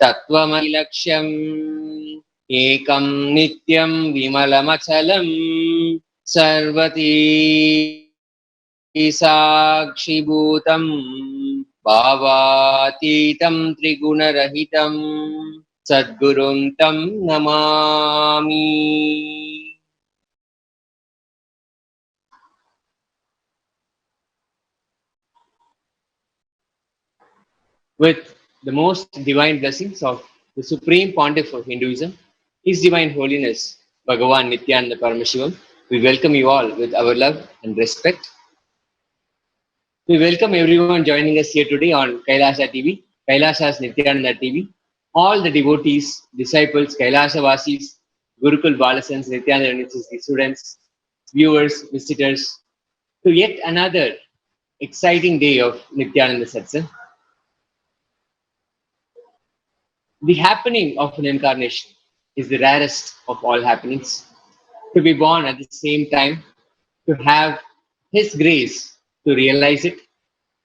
तत्त्वमलक्ष्यम् एकं नित्यं विमलमचलं सर्वती साक्षिभूतं भावातीतं त्रिगुणरहितं सद्गुरुं तं Namami. With the most divine blessings of the Supreme Pontiff of Hinduism, His Divine Holiness Bhagavan Nithyananda Paramashivam, we welcome you all with our love and respect. We welcome everyone joining us here today on Kailasa TV, Kailasa's Nithyananda TV, all the devotees, disciples, Kailasa Vasis, Gurukul Balasans, Nithyananda University students, viewers, visitors, to yet another exciting day of Nithyananda Satsang. The happening of an incarnation is the rarest of all happenings. To be born at the same time, to have His grace to realize it,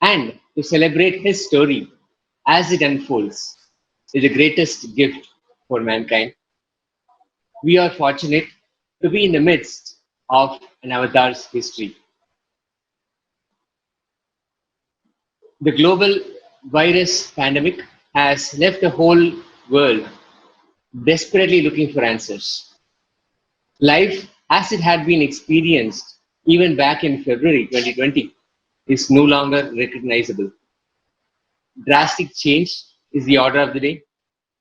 and to celebrate His story as it unfolds is the greatest gift for mankind. We are fortunate to be in the midst of an avatar's history. The global virus pandemic has left the whole world desperately looking for answers. Life, as it had been experienced even back in February 2020, is no longer recognizable. Drastic change is the order of the day,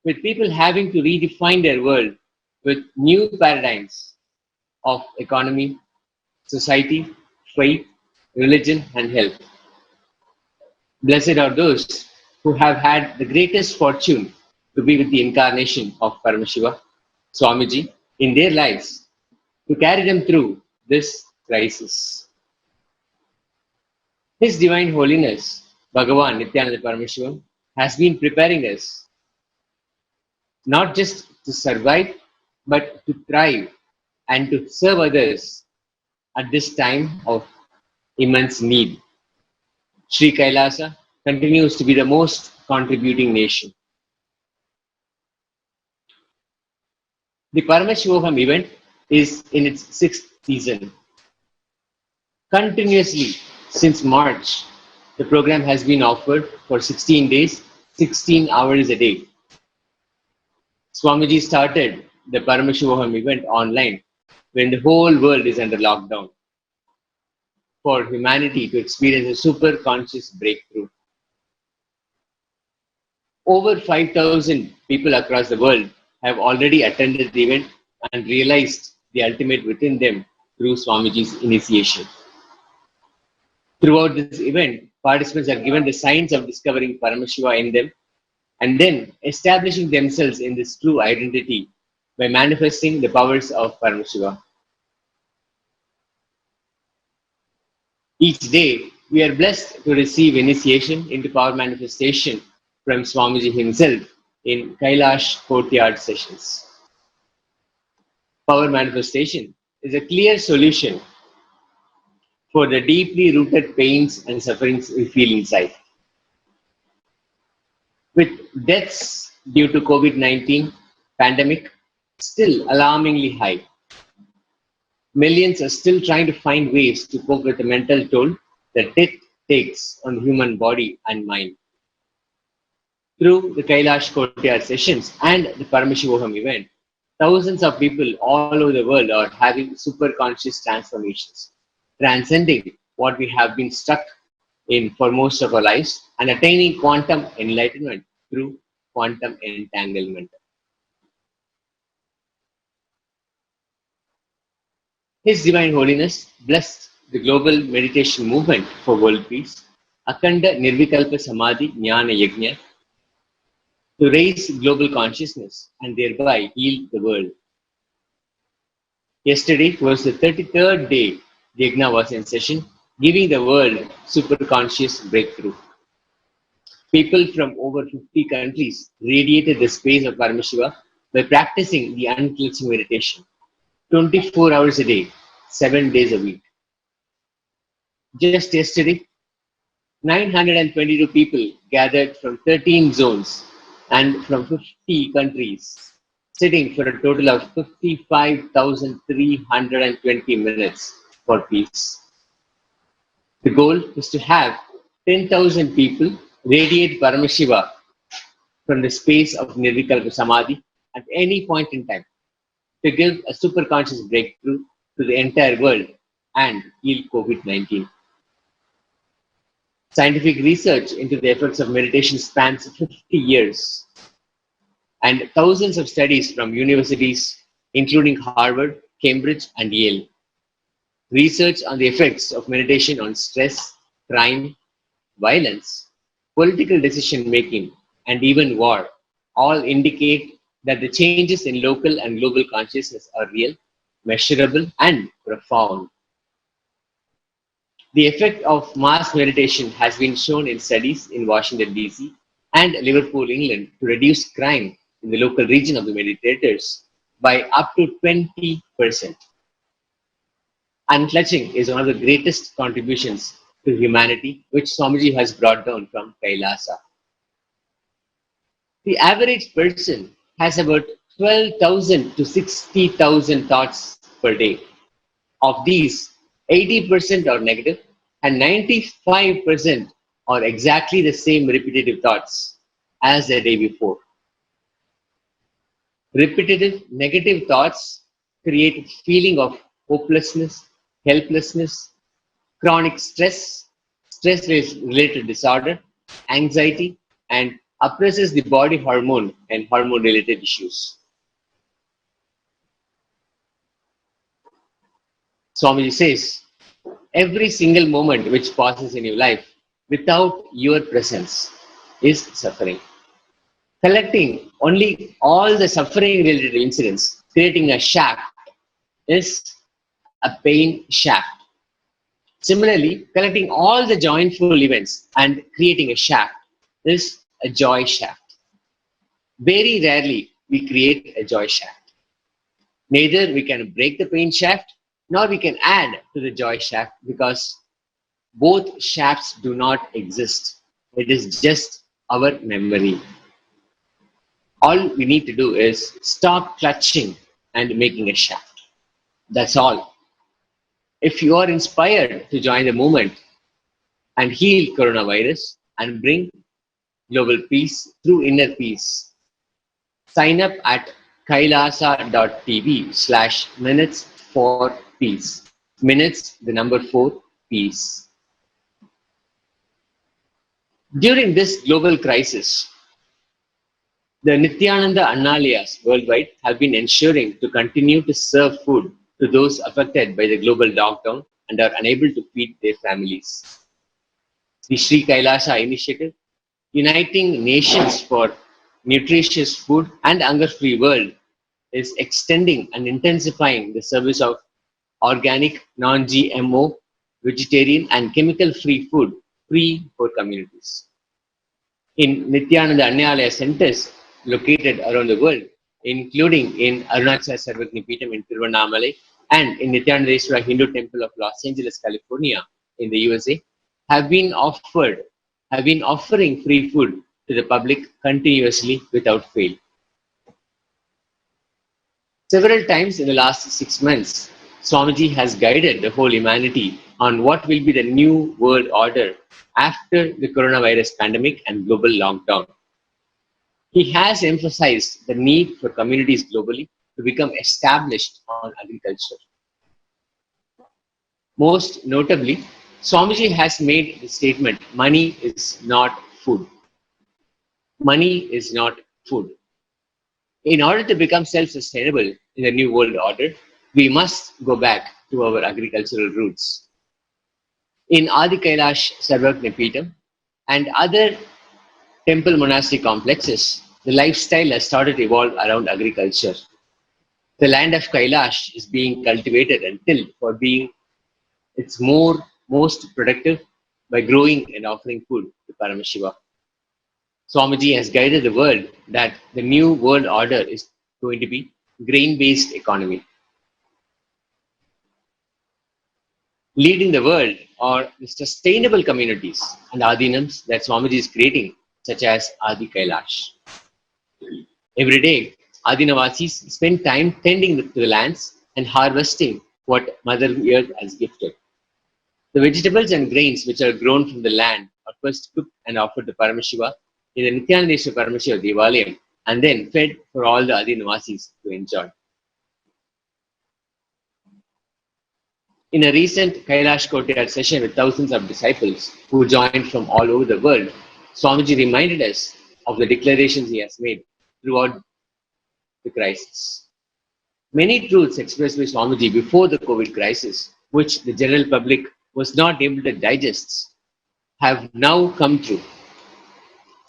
with people having to redefine their world with new paradigms of economy, society, faith, religion, and health. Blessed are those who have had the greatest fortune to be with the incarnation of Paramashiva, Swamiji, in their lives to carry them through this crisis. His Divine Holiness, Bhagavan Nithyananda Paramashivam, has been preparing us not just to survive, but to thrive and to serve others at this time of immense need. Sri Kailasa continues to be the most contributing nation. The Paramashivoham event is in its sixth season. Continuously since March, the program has been offered for 16 days, 16 hours a day. Swamiji started the Paramashivoham event online when the whole world is under lockdown for humanity to experience a super conscious breakthrough. Over 5,000 people across the world have already attended the event and realized the ultimate within them through Swamiji's initiation. Throughout this event, participants are given the signs of discovering Paramashiva in them and then establishing themselves in this true identity by manifesting the powers of Paramashiva. Each day, we are blessed to receive initiation into power manifestation from Swamiji himself in Kailash courtyard sessions. Power manifestation is a clear solution for the deeply rooted pains and sufferings we feel inside. With deaths due to COVID-19 pandemic still alarmingly high, millions are still trying to find ways to cope with the mental toll that death takes on the human body and mind. Through the Kailash courtyard sessions and the Paramashivoham event, thousands of people all over the world are having super conscious transformations, transcending what we have been stuck in for most of our lives and attaining quantum enlightenment through quantum entanglement. His Divine Holiness blessed the global meditation movement for world peace, Akhanda Nirvikalpa Samadhi Jnana Yajna, to raise global consciousness and thereby heal the world. Yesterday was the 33rd day the Yajna was in session, giving the world super conscious breakthrough. People from over 50 countries radiated the space of Paramashiva by practicing the unclenching meditation 24 hours a day, 7 days a week. Just yesterday, 922 people gathered from 13 zones and from 50 countries, sitting for a total of 55,320 minutes for peace. The goal is to have 10,000 people radiate Paramashiva from the space of Nirvikalpa Samadhi at any point in time to give a superconscious breakthrough to the entire world and heal COVID-19. Scientific research into the effects of meditation spans 50 years, and thousands of studies from universities, including Harvard, Cambridge, and Yale. Research on the effects of meditation on stress, crime, violence, political decision making, and even war all indicate that the changes in local and global consciousness are real, measurable, and profound. The effect of mass meditation has been shown in studies in Washington, D.C. and Liverpool, England, to reduce crime in the local region of the meditators by up to 20%. Unclutching is one of the greatest contributions to humanity which Swamiji has brought down from Kailasa. The average person has about 12,000 to 60,000 thoughts per day. Of these, 80% are negative and 95% are exactly the same repetitive thoughts as the day before. Repetitive negative thoughts create a feeling of hopelessness, helplessness, chronic stress, stress-related disorder, anxiety, and oppresses the body hormone and hormone-related issues. Swamiji says, every single moment which passes in your life without your presence is suffering. Collecting only all the suffering-related incidents, creating a shaft, is a pain shaft. Similarly, collecting all the joyful events and creating a shaft is a joy shaft. Very rarely we create a joy shaft. Neither we can break the pain shaft nor we can add to the joy shaft because both shafts do not exist. It is just our memory. All we need to do is stop clutching and making a shaft. That's all. If you are inspired to join the movement and heal coronavirus and bring global peace through inner peace, sign up at kailasa.tv/minutes for peace. Minutes, the number 4, peace. During this global crisis, the Nithyananda Annalayas worldwide have been ensuring to continue to serve food to those affected by the global lockdown and are unable to feed their families. The Sri Kailasa initiative, uniting nations for nutritious food and hunger-free world, is extending and intensifying the service of organic, non-GMO, vegetarian and chemical-free food free for communities. In Nithyananda Annalaya centers located around the world, including in Arunachal Sarvagnipeetham in Tiruvannamalai and in Nithyanandeswara Hindu Temple of Los Angeles, California in the USA, have been offering free food to the public continuously without fail. Several times in the last 6 months, Swamiji has guided the whole humanity on what will be the new world order after the coronavirus pandemic and global lockdown. He has emphasized the need for communities globally to become established on agriculture. Most notably, Swamiji has made the statement, money is not food. Money is not food. In order to become self-sustainable in the new world order, we must go back to our agricultural roots. In Adi Kailash Sarvagnipeetham and other temple monastic complexes, the lifestyle has started to evolve around agriculture. The land of Kailash is being cultivated and tilled for being its most productive by growing and offering food to Paramashiva. Swamiji has guided the world that the new world order is going to be grain-based economy. Leading the world or the sustainable communities and adhinams that Swamiji is creating, such as Adi Kailash. Every day, Adinavasis spend time tending to the lands and harvesting what Mother Earth has gifted. The vegetables and grains which are grown from the land are first cooked and offered to Paramashiva in the Nithyananda Paramashiva Devalayam and then fed for all the Adinavasis to enjoy. In a recent Kailash Courtyard session with thousands of disciples who joined from all over the world, Swamiji reminded us of the declarations he has made throughout the crisis. Many truths expressed by Swamiji before the COVID crisis, which the general public was not able to digest, have now come true.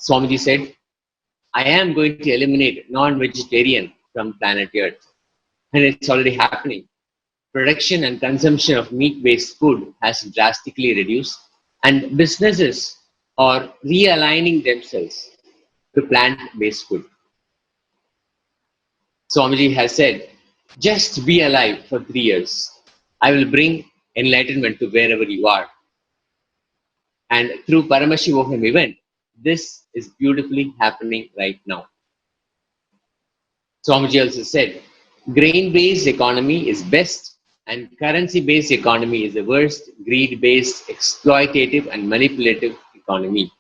Swamiji said, I am going to eliminate non-vegetarian from planet Earth. And it's already happening. Production and consumption of meat-based food has drastically reduced, and businesses are realigning themselves to plant-based food. Swamiji has said, just be alive for 3 years. I will bring enlightenment to wherever you are. And through Paramashivoham event, this is beautifully happening right now. Swamiji also said, grain-based economy is best and currency-based economy is the worst greed-based, exploitative and manipulative economy.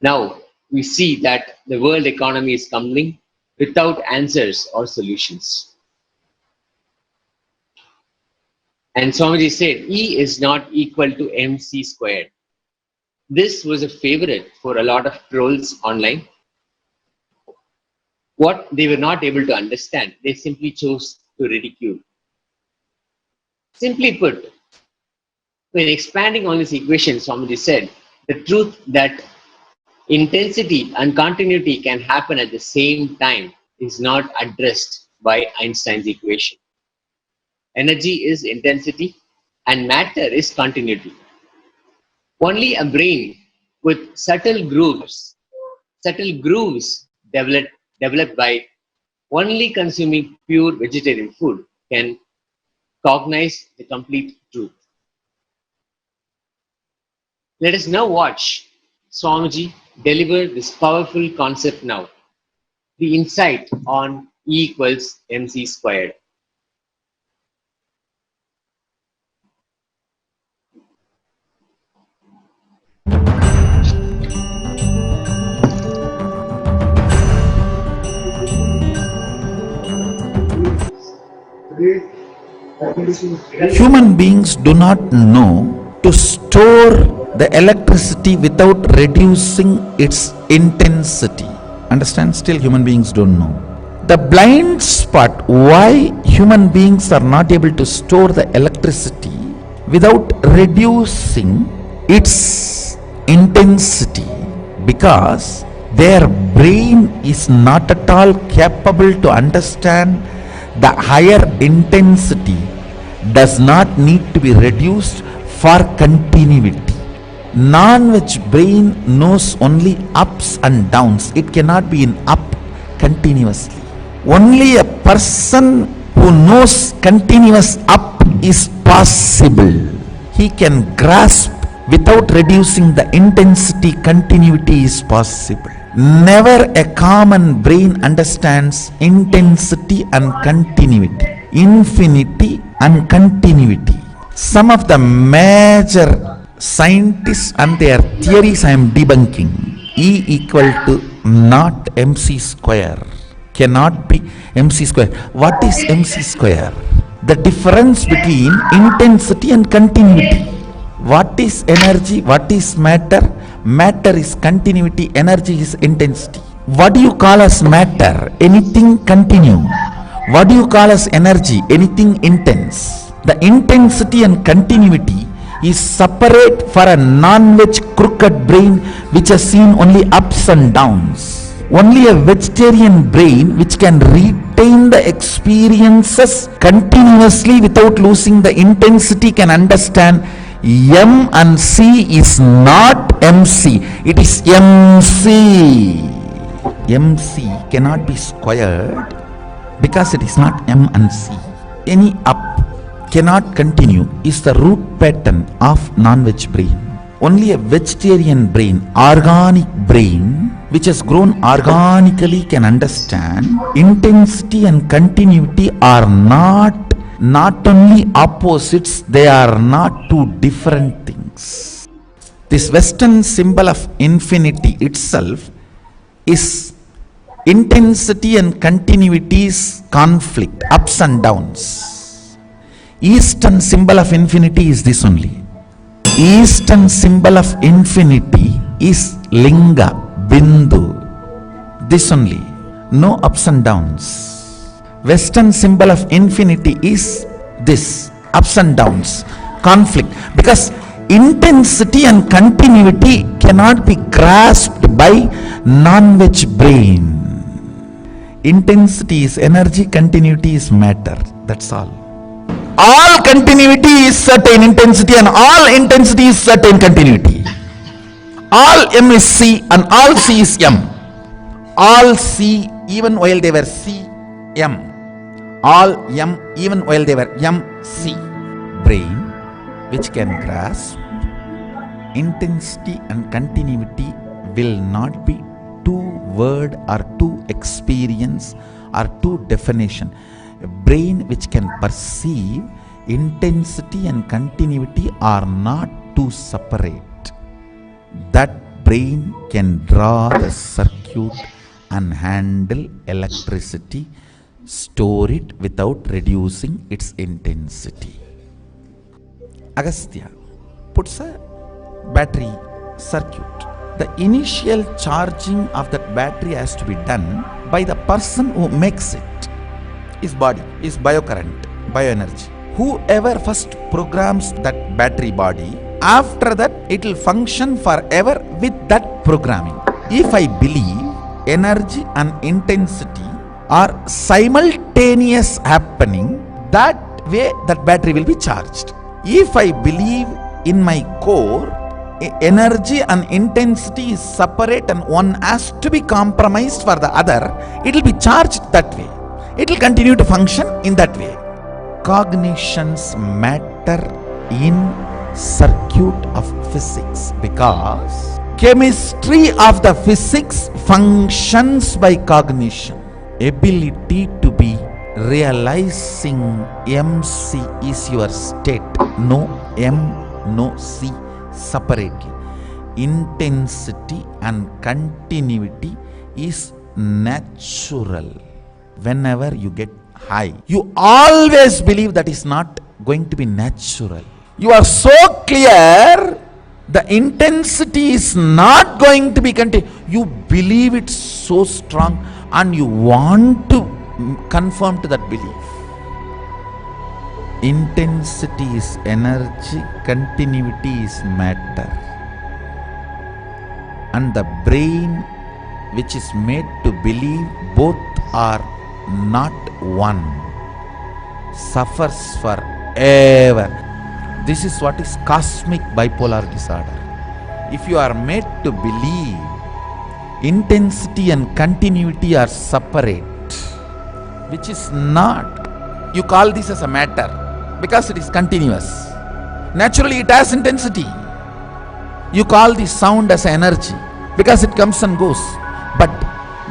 Now, we see that the world economy is crumbling without answers or solutions. And Swamiji said, E is not equal to MC squared. This was a favorite for a lot of trolls online. What they were not able to understand, they simply chose to ridicule. Simply put, when expanding on this equation, Swamiji said, the truth that intensity and continuity can happen at the same time is not addressed by Einstein's equation. Energy is intensity and matter is continuity. Only a brain with subtle grooves developed by only consuming pure vegetarian food can cognize the complete truth. Let us now watch Swamiji deliver this powerful concept now. The insight on E equals MC squared. Human beings do not know to store the electricity without reducing its intensity. Understand? Still human beings don't know. The blind spot why human beings are not able to store the electricity without reducing its intensity, because their brain is not at all capable to understand the higher intensity does not need to be reduced for continuity. Non-veg brain knows only ups and downs. It cannot be in up continuously. Only a person who knows continuous up is possible. He can grasp without reducing the intensity. Continuity is possible. Never a common brain understands intensity and continuity, infinity and continuity. Some of the major scientists and their theories I am debunking. E equal to not MC square. Cannot be MC square. What is MC square? The difference between intensity and continuity. What is energy? What is matter? Matter is continuity, energy is intensity. What do you call as matter? Anything continue. What do you call as energy? Anything intense. The intensity and continuity is separate for a non-veg crooked brain which has seen only ups and downs. Only a vegetarian brain which can retain the experiences continuously without losing the intensity can understand M and C is not MC, it is MC. MC cannot be squared because it is not M and C. Any up, cannot continue is the root pattern of non-veg brain. Only a vegetarian brain, organic brain, which has grown organically, can understand intensity and continuity are not only opposites, they are not two different things. This Western symbol of infinity itself is intensity and continuity's conflict, ups and downs. Eastern symbol of infinity is this only. Eastern symbol of infinity is Linga, Bindu. This only. No ups and downs. Western symbol of infinity is this, ups and downs, conflict. Because intensity and continuity cannot be grasped by non-veg brain. Intensity is energy, continuity is matter. That's all. All continuity is certain intensity and all intensity is certain continuity. All M is C and all C is M. All C even while they were C, M. All M even while they were M, C. Brain which can grasp intensity and continuity will not be two word or two experience or two definition. A brain which can perceive intensity and continuity are not two separate. That brain can draw the circuit and handle electricity, store it without reducing its intensity. Agastya puts a battery circuit. The initial charging of that battery has to be done by the person who makes it. His body, his biocurrent, bioenergy. Whoever first programs that battery body, after that it will function forever with that programming. If I believe energy and intensity are simultaneous happening, that way that battery will be charged. If I believe in my core, energy and intensity is separate and one has to be compromised for the other, it will be charged that way. It will continue to function in that way. Cognitions matter in circuit of physics because chemistry of the physics functions by cognition. Ability to be realizing MC is your state. No M, no C separately. Intensity and continuity is natural. Whenever you get high, you always believe that is not going to be natural. You are so clear the intensity is not going to be continued. You believe it so strong and you want to conform to that belief. Intensity is energy, continuity is matter. And the brain which is made to believe both are not one suffers forever. This is what is cosmic bipolar disorder. If you are made to believe intensity and continuity are separate, which is not, you call this as a matter because it is continuous. Naturally it has intensity. You call the sound as energy because it comes and goes. But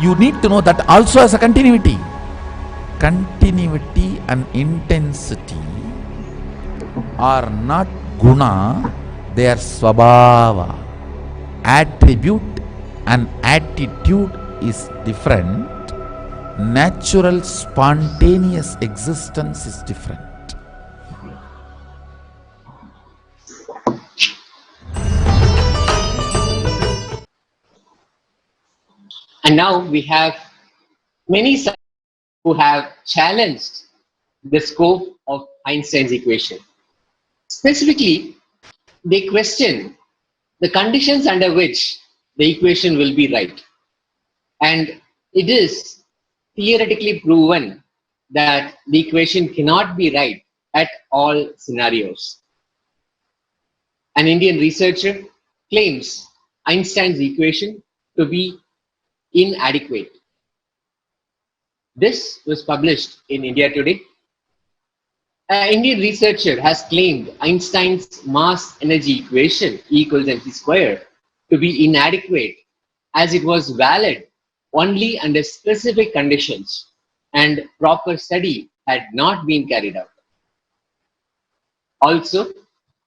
you need to know that also as a continuity. Continuity and intensity are not guna, they are swabhava. Attribute and attitude is different. Natural spontaneous existence is different. And now we have many scientists who have challenged the scope of Einstein's equation. Specifically, they question the conditions under which the equation will be right. And it is theoretically proven that the equation cannot be right at all scenarios. An Indian researcher claims Einstein's equation to be inadequate. This was published in India Today, An Indian researcher has claimed Einstein's mass energy equation E equals mc square to be inadequate as it was valid only under specific conditions and proper study had not been carried out. Also,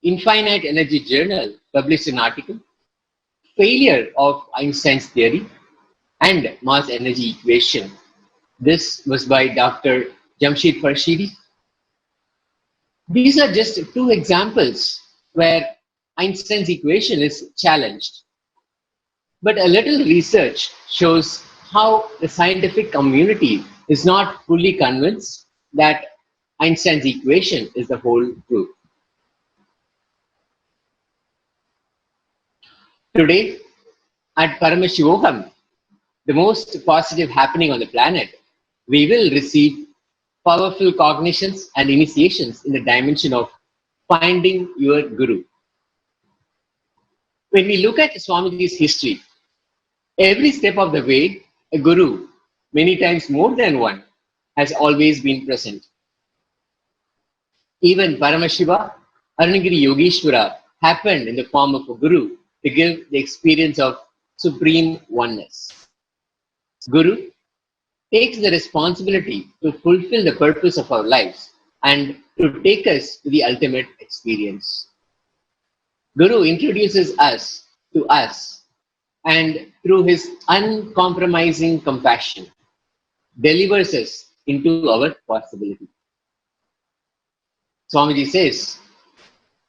Infinite Energy Journal published an article, Failure of Einstein's Theory and Mass Energy Equation. This was by Dr. Jamshid Farshidi. These are just two examples where Einstein's equation is challenged. But a little research shows how the scientific community is not fully convinced that Einstein's equation is the whole truth. Today, at Paramashivoham, the most positive happening on the planet, we will receive powerful cognitions and initiations in the dimension of finding your Guru. When we look at Swamiji's history, every step of the way, a Guru, many times more than one, has always been present. Even Paramashiva, Arunagiri Yogeshwara happened in the form of a Guru to give the experience of supreme oneness. Guru takes the responsibility to fulfill the purpose of our lives and to take us to the ultimate experience. Guru introduces us to us and through his uncompromising compassion delivers us into our possibility. Swamiji says,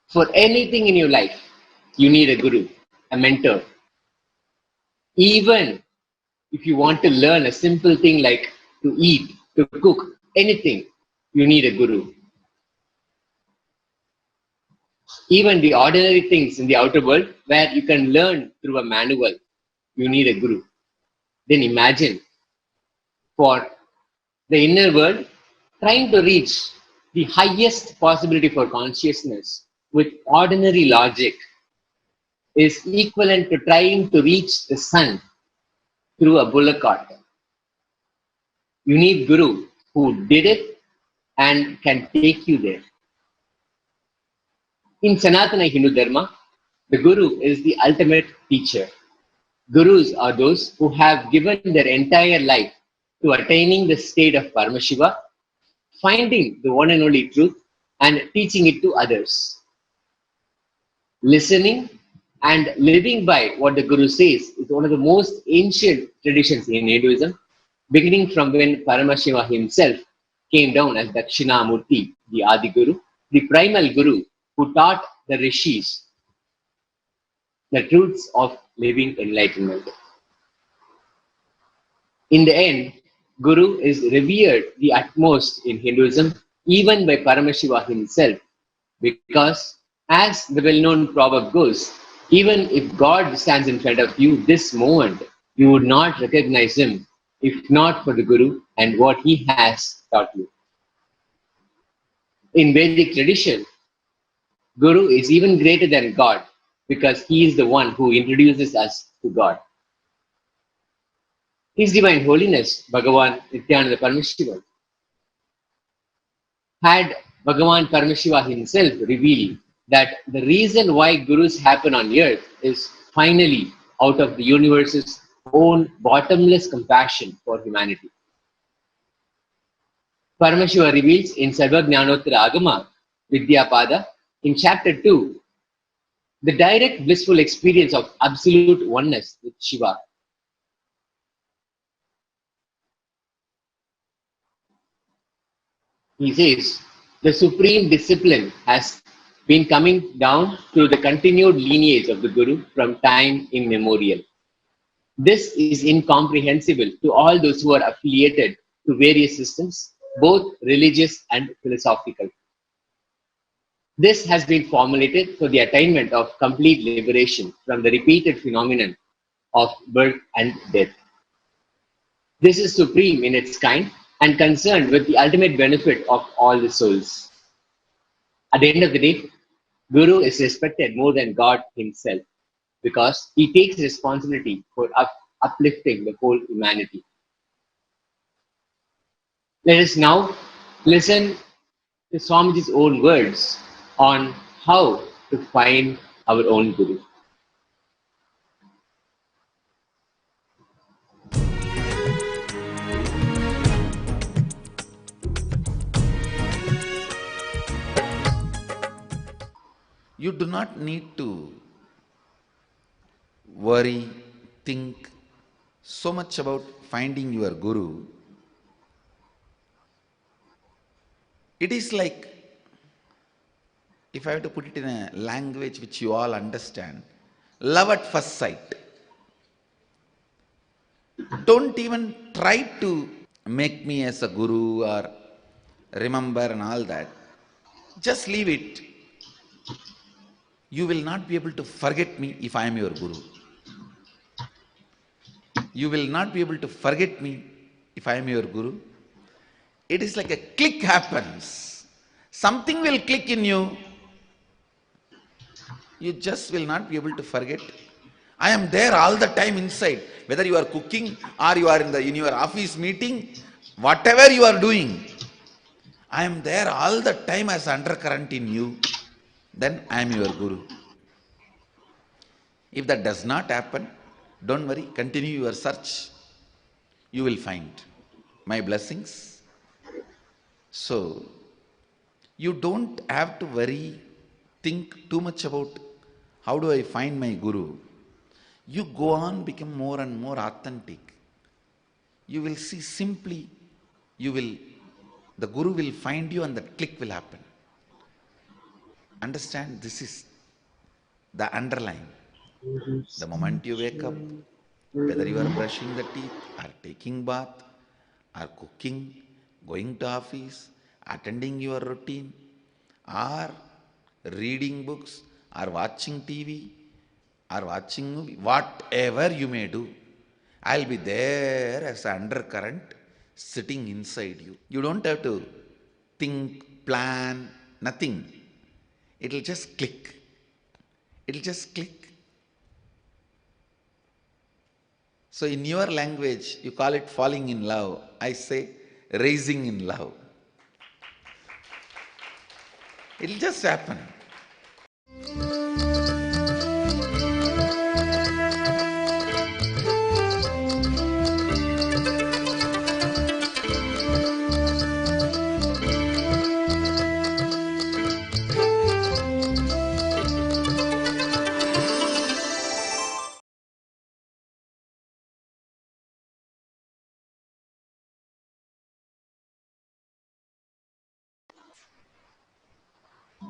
for anything in your life, you need a Guru, a mentor. Even if you want to learn a simple thing like to eat, to cook, anything, you need a Guru. Even the ordinary things in the outer world where you can learn through a manual, you need a Guru. Then imagine for the inner world, trying to reach the highest possibility for consciousness with ordinary logic is equivalent to trying to reach the sun through a bullock cart. You need Guru who did it and can take you there. In Sanatana Hindu Dharma, the Guru is the ultimate teacher. Gurus are those who have given their entire life to attaining the state of Paramashiva, finding the one and only truth and teaching it to others. Listening and living by what the Guru says is one of the most ancient traditions in Hinduism, beginning from when Paramashiva himself came down as Dakshinamurti, the Adi Guru, the primal Guru who taught the Rishis the truths of living enlightenment. In the end, Guru is revered the utmost in Hinduism, even by Paramashiva himself, because as the well-known proverb goes, even if God stands in front of you this moment, you would not recognize him if not for the Guru and what he has taught you. In Vedic tradition, Guru is even greater than God because he is the one who introduces us to God. His Divine Holiness, Bhagavan Nithyananda Paramashivam, had Bhagavan Paramashiva himself reveal that the reason why Gurus happen on earth is finally out of the universe's own bottomless compassion for humanity. Paramashiva reveals in Sarvajnanottara Agama, Vidyapada, in chapter 2, the direct blissful experience of absolute oneness with Shiva. He says, the supreme discipline has been coming down through the continued lineage of the Guru from time immemorial. This is incomprehensible to all those who are affiliated to various systems, both religious and philosophical. This has been formulated for the attainment of complete liberation from the repeated phenomenon of birth and death. This is supreme in its kind and concerned with the ultimate benefit of all the souls. At the end of the day, Guru is respected more than God himself because he takes responsibility for uplifting the whole humanity. Let us now listen to Swamiji's own words on how to find our own Guru. You do not need to worry, think so much about finding your Guru. It is like, if I have to put it in a language which you all understand, love at first sight. Don't even try to make me as a Guru or remember and all that. Just leave it. You will not be able to forget me if I am your Guru. You will not be able to forget me if I am your Guru. It is like a click happens. Something will click in you. You just will not be able to forget. I am there all the time inside. Whether you are cooking or you are in your office meeting, whatever you are doing, I am there all the time as undercurrent in you. Then I am your Guru. If that does not happen, don't worry, continue your search. You will find my blessings. So, you don't have to worry, think too much about how do I find my Guru. You go on, become more and more authentic. You will see simply, the Guru will find you and that click will happen. Understand, this is the underline. The moment you wake up, whether you are brushing the teeth or taking bath or cooking, going to office, attending your routine or reading books or watching TV or watching movie, whatever you may do, I'll be there as an undercurrent sitting inside you. You don't have to think, plan, nothing. It'll just click. It'll just click. So in your language, you call it falling in love. I say raising in love. It'll just happen.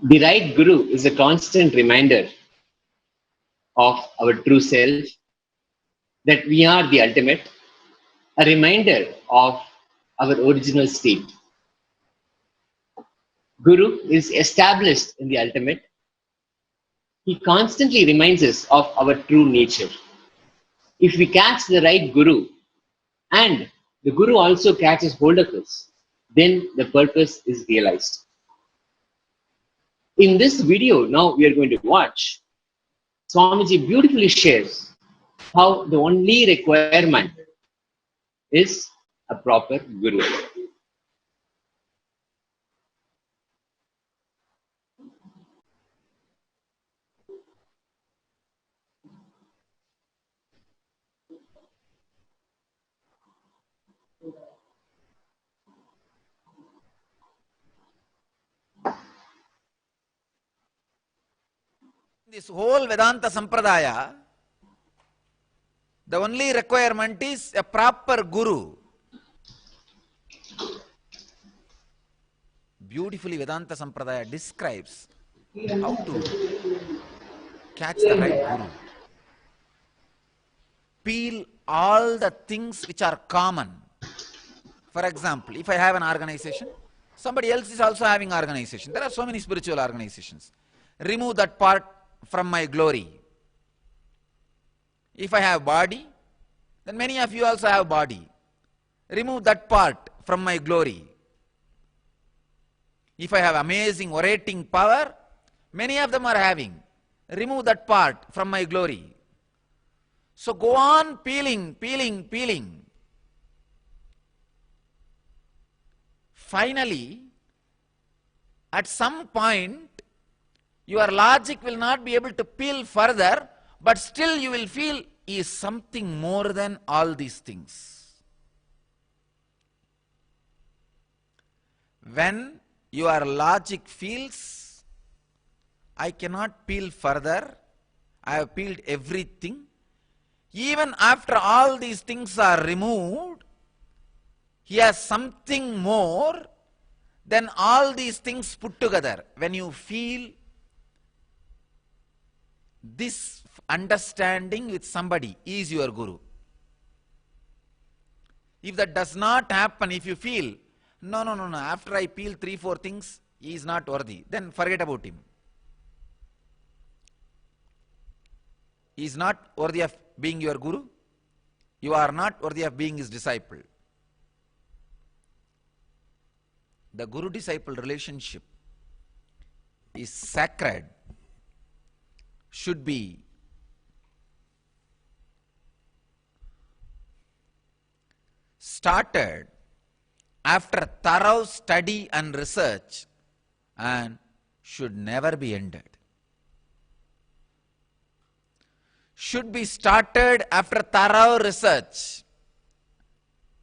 The right Guru is a constant reminder of our true self, that we are the ultimate, a reminder of our original state. Guru is established in the ultimate. He constantly reminds us of our true nature. If we catch the right Guru and the Guru also catches hold of us, then the purpose is realized. In this video now we are going to watch, Swamiji beautifully shares how the only requirement is a proper Guru. This whole Vedanta Sampradaya, the only requirement is a proper Guru. Beautifully Vedanta Sampradaya describes how to catch the right Guru. Peel all the things which are common. For example, if I have an organization, somebody else is also having organization. There are so many spiritual organizations. Remove that part from my glory. If I have body, then many of you also have body. Remove that part from my glory. If I have amazing orating power, many of them are having. Remove that part from my glory. So go on peeling, peeling, peeling. Finally, At some point, your logic will not be able to peel further, but still you will feel he is something more than all these things. When your logic feels, I cannot peel further, I have peeled everything, even after all these things are removed, he has something more than all these things put together. When you feel this understanding with somebody, he is your guru. If that does not happen, if you feel, no, after I peel 3-4 things, he is not worthy, then forget about him. He is not worthy of being your guru. You are not worthy of being his disciple. The guru-disciple relationship is sacred, should be started after thorough study and research and should never be ended. Should be started after thorough research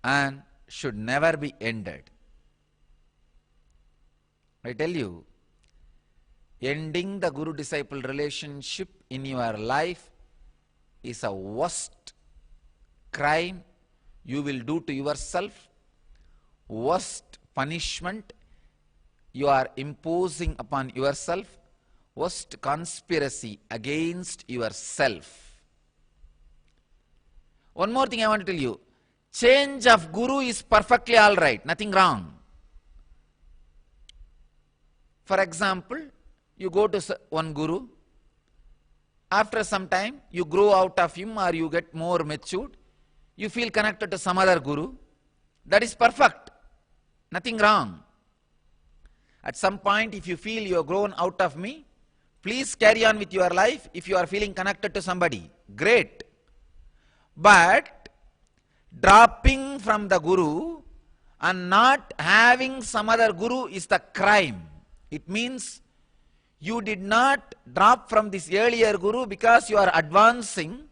and should never be ended. I tell you, ending the guru-disciple relationship in your life is a worst crime you will do to yourself, worst punishment you are imposing upon yourself, worst conspiracy against yourself. One more thing I want to tell you, change of guru is perfectly all right, nothing wrong. For example, you go to one guru, after some time you grow out of him or you get more matured, you feel connected to some other guru, that is perfect, nothing wrong. At some point if you feel you have grown out of me, please carry on with your life. If you are feeling connected to somebody, great. But dropping from the guru and not having some other guru is the crime. It means you did not drop from this earlier guru because you are advancing.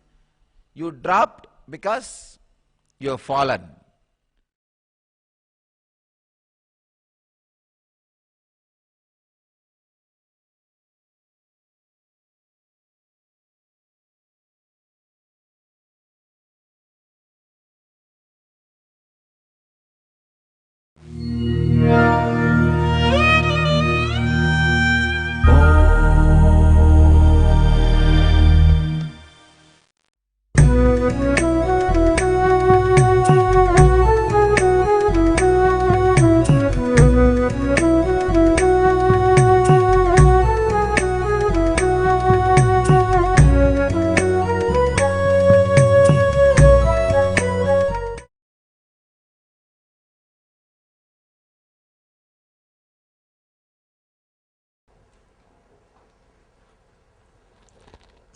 You dropped because you have fallen.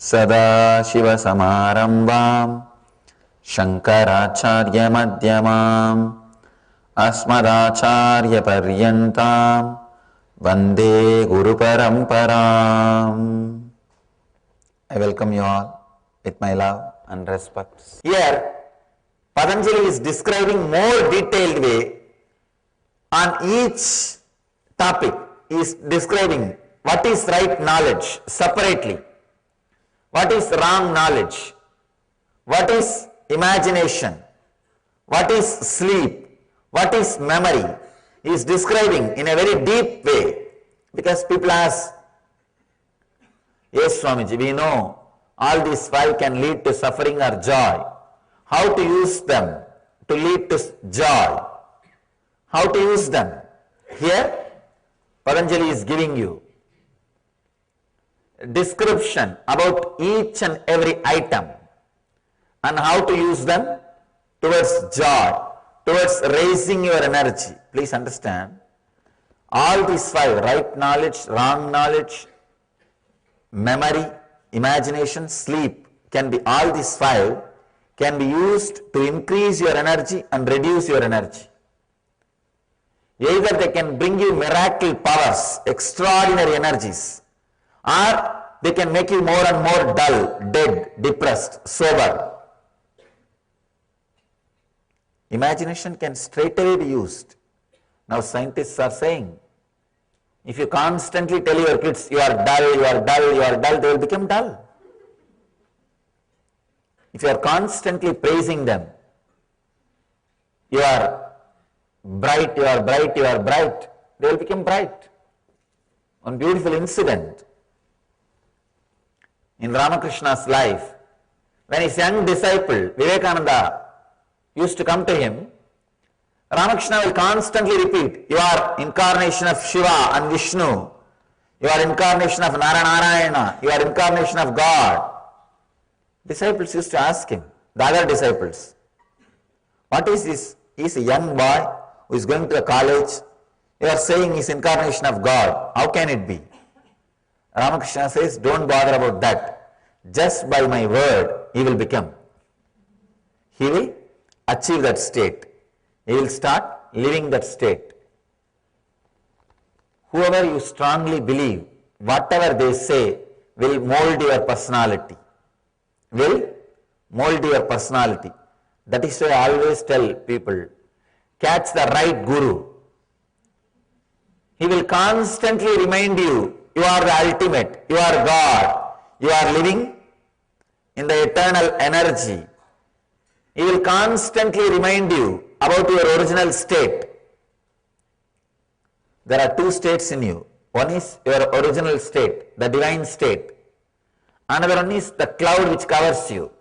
सदाशिवसमारम्भां शङ्कराचार्यमध्यमाम् अस्मदाचार्यपर्यन्तां वन्दे गुरुपरम्पराम्. I welcome you all with my love and respect. Here, Patanjali is describing more detailed way on each topic. He is describing what is right knowledge separately. What is wrong knowledge? What is imagination? What is sleep? What is memory? He is describing in a very deep way. Because people ask, yes Swamiji, we know all these 5 can lead to suffering or joy. How to use them to lead to joy? How to use them? Here, Patanjali is giving you description about each and every item and how to use them towards joy, towards raising your energy. Please understand, all these 5, right knowledge, wrong knowledge, memory, imagination, sleep, can be all these 5 can be used to increase your energy and reduce your energy. Either they can bring you miracle powers, extraordinary energies, or they can make you more and more dull, dead, depressed, sober. Imagination can straightaway be used. Now scientists are saying, if you constantly tell your kids, you are dull, you are dull, you are dull, they will become dull. If you are constantly praising them, you are bright, you are bright, you are bright, they will become bright. One beautiful incident in Ramakrishna's life, when his young disciple Vivekananda used to come to him, Ramakrishna will constantly repeat, you are incarnation of Shiva and Vishnu, you are incarnation of Narayana, you are incarnation of God. Disciples used to ask him, the other disciples, what is this? He is a young boy who is going to a college, you are saying he is incarnation of God, how can it be? Ramakrishna says, don't bother about that, just by my word he will become. He will achieve that state. He will start living that state. Whoever you strongly believe, whatever they say will mold your personality. Will mold your personality. That is why I always tell people, catch the right guru. He will constantly remind you, you are the ultimate, you are God, you are living in the eternal energy. He will constantly remind you about your original state. There are two states in you. One is your original state, the divine state. Another one is the cloud which covers you.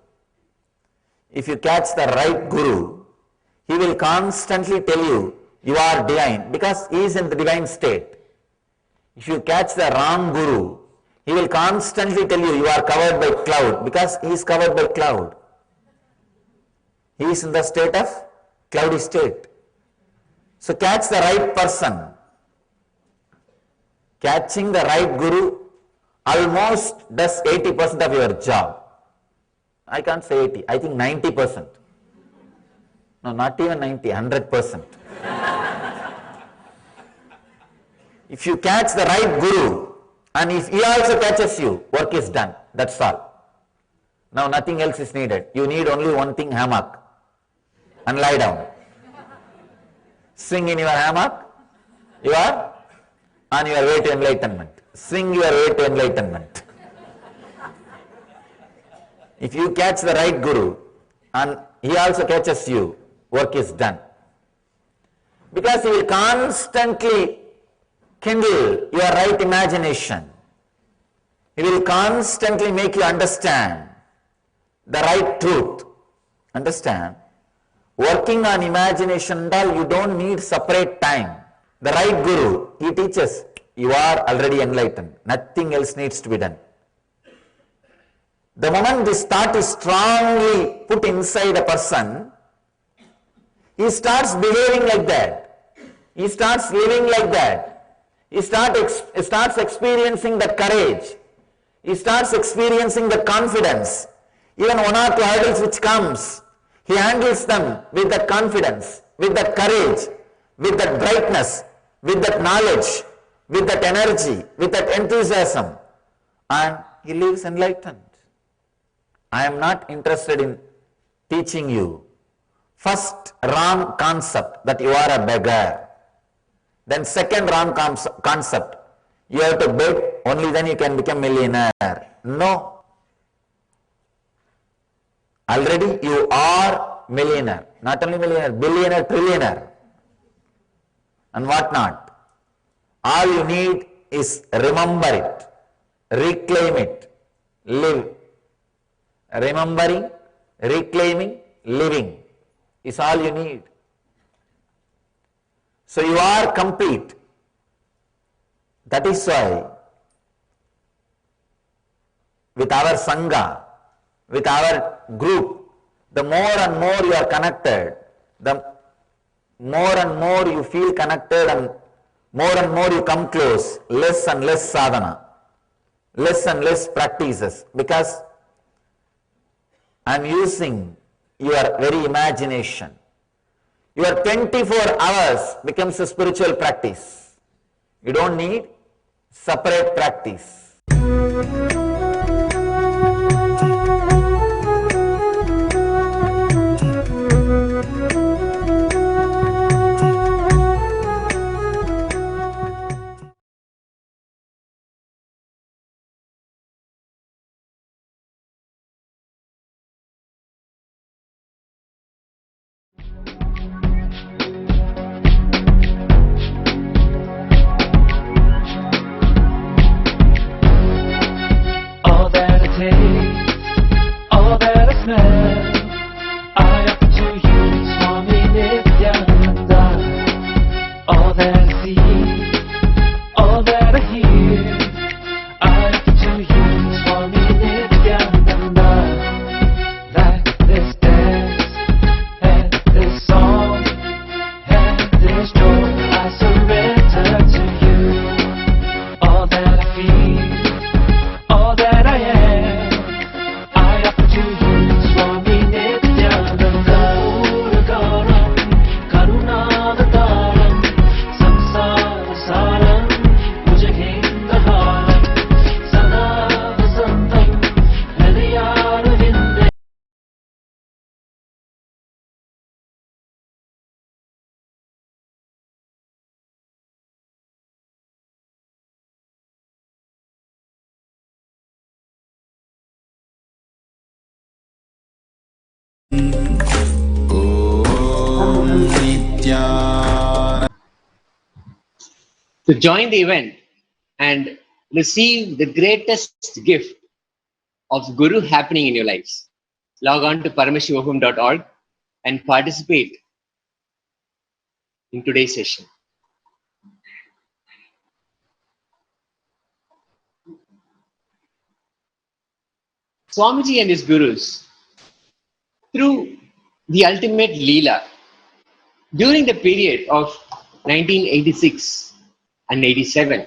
If you catch the right guru, he will constantly tell you, you are divine, because he is in the divine state. If you catch the wrong guru, he will constantly tell you, you are covered by cloud, because he is covered by cloud. He is in the state of cloudy state. So catch the right person. Catching the right guru almost does 80% of your job. I can't say 80, I think 90%. No, not even 90, 100%. If you catch the right guru, and if he also catches you, work is done. That's all. Now nothing else is needed. You need only one thing, hammock, and lie down. Swing in your hammock, you are on your way to enlightenment. Swing your way to enlightenment. If you catch the right guru, and he also catches you, work is done. Because he will constantly kindle your right imagination. He will constantly make you understand the right truth. Understand? Working on imagination and all, you don't need separate time. The right guru, he teaches, you are already enlightened. Nothing else needs to be done. The moment this thought is strongly put inside a person, he starts behaving like that. He starts living like that. He starts experiencing the courage. He starts experiencing the confidence. Even one or two hurdles which comes, he handles them with that confidence, with that courage, with that brightness, with that knowledge, with that energy, with that enthusiasm, and he lives enlightened. I am not interested in teaching you first wrong concept that you are a beggar. Then second wrong concept, you have to beg, only then you can become millionaire. No. Already you are millionaire. Not only millionaire, billionaire, trillionaire, and what not. All you need is remember it, reclaim it, live. Remembering, reclaiming, living is all you need. So you are complete. That is why with our Sangha, with our group, the more and more you are connected, the more and more you feel connected, and more you come close, less and less sadhana, less and less practices, because I am using your very imagination. Your 24 hours becomes a spiritual practice. You don't need separate practice. All that I taste, all that I smell, I offer to you, Swami Nithyananda. All that I see, all that I hear, I offer to you, Swami Nithyananda. Like this dance, and this song, and this joy, I surrender to you. All that I feel, all that I am, I offer to you, Swami Nithyananda. Puragaram, Karunavataram, Samsara Saram, Bhujagendaharam, Sada Vasantam, Hridayaravinda. To join the event and receive the greatest gift of Guru happening in your lives, log on to Paramashivoham.org and participate in today's session. Swamiji and his gurus, through the ultimate Leela, during the period of 1986 and 87,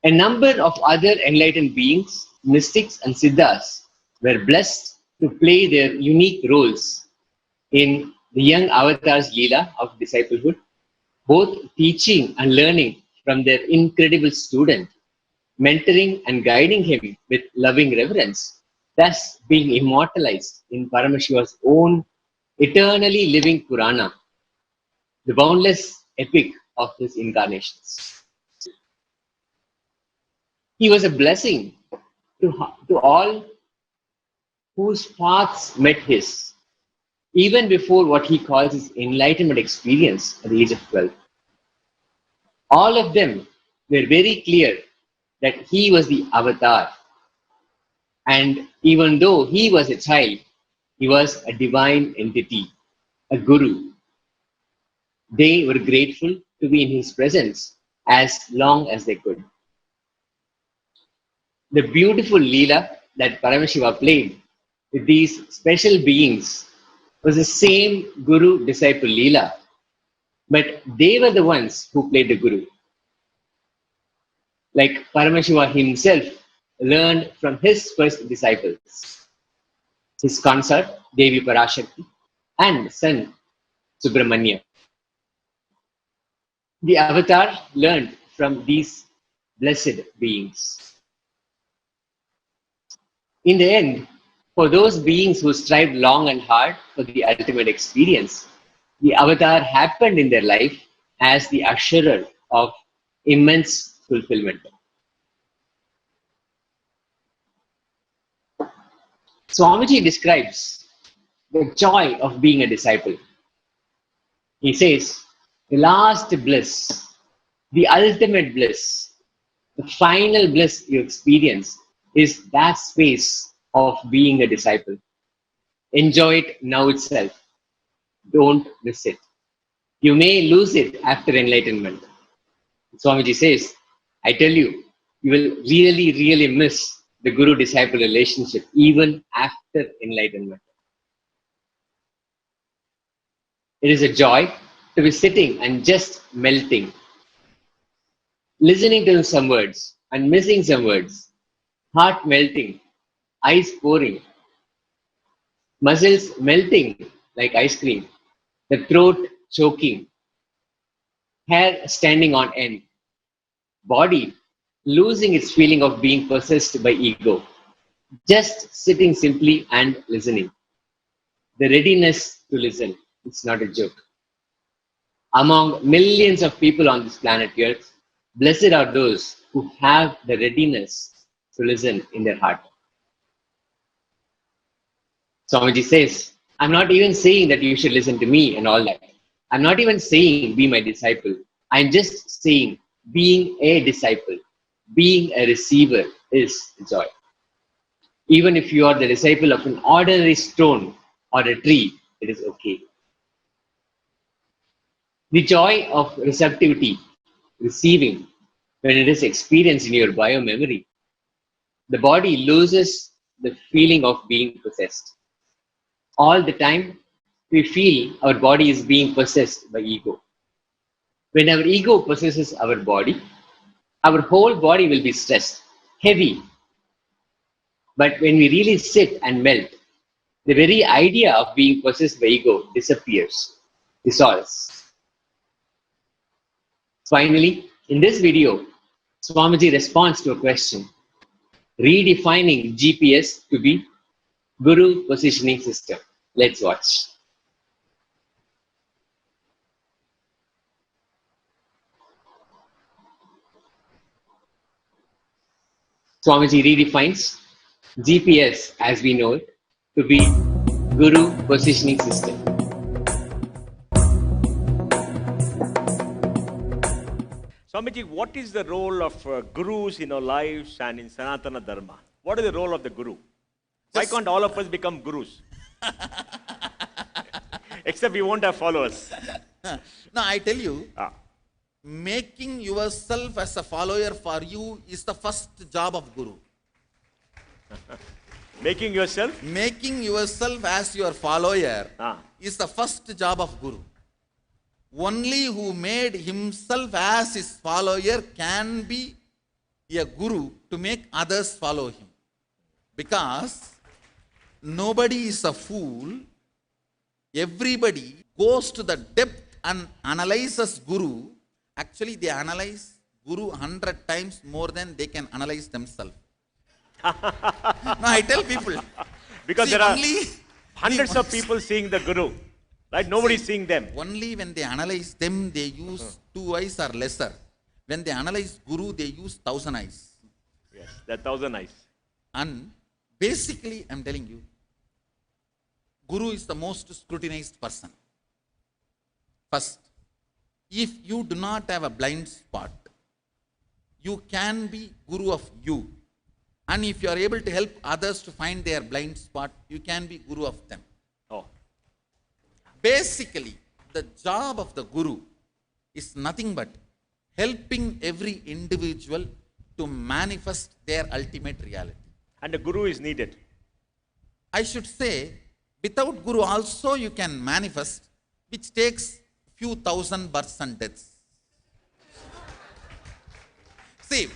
a number of other enlightened beings, mystics and siddhas were blessed to play their unique roles in the young avatar's Leela of disciplehood, both teaching and learning from their incredible student, mentoring and guiding him with loving reverence, thus being immortalized in Paramashiva's own eternally living Purana, the boundless epic of his incarnations. He was a blessing to all whose paths met his, even before what he calls his enlightenment experience at the age of 12. All of them were very clear that he was the avatar. And even though he was a child, he was a divine entity, a guru. They were grateful to be in his presence as long as they could. The beautiful Leela that Paramashiva played with these special beings was the same Guru-disciple Leela, but they were the ones who played the Guru. Like Paramashiva himself learned from his first disciples, his consort Devi Parashakti and son Subramanya. The avatar learned from these blessed beings. In the end, for those beings who strived long and hard for the ultimate experience, the avatar happened in their life as the usherer of immense fulfillment. Swamiji describes the joy of being a disciple. He says, the last bliss, the ultimate bliss, the final bliss you experience is that space of being a disciple. Enjoy it now itself. Don't miss it. You may lose it after enlightenment. Swamiji says, I tell you, you will really, really miss the guru-disciple relationship even after enlightenment. It is a joy to be sitting and just melting, listening to some words and missing some words, heart melting, eyes pouring, muscles melting like ice cream, the throat choking, hair standing on end, body losing its feeling of being possessed by ego, just sitting simply and listening. The readiness to listen, it's not a joke. Among millions of people on this planet Earth, blessed are those who have the readiness to listen in their heart. Swamiji says, I'm not even saying that you should listen to me and all that. I'm not even saying be my disciple. I'm just saying being a disciple, being a receiver is joy. Even if you are the disciple of an ordinary stone or a tree, it is okay. The joy of receptivity, receiving, when it is experienced in your biomemory, the body loses the feeling of being possessed. All the time, we feel our body is being possessed by ego. When our ego possesses our body, our whole body will be stressed, heavy. But when we really sit and melt, the very idea of being possessed by ego disappears, dissolves. Finally, in this video, Swamiji responds to a question, redefining GPS to be Guru Positioning System. Let's watch. Swamiji redefines GPS as we know it to be Guru Positioning System. Swamiji, what is the role of gurus in our lives and in Sanatana Dharma? What is the role of the guru? Why can't all of us become gurus? Except we won't have followers. No, I tell you, Ah, making yourself as a follower for you is the first job of Guru. making yourself? Making yourself as your follower Ah. is the first job of Guru. Only who made himself as his follower can be a Guru to make others follow him. Because nobody is a fool. Everybody goes to the depth and analyzes Guru. Actually, they analyze Guru 100 times more than they can analyze themselves. No, I tell people. Because see, there are only hundreds of people seeing the guru. Right? Nobody is seeing them. Only when they analyze them, they use 2 eyes or lesser. When they analyze Guru, they use 1,000 eyes. Yes, there are 1,000 eyes. And basically, I'm telling you, Guru is the most scrutinized person. First, if you do not have a blind spot, you can be Guru of you. And if you are able to help others to find their blind spot, you can be Guru of them. Oh, Basically, the job of the Guru is nothing but helping every individual to manifest their ultimate reality. and the guru is needed. I should say, without Guru also you can manifest, which takes few thousand births and deaths. See,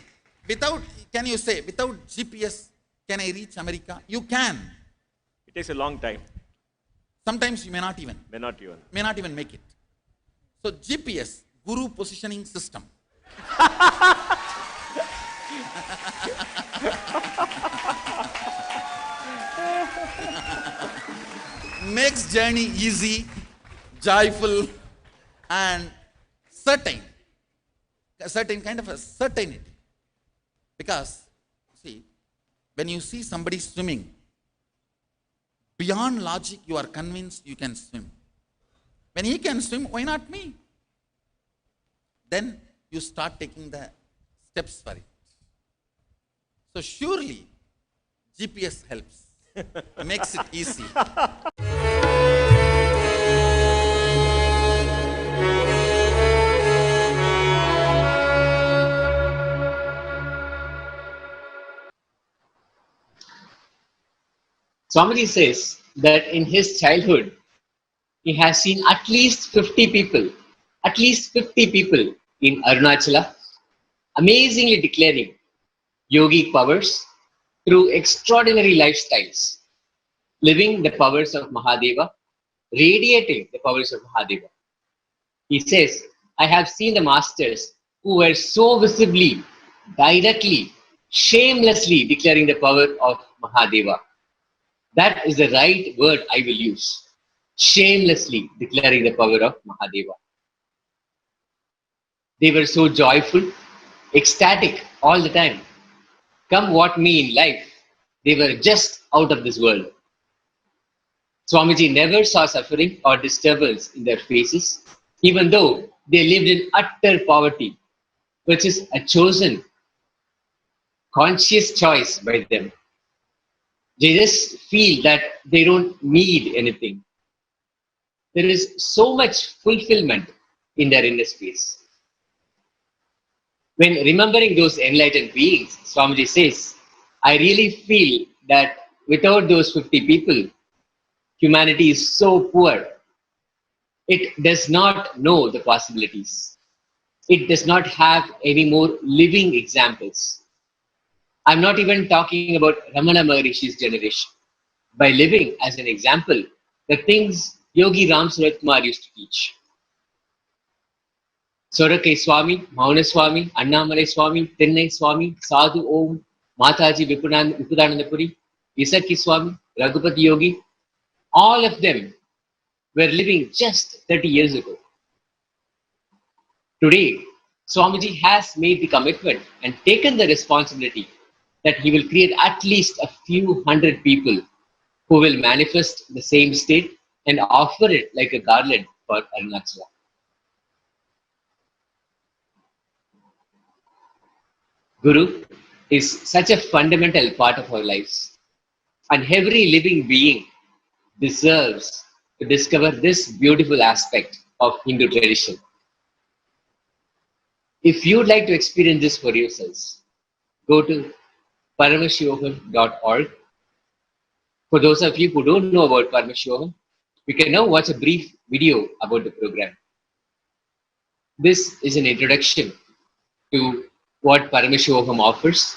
can you say, without GPS, can I reach America? You can. It takes a long time. Sometimes you may not even. May not even. May not even make it. So GPS, Guru Positioning System. Makes journey easy, joyful, and certain. A certain kind of a certainty. Because, see, when you see somebody swimming, beyond logic, you are convinced you can swim. When he can swim, why not me? Then you start taking the steps for it. So surely, GPS helps. Makes it easy. Swamiji says that in his childhood, he has seen at least 50 people in Arunachala, amazingly declaring yogic powers through extraordinary lifestyles, living the powers of Mahadeva radiating the powers of Mahadeva. He says, I have seen the masters who were so visibly, directly, shamelessly declaring the power of Mahadeva. That is the right word I will use. Shamelessly declaring the power of Mahadeva. They were so joyful, ecstatic all the time. Come what may in life, they were just out of this world. Swamiji never saw suffering or disturbance in their faces, even though they lived in utter poverty, which is a chosen, conscious choice by them. They just feel that they don't need anything. There is so much fulfillment in their inner space. When remembering those enlightened beings, Swamiji says, I really feel that without those 50 people, humanity is so poor. It does not know the possibilities. It does not have any more living examples. I'm not even talking about Ramana Maharishi's generation. By living as an example, the things Yogi Ram Surat Kumar used to teach. Sorakai Swami, Mauna Swami, Annamalai Swami, Thinnai Swami, Sadhu Om, Mataji Vipudanandapuri, Isaki Swami, Raghupati Yogi, all of them were living just 30 years ago. Today, Swamiji has made the commitment and taken the responsibility that he will create at least a few hundred people who will manifest the same state and offer it like a garland for Arunachala. Guru is such a fundamental part of our lives, and every living being deserves to discover this beautiful aspect of Hindu tradition. If you'd like to experience this for yourselves, go to paramashivoham.org. For those of you who don't know about Paramashivoham, we can now watch a brief video about the program. This is an introduction to what Paramashivoham offers.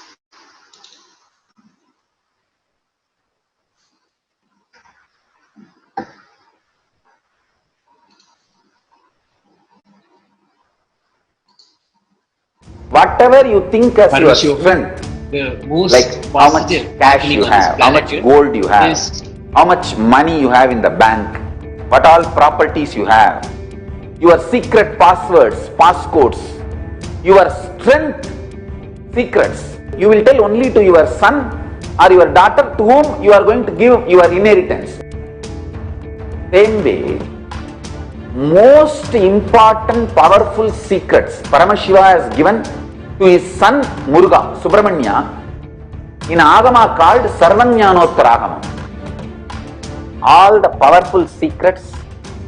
Whatever you think as your Paramashivoham, strength, the most like how much positive cash happening you on this have, how planet much here gold you have, is how much money you have in the bank, what all properties you have, your secret passwords, passcodes, your strength secrets, you will tell only to your son or your daughter to whom you are going to give your inheritance. Same way, most important powerful secrets Paramashiva has given to his son Muruga, Subramanya, in Agama called Sarvanyanottara. All the powerful secrets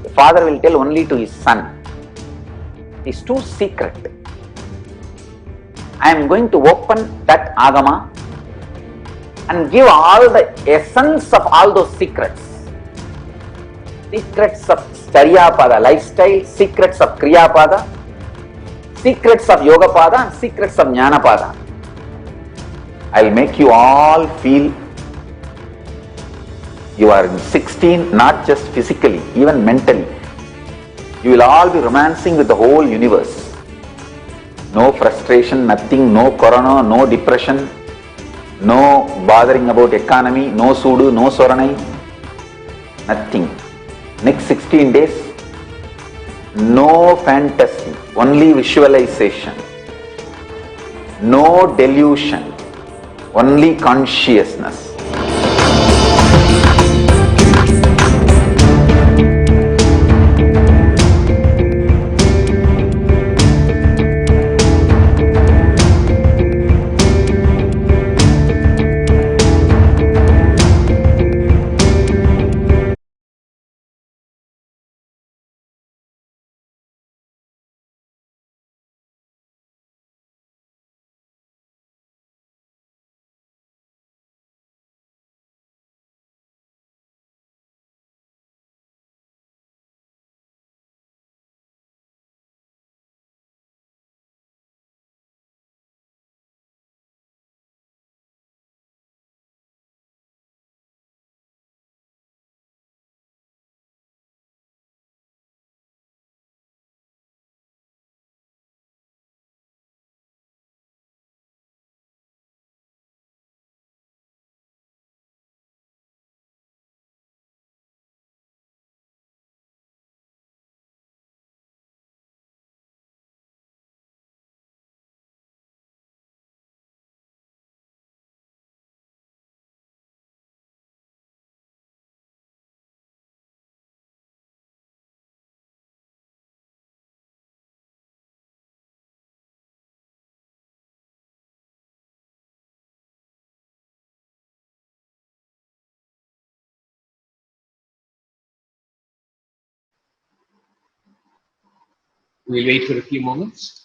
the father will tell only to his son. It's too secret. I am going to open that Agama and give all the essence of all those secrets. Secrets of Charyapada lifestyle, secrets of Kriyapada, secrets of Yogapada, and secrets of Jnanapada. I'll make you all feel you are in 16, not just physically, even mentally. You will all be romancing with the whole universe. No frustration, nothing, no corona, no depression, no bothering about economy, no sudu, no soranai, nothing. Next 16 days, no fantasy, only visualization, no delusion, only consciousness. We'll wait for a few moments.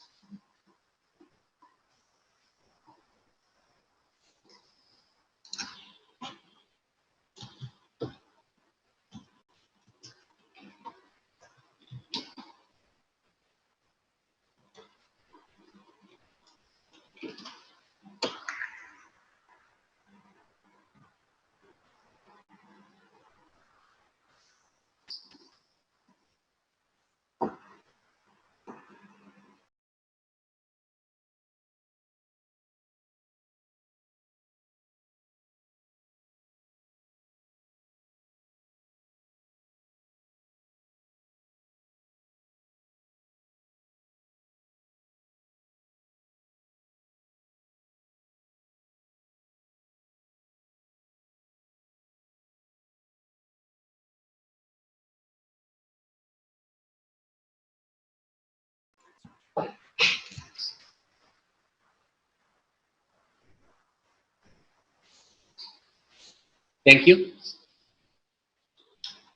Thank you.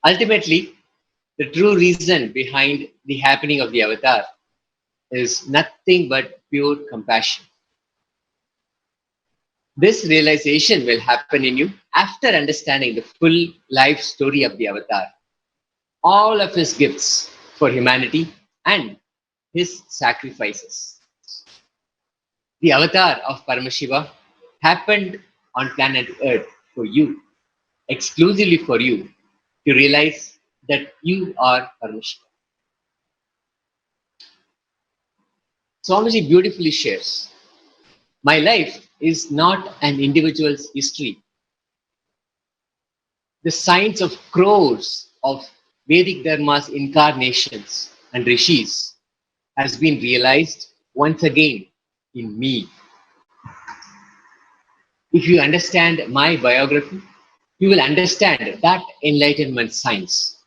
Ultimately, the true reason behind the happening of the avatar is nothing but pure compassion. This realization will happen in you after understanding the full life story of the avatar, all of his gifts for humanity and his sacrifices. The avatar of Paramashiva happened on planet Earth for you, exclusively for you, to realize that you are Paramashiva. Swamiji beautifully shares, my life is not an individual's history. The science of crores of Vedic Dharma's incarnations and rishis has been realized once again in me. If you understand my biography, you will understand that enlightenment science.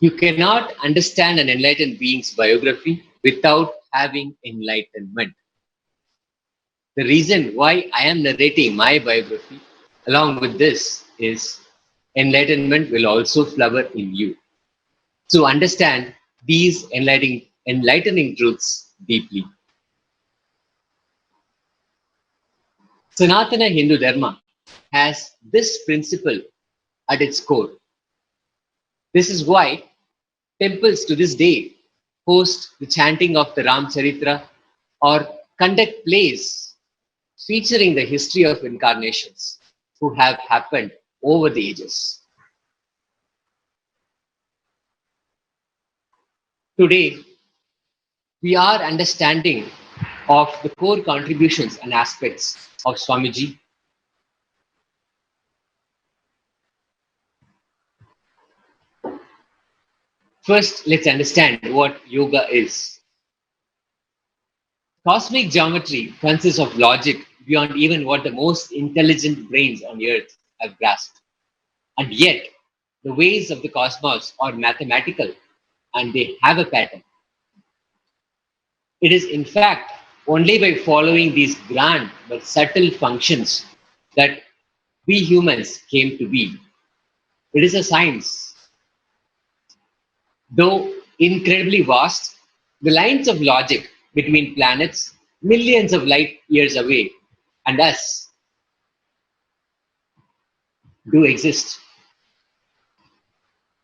You cannot understand an enlightened being's biography without having enlightenment. The reason why I am narrating my biography along with this is enlightenment will also flower in you. So understand these enlightening truths deeply. Sanatana Hindu Dharma has this principle at its core. This is why temples to this day host the chanting of the Ram Charitra or conduct plays featuring the history of incarnations who have happened over the ages. Today, we are understanding of the core contributions and aspects of Swamiji. First, let's understand what yoga is. Cosmic geometry consists of logic beyond even what the most intelligent brains on earth have grasped. And yet, the ways of the cosmos are mathematical and they have a pattern. It is, in fact, only by following these grand but subtle functions that we humans came to be. It is a science. Though incredibly vast, the lines of logic between planets millions of light years away and us do exist.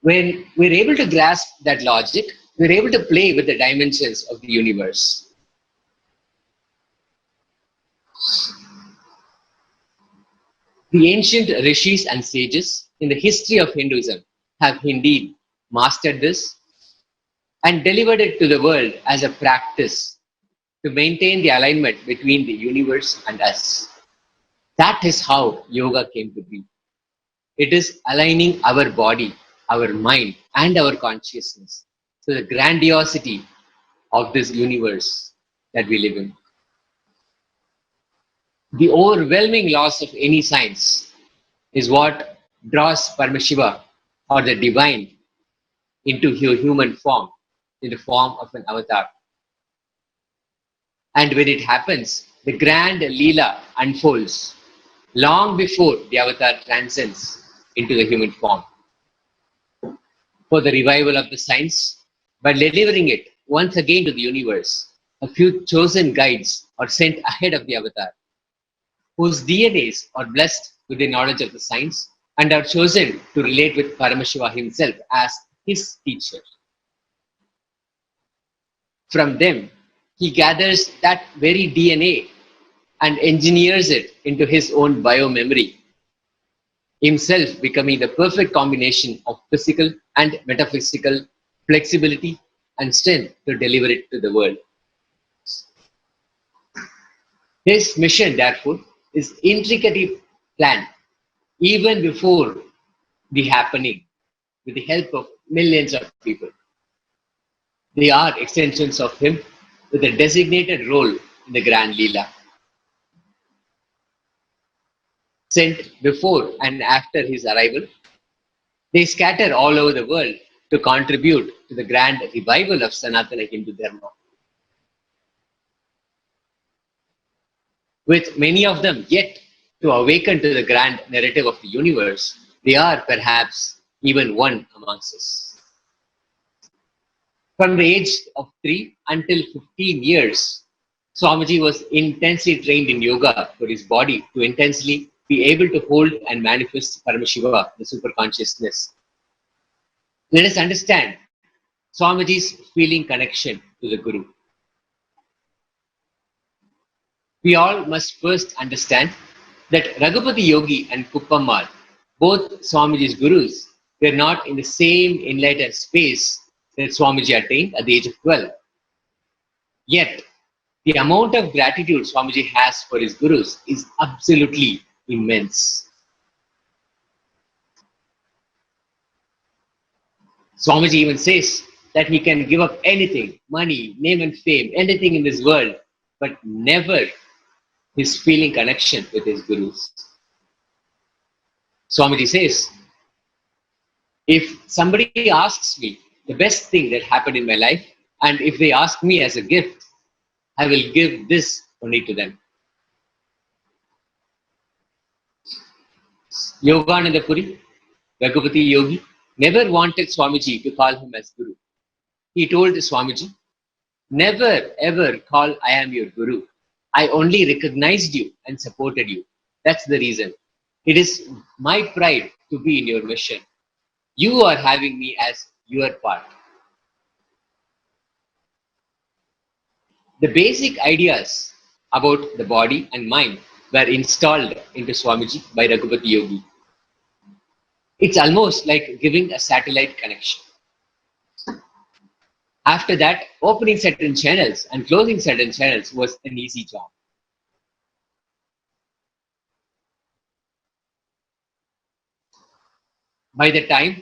When we're able to grasp that logic, we're able to play with the dimensions of the universe. The ancient rishis and sages in the history of Hinduism have indeed mastered this and delivered it to the world as a practice to maintain the alignment between the universe and us. That is how yoga came to be. It is aligning our body, our mind, and our consciousness to the grandiosity of this universe that we live in. The overwhelming loss of any science is what draws Paramashiva or the divine into human form, in the form of an avatar. And when it happens, the grand Leela unfolds long before the avatar transcends into the human form. For the revival of the science, By delivering it once again to the universe, a few chosen guides are sent ahead of the avatar, whose DNAs are blessed with the knowledge of the science and are chosen to relate with Paramashiva himself as his teacher. From them, he gathers that very DNA and engineers it into his own biomemory, himself becoming the perfect combination of physical and metaphysical flexibility and strength to deliver it to the world. His mission, therefore, is intricately planned even before the happening with the help of millions of people. They are extensions of him with a designated role in the Grand Leela. Sent before and after his arrival, they scatter all over the world to contribute to the grand revival of Sanatana Hindu Dharma. With many of them yet to awaken to the grand narrative of the universe, they are perhaps even one amongst us. From the age of 3 until 15 years, Swamiji was intensely trained in yoga for his body to intensely be able to hold and manifest Paramashiva, the superconsciousness. Let us understand Swamiji's feeling connection to the Guru. We all must first understand that Raghupati Yogi and Kuppammal, both Swamiji's gurus, were not in the same enlightened space that Swamiji attained at the age of 12. Yet, the amount of gratitude Swamiji has for his gurus is absolutely immense. Swamiji even says that he can give up anything, money, name and fame, anything in this world, but never his feeling connection with his gurus. Swamiji says, if somebody asks me the best thing that happened in my life, and if they ask me as a gift, I will give this only to them. Yogananda Puri, Raghupati Yogi, never wanted Swamiji to call him as Guru. He told Swamiji, never ever call I am your Guru. I only recognized you and supported you. That's the reason. It is my pride to be in your mission. You are having me as your part. The basic ideas about the body and mind were installed into Swamiji by Raghupati Yogi. It's almost like giving a satellite connection. After that, opening certain channels and closing certain channels was an easy job. By the time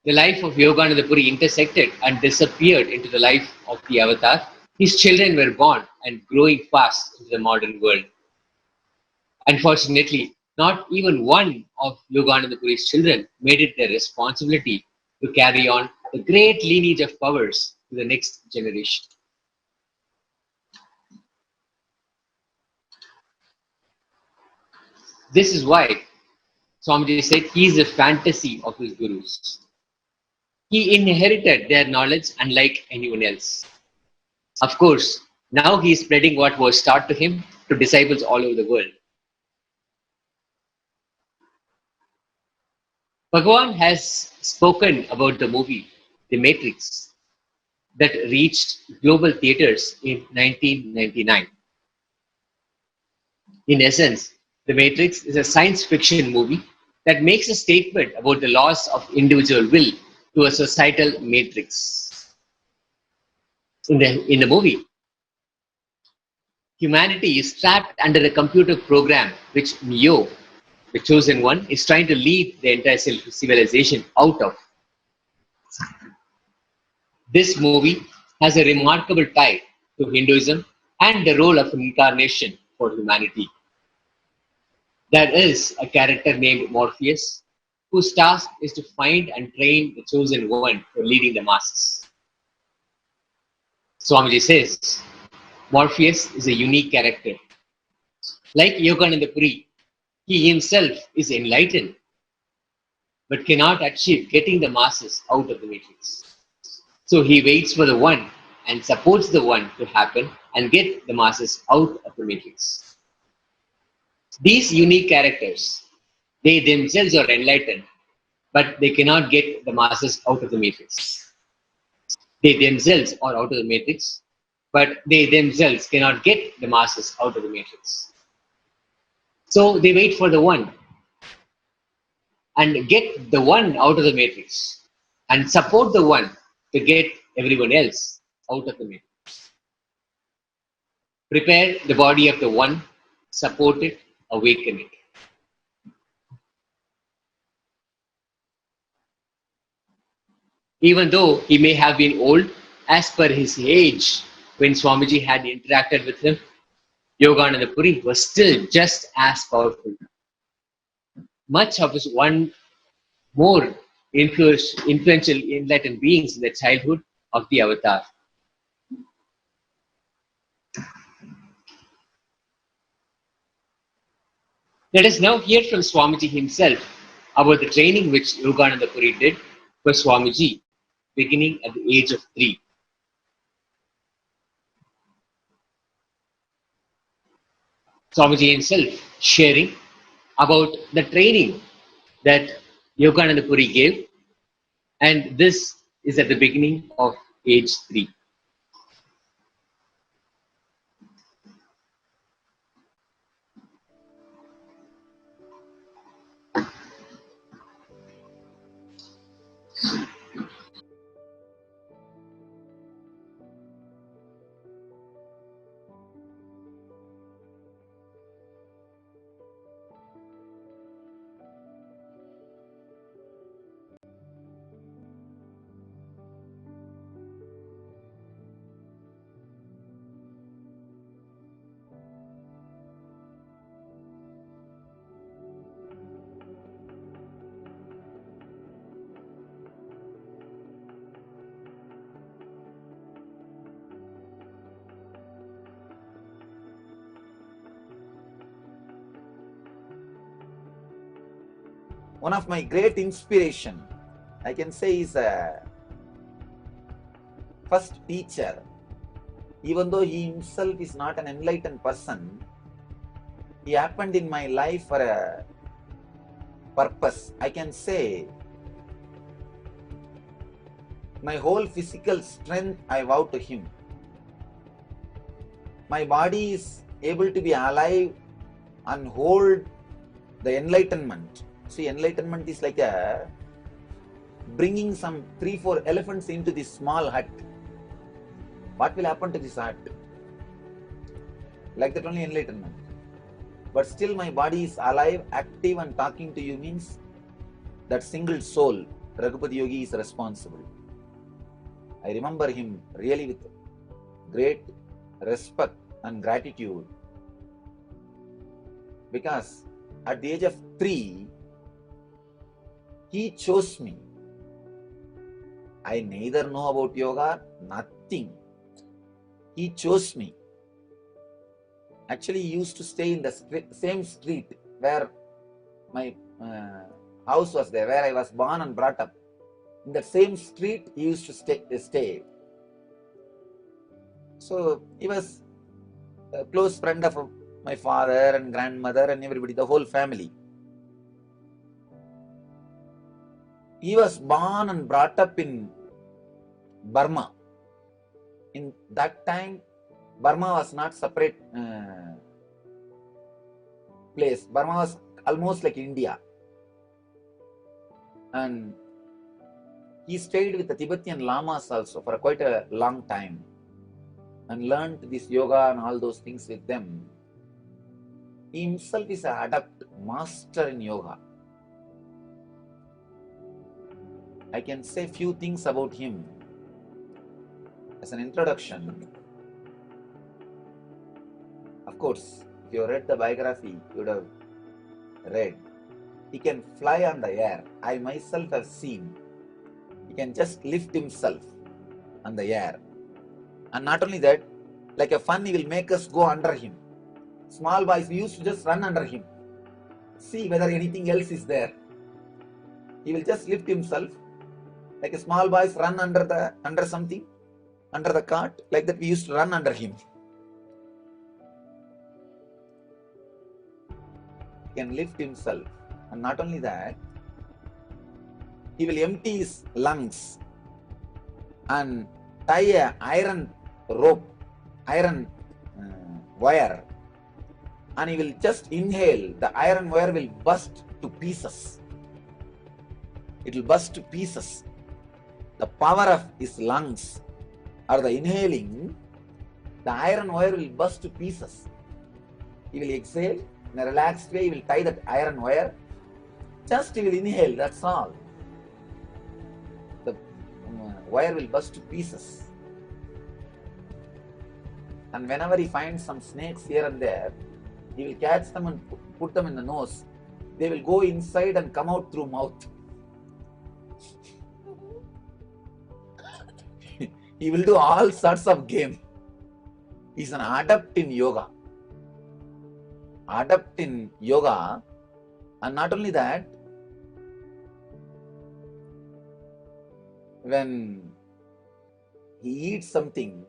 the life of Yogananda Puri intersected and disappeared into the life of the avatar, his children were born and growing fast into the modern world. Unfortunately, not even one of Yogananda Puri's children made it their responsibility to carry on the great lineage of powers to the next generation. This is why Swamiji said he is a fantasy of his gurus. He inherited their knowledge unlike anyone else. Of course, now he is spreading what was taught to him to disciples all over the world. Bhagavan has spoken about the movie The Matrix that reached global theaters in 1999. In essence, The Matrix is a science fiction movie that makes a statement about the loss of individual will to a societal matrix. In the movie, humanity is trapped under a computer program which Neo, the chosen one, is trying to lead the entire civilization out of. This movie has a remarkable tie to Hinduism and the role of incarnation for humanity. There is a character named Morpheus, whose task is to find and train the chosen one for leading the masses. Swamiji says, Morpheus is a unique character. Like Yogananda Puri, he himself is enlightened, but cannot achieve getting the masses out of the matrix. So he waits for the one and supports the one to happen and get the masses out of the matrix. These unique characters, they themselves are enlightened, but they cannot get the masses out of the matrix. They themselves are out of the matrix, but they themselves cannot get the masses out of the matrix. So they wait for the one and get the one out of the matrix and support the one to get everyone else out of the matrix. Prepare the body of the one, support it, awaken it. Even though he may have been old, as per his age, when Swamiji had interacted with him, Yogananda Puri was still just as powerful. Much of his one more influential enlightened beings in the childhood of the avatar. Let us now hear from Swamiji himself about the training which Yogananda Puri did for Swamiji beginning at the age of 3. Swamiji himself sharing about the training that Yogananda Puri gave, and this is at the beginning of age 3. One of my great inspiration, I can say, is a first teacher. Even though he himself is not an enlightened person, he happened in my life for a purpose. I can say my whole physical strength I vow to him. My body is able to be alive and hold the enlightenment. See, enlightenment is like a bringing some 3-4 elephants into this small hut. What will happen to this hut? Like that only enlightenment. But still my body is alive, active and talking to you means that single soul, Raghupati Yogi, is responsible. I remember him really with great respect and gratitude, because at the age of 3, he chose me. I neither know about yoga, nothing. He chose me. Actually, he used to stay in the same street where my house was there, where I was born and brought up. In the same street, he used to stay. So, he was a close friend of my father and grandmother and everybody, the whole family. He was born and brought up in Burma. In that time, Burma was not separate place. Burma was almost like India. And he stayed with the Tibetan Lamas also for quite a long time and learned this yoga and all those things with them. He himself is an adept, master in yoga. I can say few things about him as an introduction. Of course, if you read the biography, you would have read. He can fly on the air. I myself have seen. He can just lift himself on the air. And not only that, like a fun, he will make us go under him. Small boys, we used to just run under him. See whether anything else is there. He will just lift himself Like a small boys run under something, under the cart, like that we used to run under him. He can lift himself. And not only that, he will empty his lungs and tie a iron rope, iron wire, and he will just inhale. The iron wire will burst to pieces. It will burst to pieces. The power of his lungs or the inhaling, the iron wire will burst to pieces. He will exhale in a relaxed way. He will tie that iron wire. Just he will inhale. That's all. The wire will burst to pieces. And whenever he finds some snakes here and there, he will catch them and put them in the nose. They will go inside and come out through mouth. He will do all sorts of game. He's an adept in yoga. Adept in yoga. And not only that, when he eats something,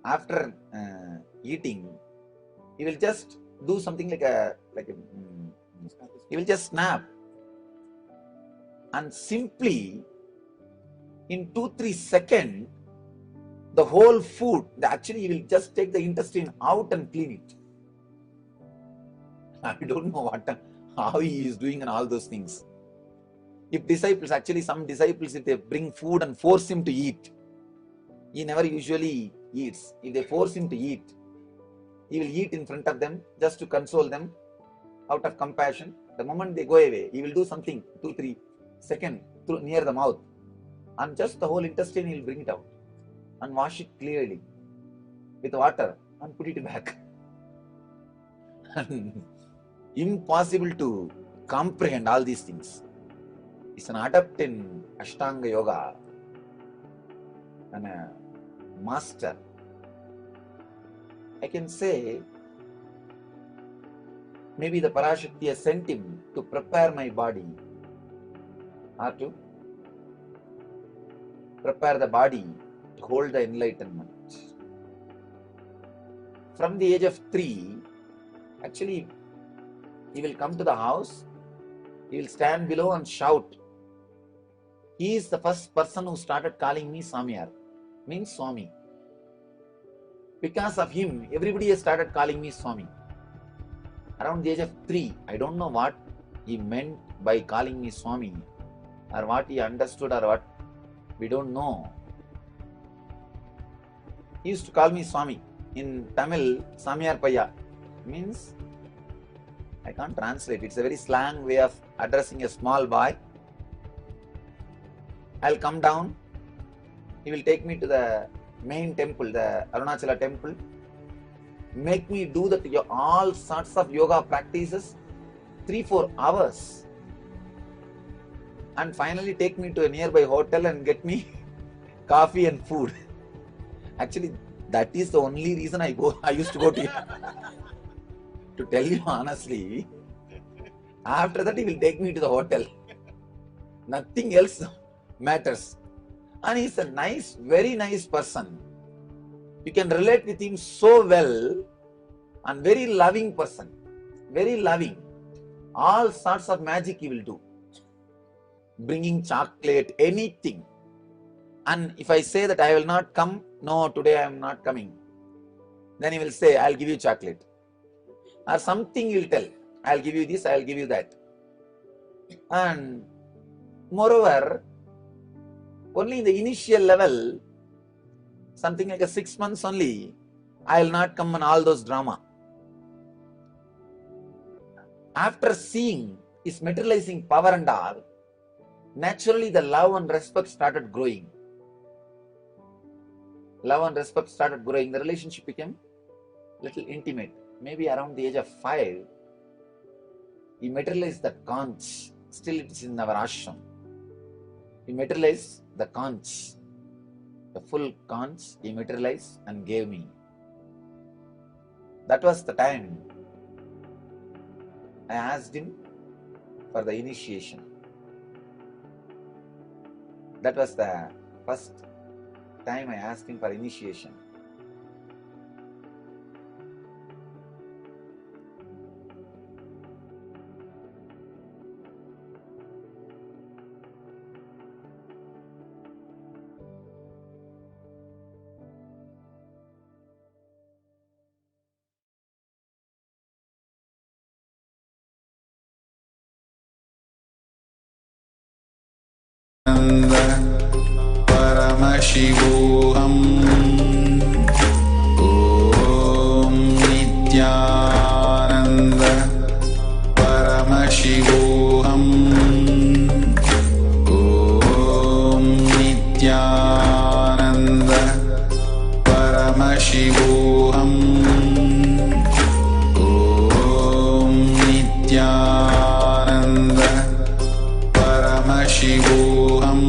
after eating, he will just do something he will just snap, and simply in 2-3 seconds, the whole food, actually he will just take the intestine out and clean it. I don't know how he is doing and all those things. If disciples, actually some disciples, if they bring food and force him to eat, he never usually eats. If they force him to eat, he will eat in front of them just to console them out of compassion. The moment they go away, he will do something 2-3 seconds near the mouth, and just the whole intestine he will bring it out and wash it clearly with water and put it back. Impossible to comprehend all these things. He's an adept in Ashtanga Yoga and a master. I can say maybe the Parashakti has sent him to prepare my body, or to prepare the body to hold the enlightenment. From the age of 3, actually, he will come to the house, he will stand below and shout. He is the first person who started calling me Samyar, means Swami. Because of him, everybody has started calling me Swami. Around the age of 3, I don't know what he meant by calling me Swami, or what he understood, or what, we don't know. He used to call me Swami. In Tamil, Samyar Paya means, I can't translate, it's a very slang way of addressing a small boy. I'll come down, he will take me to the main temple, the Arunachala temple, make me do all sorts of yoga practices, 3-4 hours, and finally take me to a nearby hotel and get me coffee and food. Actually, that is the only reason I used to go to to tell you honestly, after that he will take me to the hotel. Nothing else matters. And he's a nice, very nice person. You can relate with him so well, and very loving person. Very loving. All sorts of magic he will do. Bringing chocolate, anything. And if I say that I will not come, no, today I am not coming, then he will say, I'll give you chocolate. Or something he will tell, I'll give you this, I'll give you that. And moreover, only in the initial level, something like 6 months only, I'll not come on all those drama. After seeing his materializing power and all, naturally the love and respect started growing. Love and respect started growing. The relationship became little intimate. Maybe around the age of 5, he materialized the conch. Still it is in our ashram. He materialized the conch. The full conch he materialized and gave me. That was the time I asked him for the initiation. That was the first time I asked him for initiation. Paramashivoham. Om Nithyananda Paramashivoham. Om Nithyananda Paramashivoham. Om Nithyananda Paramashivoham.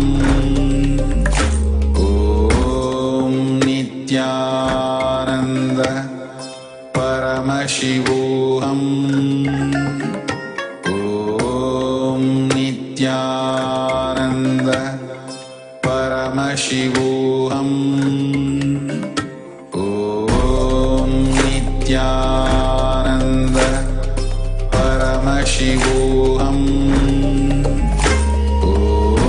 Om Nithyananda Paramashivoham. Om Nithyananda Paramashivoham. Om Nithyananda Paramashivoham.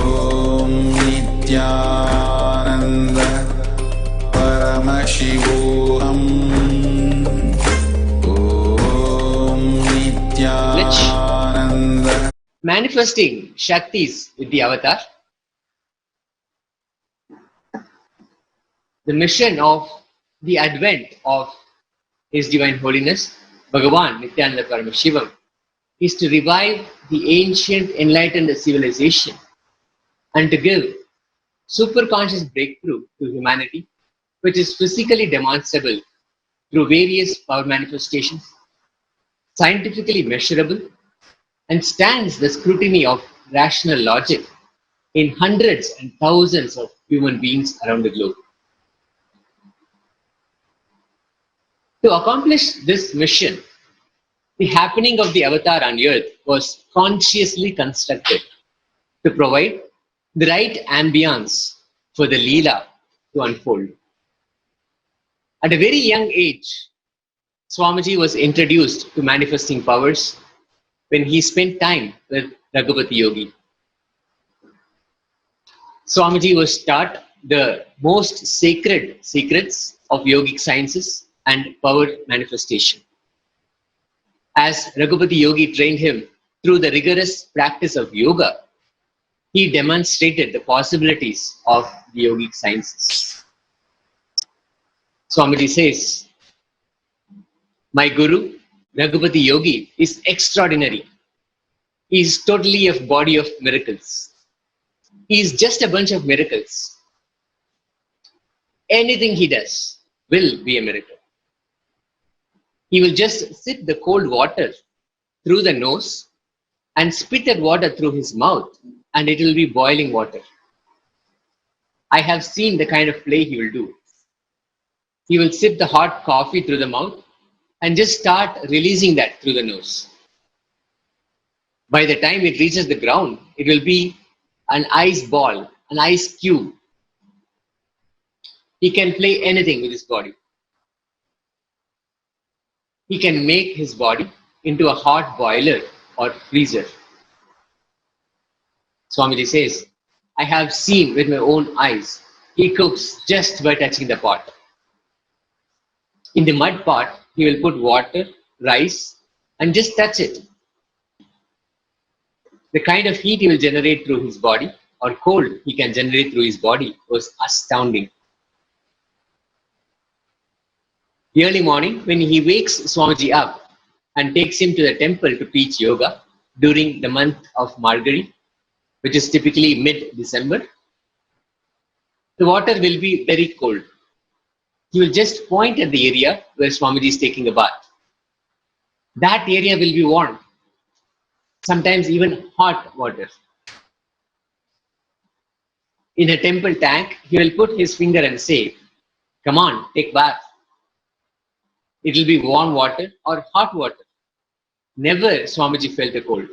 Om Nithyananda Paramashivoham. Om Nithyananda. Manifesting Shaktis with the avatar. The mission of the advent of His Divine Holiness, Bhagavan Nithyananda Paramashivam, is to revive the ancient enlightened civilization and to give superconscious breakthrough to humanity, which is physically demonstrable through various power manifestations, scientifically measurable, and stands the scrutiny of rational logic in hundreds and thousands of human beings around the globe. To accomplish this mission, the happening of the avatar on earth was consciously constructed to provide the right ambience for the Leela to unfold. At a very young age, Swamiji was introduced to manifesting powers when he spent time with Raghupati Yogi. Swamiji was taught the most sacred secrets of yogic sciences and power manifestation. As Raghupati Yogi trained him through the rigorous practice of yoga, he demonstrated the possibilities of the yogic sciences. Swamiji says, "My Guru, Raghupati Yogi, is extraordinary. He is totally a body of miracles. He is just a bunch of miracles. Anything he does will be a miracle. He will just sip the cold water through the nose and spit that water through his mouth, and it will be boiling water. I have seen the kind of play he will do. He will sip the hot coffee through the mouth and just start releasing that through the nose. By the time it reaches the ground, it will be an ice ball, an ice cube. He can play anything with his body. He can make his body into a hot boiler or freezer." Swamiji says, "I have seen with my own eyes. He cooks just by touching the pot. In the mud pot, he will put water, rice, and just touch it. The kind of heat he will generate through his body or cold he can generate through his body was astounding." Early morning, when he wakes Swamiji up and takes him to the temple to teach yoga during the month of Margari, which is typically mid-December, the water will be very cold. He will just point at the area where Swamiji is taking a bath. That area will be warm, sometimes even hot water. In a temple tank, he will put his finger and say, "Come on, take bath." It will be warm water or hot water. Never Swamiji felt a cold.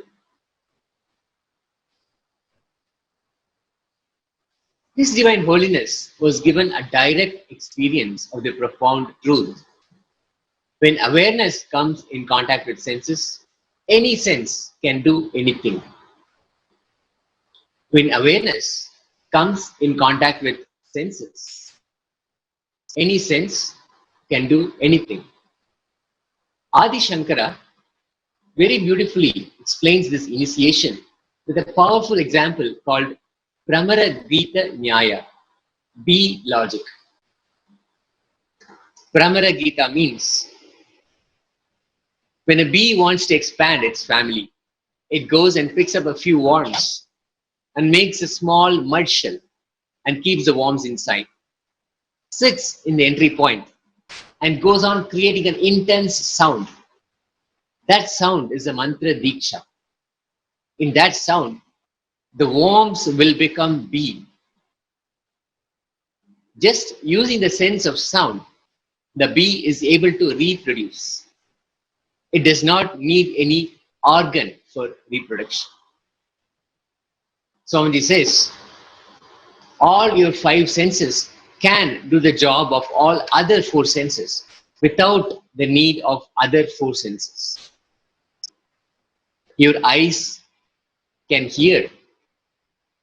His divine holiness was given a direct experience of the profound truth. When awareness comes in contact with senses, any sense can do anything. When awareness comes in contact with senses, any sense can do anything. Adi Shankara very beautifully explains this initiation with a powerful example called Pramara Gita Nyaya, bee logic. Pramara Gita means when a bee wants to expand its family, it goes and picks up a few worms and makes a small mud shell and keeps the worms inside, sits in the entry point and goes on creating an intense sound. That sound is a mantra diksha. In that sound, the worms will become bee. Just using the sense of sound, the bee is able to reproduce. It does not need any organ for reproduction. Swamiji says, all your five senses can do the job of all other four senses without the need of other four senses. Your eyes can hear,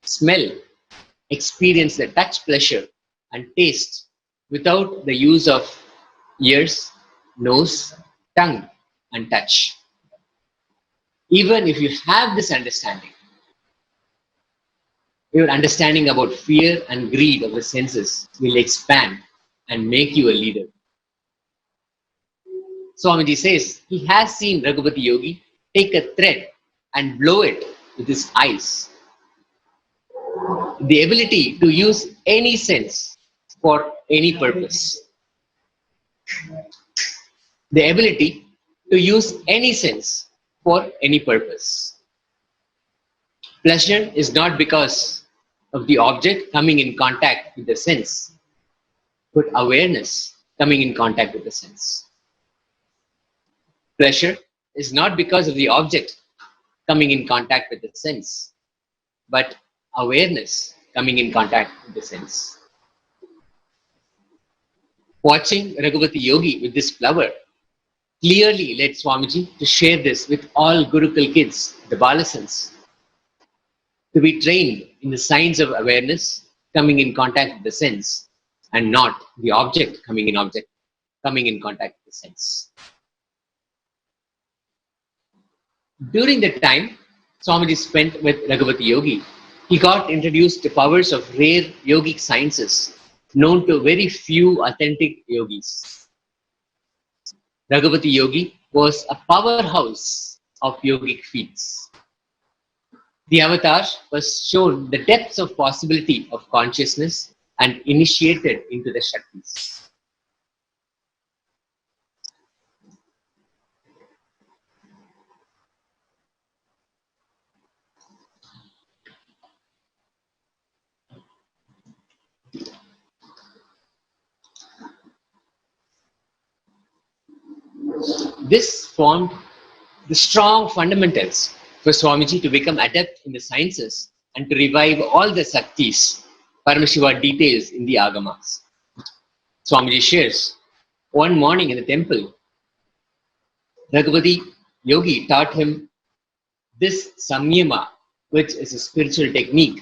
smell, experience the touch pleasure and taste without the use of ears, nose, tongue and touch. Even if you have this understanding, your understanding about fear and greed of the senses will expand and make you a leader. Swamiji says he has seen Raghupati Yogi take a thread and blow it with his eyes. The ability to use any sense for any purpose. The ability to use any sense for any purpose. Pleasure is not because of the object coming in contact with the sense, but awareness coming in contact with the sense. Pleasure is not because of the object coming in contact with the sense, but awareness coming in contact with the sense. Watching Raghupati Yogi with this flower clearly led Swamiji to share this with all Gurukul kids, the Balasans, to be trained in the science of awareness coming in contact with the sense and not the object coming in contact with the sense. During the time Swamiji spent with Raghupati Yogi, he got introduced to powers of rare yogic sciences known to very few authentic yogis. Raghupati Yogi was a powerhouse of yogic feats. The avatar was shown the depths of possibility of consciousness and initiated into the Shaktis. This formed the strong fundamentals for Swamiji to become adept in the sciences and to revive all the Saktis Paramashiva details in the Agamas. Swamiji shares, one morning in the temple, Raghupati Yogi taught him this samyama, which is a spiritual technique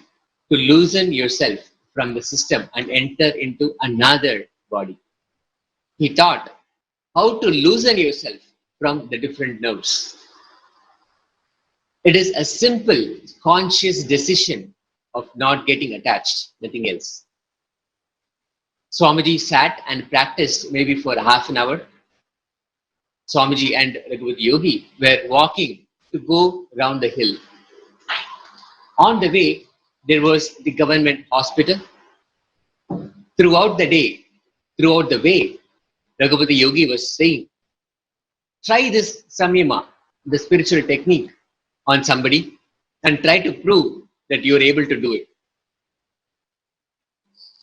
to loosen yourself from the system and enter into another body. He taught how to loosen yourself from the different nerves. It is a simple, conscious decision of not getting attached, nothing else. Swamiji sat and practiced maybe for half an hour. Swamiji and Raghupati Yogi were walking to go round the hill. On the way, there was the government hospital. Throughout the way, Raghupati Yogi was saying, try this samyama, the spiritual technique, on somebody and try to prove that you are able to do it.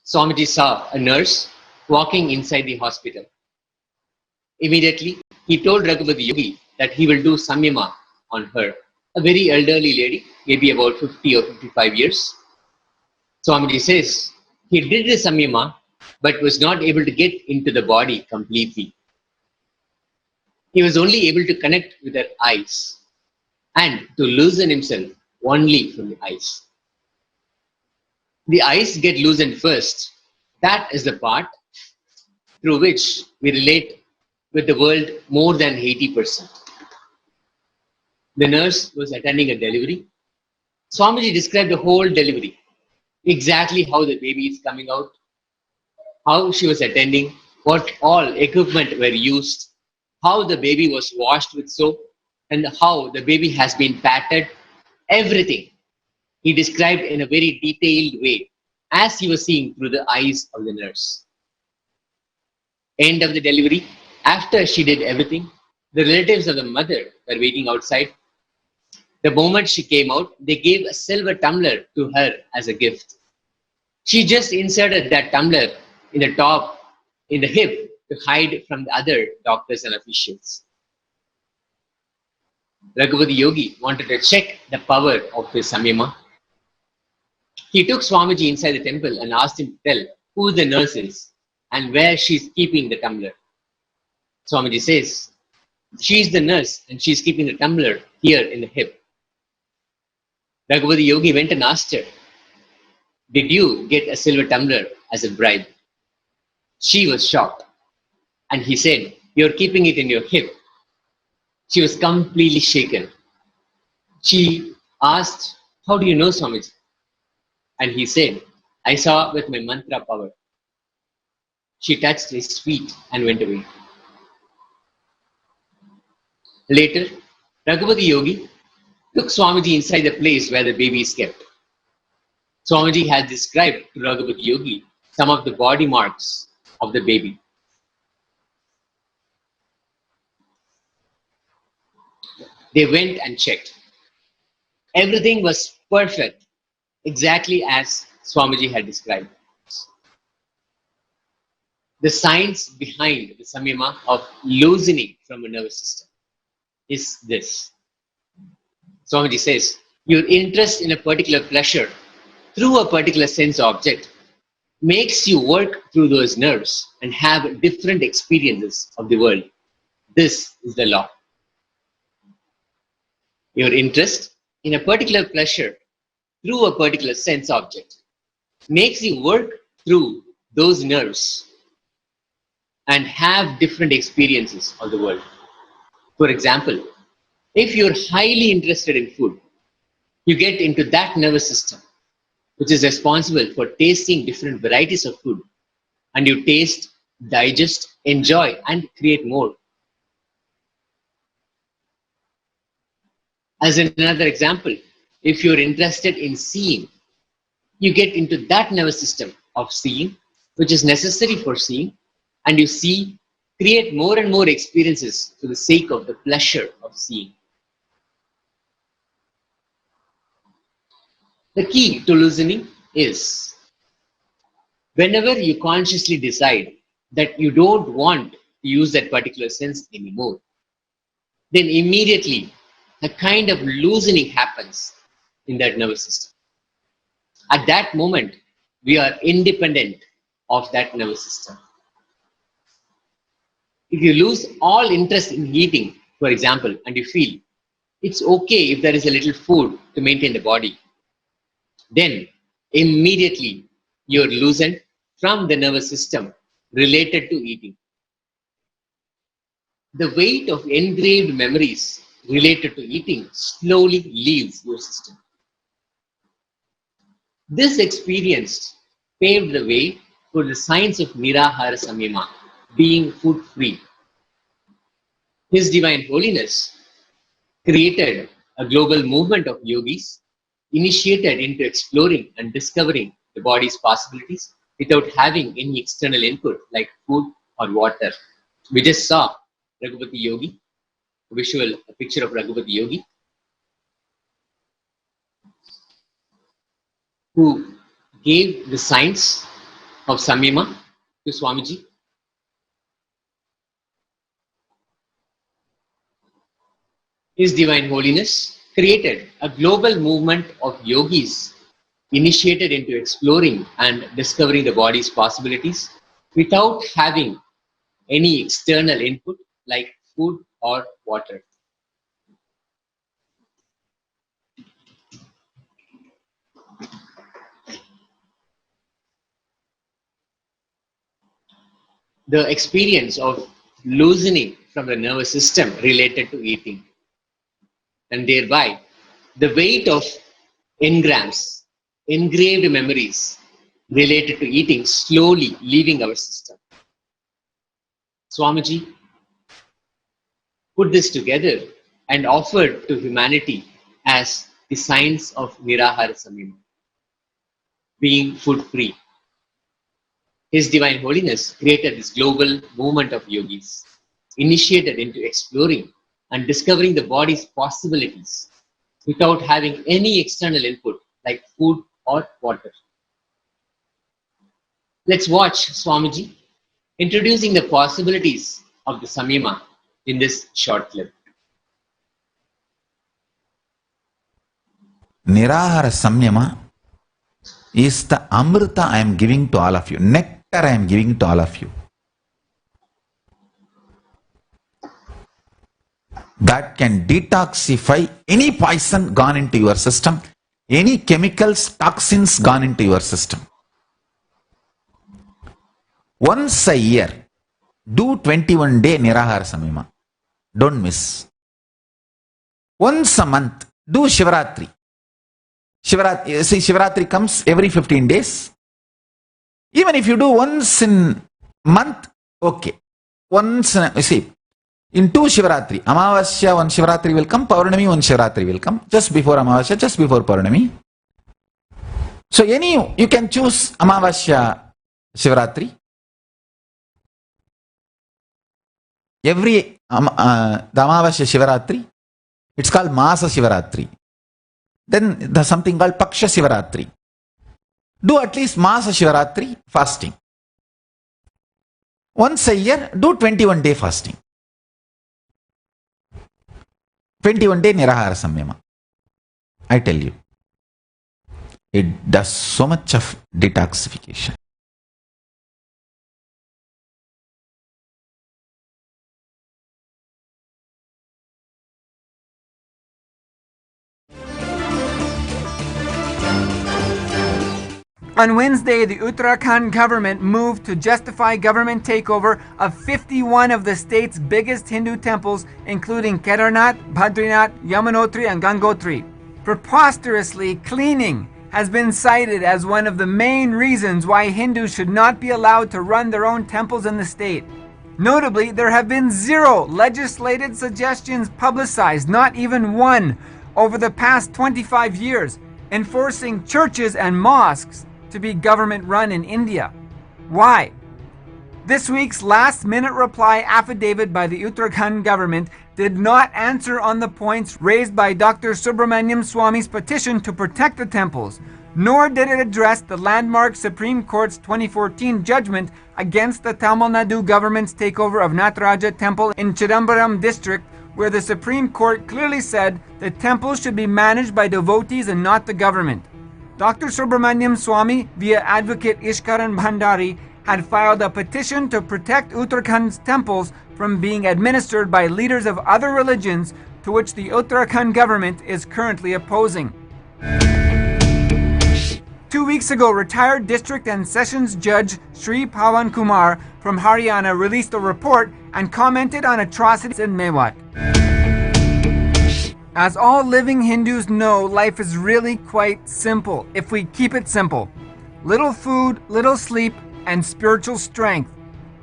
Swamiji saw a nurse walking inside the hospital. Immediately, he told Raghupati Yogi that he will do samyama on her, a very elderly lady, maybe about 50 or 55 years. Swamiji says, He did the samyama, but was not able to get into the body completely. He was only able to connect with her eyes and to loosen himself only from the eyes. The eyes get loosened first. That is the part through which we relate with the world more than 80%. The nurse was attending a delivery. Swamiji described the whole delivery, exactly how the baby is coming out, how she was attending, what all equipment were used, how the baby was washed with soap, and how the baby has been patted, everything. He described in a very detailed way as he was seeing through the eyes of the nurse. End of the delivery, after she did everything, the relatives of the mother were waiting outside. The moment she came out, they gave a silver tumbler to her as a gift. She just inserted that tumbler in the top, in the hip, to hide from the other doctors and officials. Raghupati Yogi wanted to check the power of his samyama. He took Swamiji inside the temple and asked him to tell who the nurse is and where she is keeping the tumbler. Swamiji says, she is the nurse and she is keeping the tumbler here in the hip. Raghupati Yogi went and asked her, did you get a silver tumbler as a bribe? She was shocked. And he said, you're keeping it in your hip. She was completely shaken. She asked, how do you know, Swamiji? And he said, I saw with my mantra power. She touched his feet and went away. Later, Raghupati Yogi took Swamiji inside the place where the baby is kept. Swamiji has described to Raghupati Yogi some of the body marks of the baby. They went and checked. Everything was perfect, exactly as Swamiji had described. The science behind the samyama of loosening from a nervous system is this. Swamiji says, your interest in a particular pleasure through a particular sense object makes you work through those nerves and have different experiences of the world. This is the law. Your interest in a particular pleasure through a particular sense object makes you work through those nerves and have different experiences of the world. For example, if you're highly interested in food, you get into that nervous system, which is responsible for tasting different varieties of food, and you taste, digest, enjoy, and create more. As another example, if you're interested in seeing, you get into that nervous system of seeing, which is necessary for seeing, and you see, create more and more experiences for the sake of the pleasure of seeing. The key to loosening is whenever you consciously decide that you don't want to use that particular sense anymore, then immediately a kind of loosening happens in that nervous system. At that moment, we are independent of that nervous system. If you lose all interest in eating, for example, and you feel it's okay if there is a little food to maintain the body, then immediately you're loosened from the nervous system related to eating. The weight of engraved memories related to eating slowly leaves your system. This experience paved the way for the science of Nirahara Samyama, being food free. His Divine Holiness created a global movement of yogis initiated into exploring and discovering the body's possibilities without having any external input like food or water. We just saw Raghupati Yogi, a picture of Raghupati Yogi, who gave the science of Samyama to Swamiji. His Divine Holiness created a global movement of yogis initiated into exploring and discovering the body's possibilities without having any external input like food or water. The experience of loosening from the nervous system related to eating, and thereby the weight of engrams, engraved memories related to eating slowly leaving our system. Swamiji put this together and offered to humanity as the science of Nirahara Samyama, being food free. His Divine Holiness created this global movement of yogis, initiated into exploring and discovering the body's possibilities without having any external input like food or water. Let's watch Swamiji introducing the possibilities of the Samyama in this short clip. Nirahara Samyama is the Amrita I am giving to all of you, nectar I am giving to all of you. That can detoxify any poison gone into your system, any chemicals, toxins gone into your system. Once a year, do 21-day Nirahara Samyama. Don't miss. Once a month, do Shivaratri. Shivaratri comes every 15 days. Even if you do once in month, okay. Once, in two Shivaratri, Amavasya one Shivaratri will come, Paurnami one Shivaratri will come, just before Amavasya, just before Paurnami. So you can choose Amavasya Shivaratri. Every the Amavasya Shivaratri, it's called Masa Shivaratri. Then there's something called Paksha Shivaratri. Do at least Masa Shivaratri fasting. Once a year, do 21-day fasting. 21-day Nirahara Samyama. I tell you, it does so much of detoxification. On Wednesday, the Uttarakhand government moved to justify government takeover of 51 of the state's biggest Hindu temples, including Kedarnath, Badrinath, Yamunotri, and Gangotri. Preposterously, cleaning has been cited as one of the main reasons why Hindus should not be allowed to run their own temples in the state. Notably, there have been 0 legislated suggestions publicized, not even one, over the past 25 years, enforcing churches and mosques to be government-run in India. Why? This week's last-minute reply affidavit by the Uttarakhand government did not answer on the points raised by Dr. Subramaniam Swami's petition to protect the temples, nor did it address the landmark Supreme Court's 2014 judgment against the Tamil Nadu government's takeover of Nataraja Temple in Chidambaram district, where the Supreme Court clearly said the temples should be managed by devotees and not the government. Dr. Subramaniam Swami, via advocate Ishkaran Bhandari, had filed a petition to protect Uttarakhand's temples from being administered by leaders of other religions, to which the Uttarakhand government is currently opposing. 2 weeks ago, retired district and sessions judge Sri Pawan Kumar from Haryana released a report and commented on atrocities in Mewat. As all living Hindus know, life is really quite simple if we keep it simple. Little food, little sleep, and spiritual strength.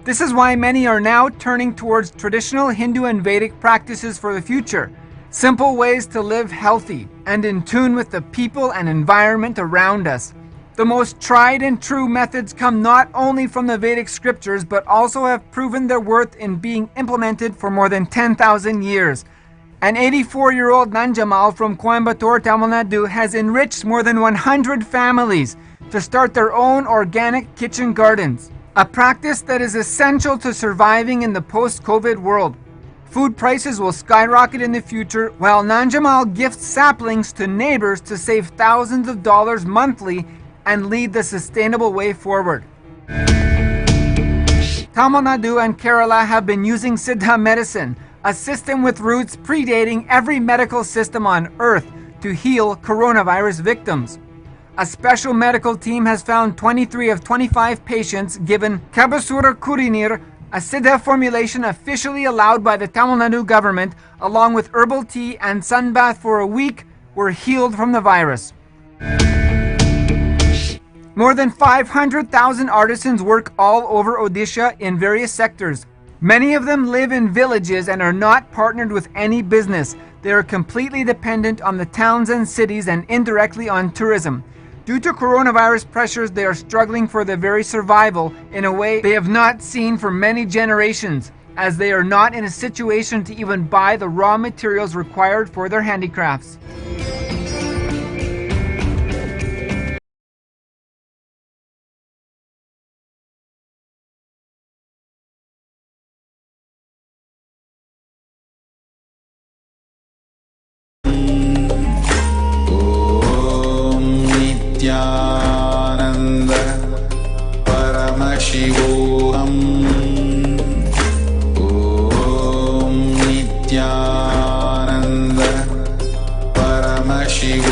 This is why many are now turning towards traditional Hindu and Vedic practices for the future. Simple ways to live healthy and in tune with the people and environment around us. The most tried and true methods come not only from the Vedic scriptures, but also have proven their worth in being implemented for more than 10,000 years. An 84-year-old Nanjamal from Coimbatore, Tamil Nadu has enriched more than 100 families to start their own organic kitchen gardens, a practice that is essential to surviving in the post-COVID world. Food prices will skyrocket in the future, while Nanjamal gifts saplings to neighbors to save thousands of dollars monthly and lead the sustainable way forward. Tamil Nadu and Kerala have been using Siddha medicine, a system with roots predating every medical system on earth, to heal coronavirus victims. A special medical team has found 23 of 25 patients given Kabasura Kurinir, a Siddha formulation officially allowed by the Tamil Nadu government, along with herbal tea and sunbath for a week, were healed from the virus. More than 500,000 artisans work all over Odisha in various sectors. Many of them live in villages and are not partnered with any business. They are completely dependent on the towns and cities and indirectly on tourism. Due to coronavirus pressures, they are struggling for their very survival in a way they have not seen for many generations, as they are not in a situation to even buy the raw materials required for their handicrafts. ॐ नित्यानन्द परमशिवोऽहम् ॐ नित्यानन्द परमशिवोऽहम्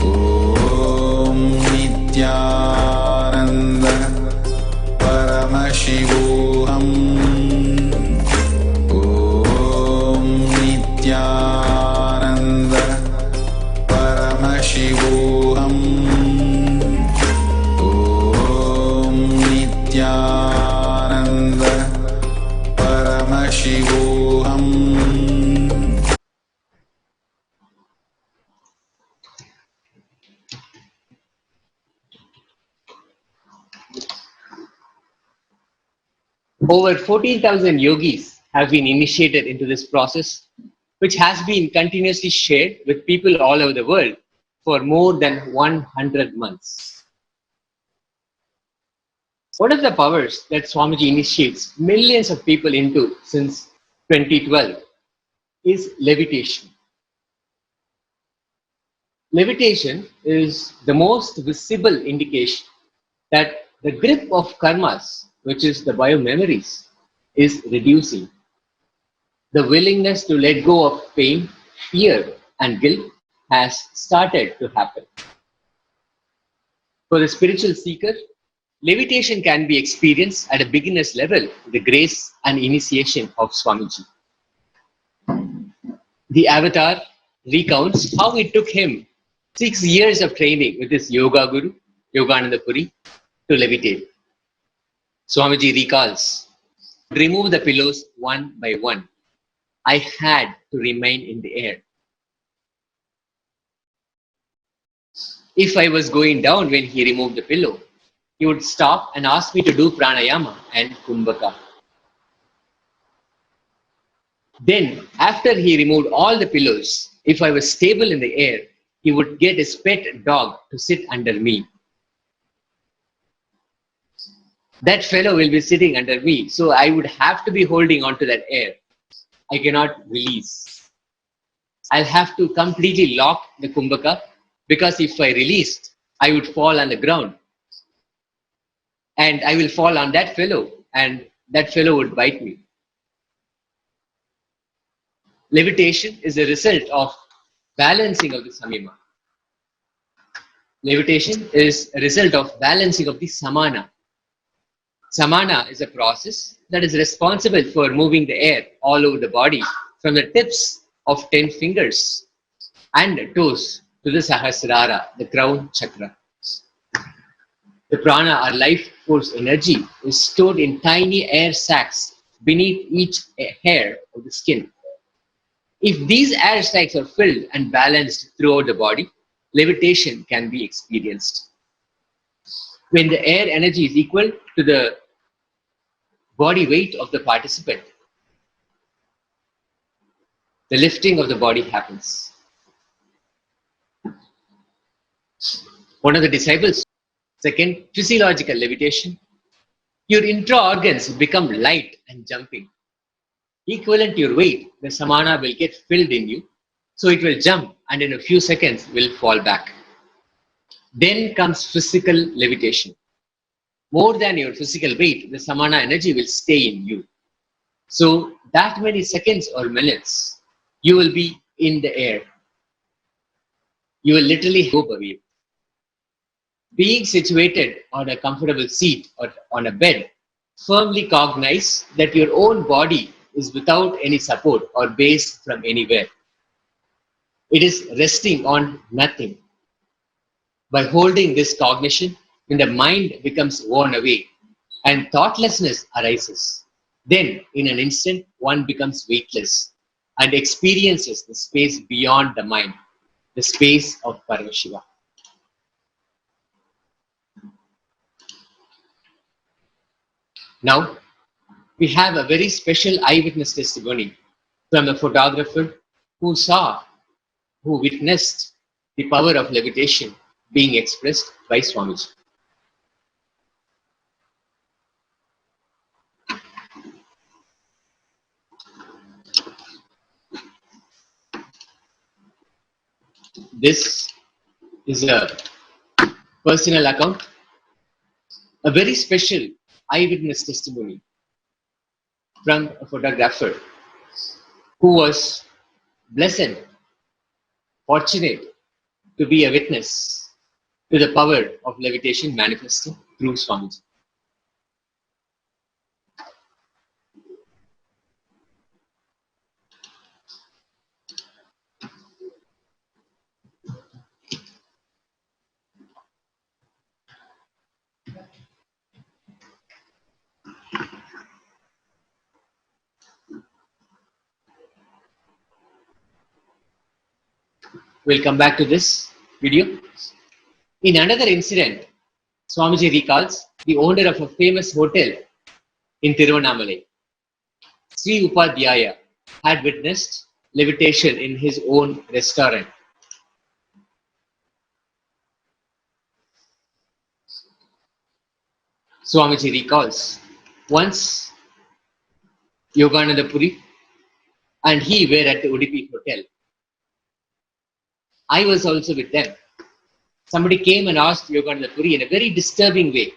ॐ नित्यानन्द परमशिवोऽहम् ॐ नित्यानन्द परमशिवोऽहम् ॐ नित्यानन्द परमशिवोऽहम्. Over 14,000 yogis have been initiated into this process, which has been continuously shared with people all over the world for more than 100 months. One of the powers that Swamiji initiates millions of people into since 2012 is levitation. Levitation is the most visible indication that the grip of karmas, which is the bio-memories, is reducing. The willingness to let go of pain, fear, and guilt has started to happen. For the spiritual seeker, levitation can be experienced at a beginner's level with the grace and initiation of Swamiji. The avatar recounts how it took him 6 years of training with his yoga guru, Yogananda Puri, to levitate. Swamiji recalls, remove the pillows one by one. I had to remain in the air. If I was going down when he removed the pillow, he would stop and ask me to do pranayama and kumbhaka. Then, after he removed all the pillows, if I was stable in the air, he would get his pet dog to sit under me. That fellow will be sitting under me, so I would have to be holding on to that air. I cannot release. I'll have to completely lock the kumbhaka, because if I released, I would fall on the ground. And I will fall on that fellow, and that fellow would bite me. Levitation is a result of balancing of the samima. Levitation is a result of balancing of the samana. Samana is a process that is responsible for moving the air all over the body from the tips of 10 fingers and toes to the Sahasrara, the crown chakra. The prana or life force energy is stored in tiny air sacs beneath each hair of the skin. If these air sacs are filled and balanced throughout the body, levitation can be experienced. When the air energy is equal to the body weight of the participant, the lifting of the body happens. One of the disciples, second, physiological levitation. Your intra-organs become light and jumping. Equivalent to your weight, the samana will get filled in you, so it will jump and in a few seconds will fall back. Then comes physical levitation. More than your physical weight, the samana energy will stay in you. So that many seconds or minutes, you will be in the air. You will literally go away. Being situated on a comfortable seat or on a bed, firmly cognize that your own body is without any support or base from anywhere. It is resting on nothing. By holding this cognition, when the mind becomes worn away and thoughtlessness arises, then in an instant one becomes weightless and experiences the space beyond the mind, the space of Paramashiva. Now, we have a very special eyewitness testimony from a photographer who witnessed the power of levitation being expressed by Swamiji. This is a personal account, a very special eyewitness testimony from a photographer who was blessed, fortunate to be a witness to the power of levitation manifesting through Swamiji. We'll come back to this video. In another incident, Swamiji recalls the owner of a famous hotel in Tiruvannamalai, Sri Upadhyaya, had witnessed levitation in his own restaurant. Swamiji recalls, once Yogananda Puri and he were at the Udupi hotel. I was also with them. Somebody came and asked Yogananda Puri in a very disturbing way,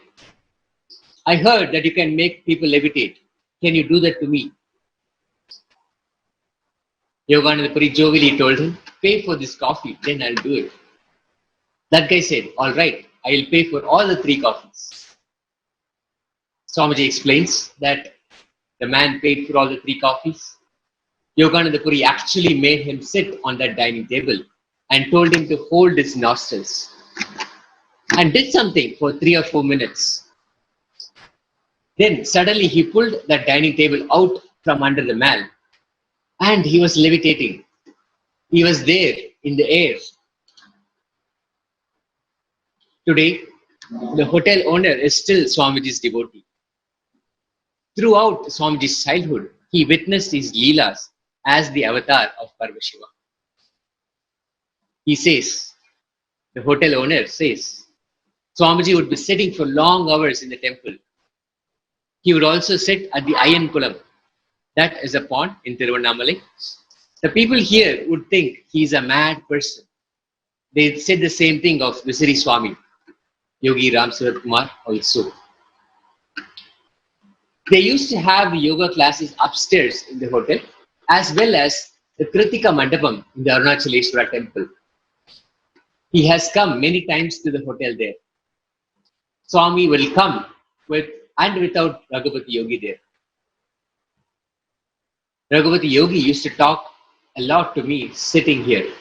I heard that you can make people levitate. Can you do that to me? Yogananda Puri jovially told him, pay for this coffee, then I'll do it. That guy said, all right, I'll pay for all the 3 coffees. Swamiji explains that the man paid for all the 3 coffees. Yogananda Puri actually made him sit on that dining table and told him to hold his nostrils and did something for 3 or 4 minutes. Then suddenly he pulled that dining table out from under the man and he was levitating. He was there in the air. Today, the hotel owner is still Swamiji's devotee. Throughout Swamiji's childhood, he witnessed his leelas as the avatar of Paramashiva. He says, the hotel owner says, Swamiji would be sitting for long hours in the temple. He would also sit at the Iron Kulam. That is a pond in Tiruvannamalai. The people here would think he is a mad person. They said the same thing of Visiri Swami, Yogi Ram Surat Kumar also. They used to have yoga classes upstairs in the hotel as well as the Kritika Mandapam in the Arunachaleshwara temple. He has come many times to the hotel there. Swami will come with and without Raghupati Yogi there. Raghupati Yogi used to talk a lot to me sitting here.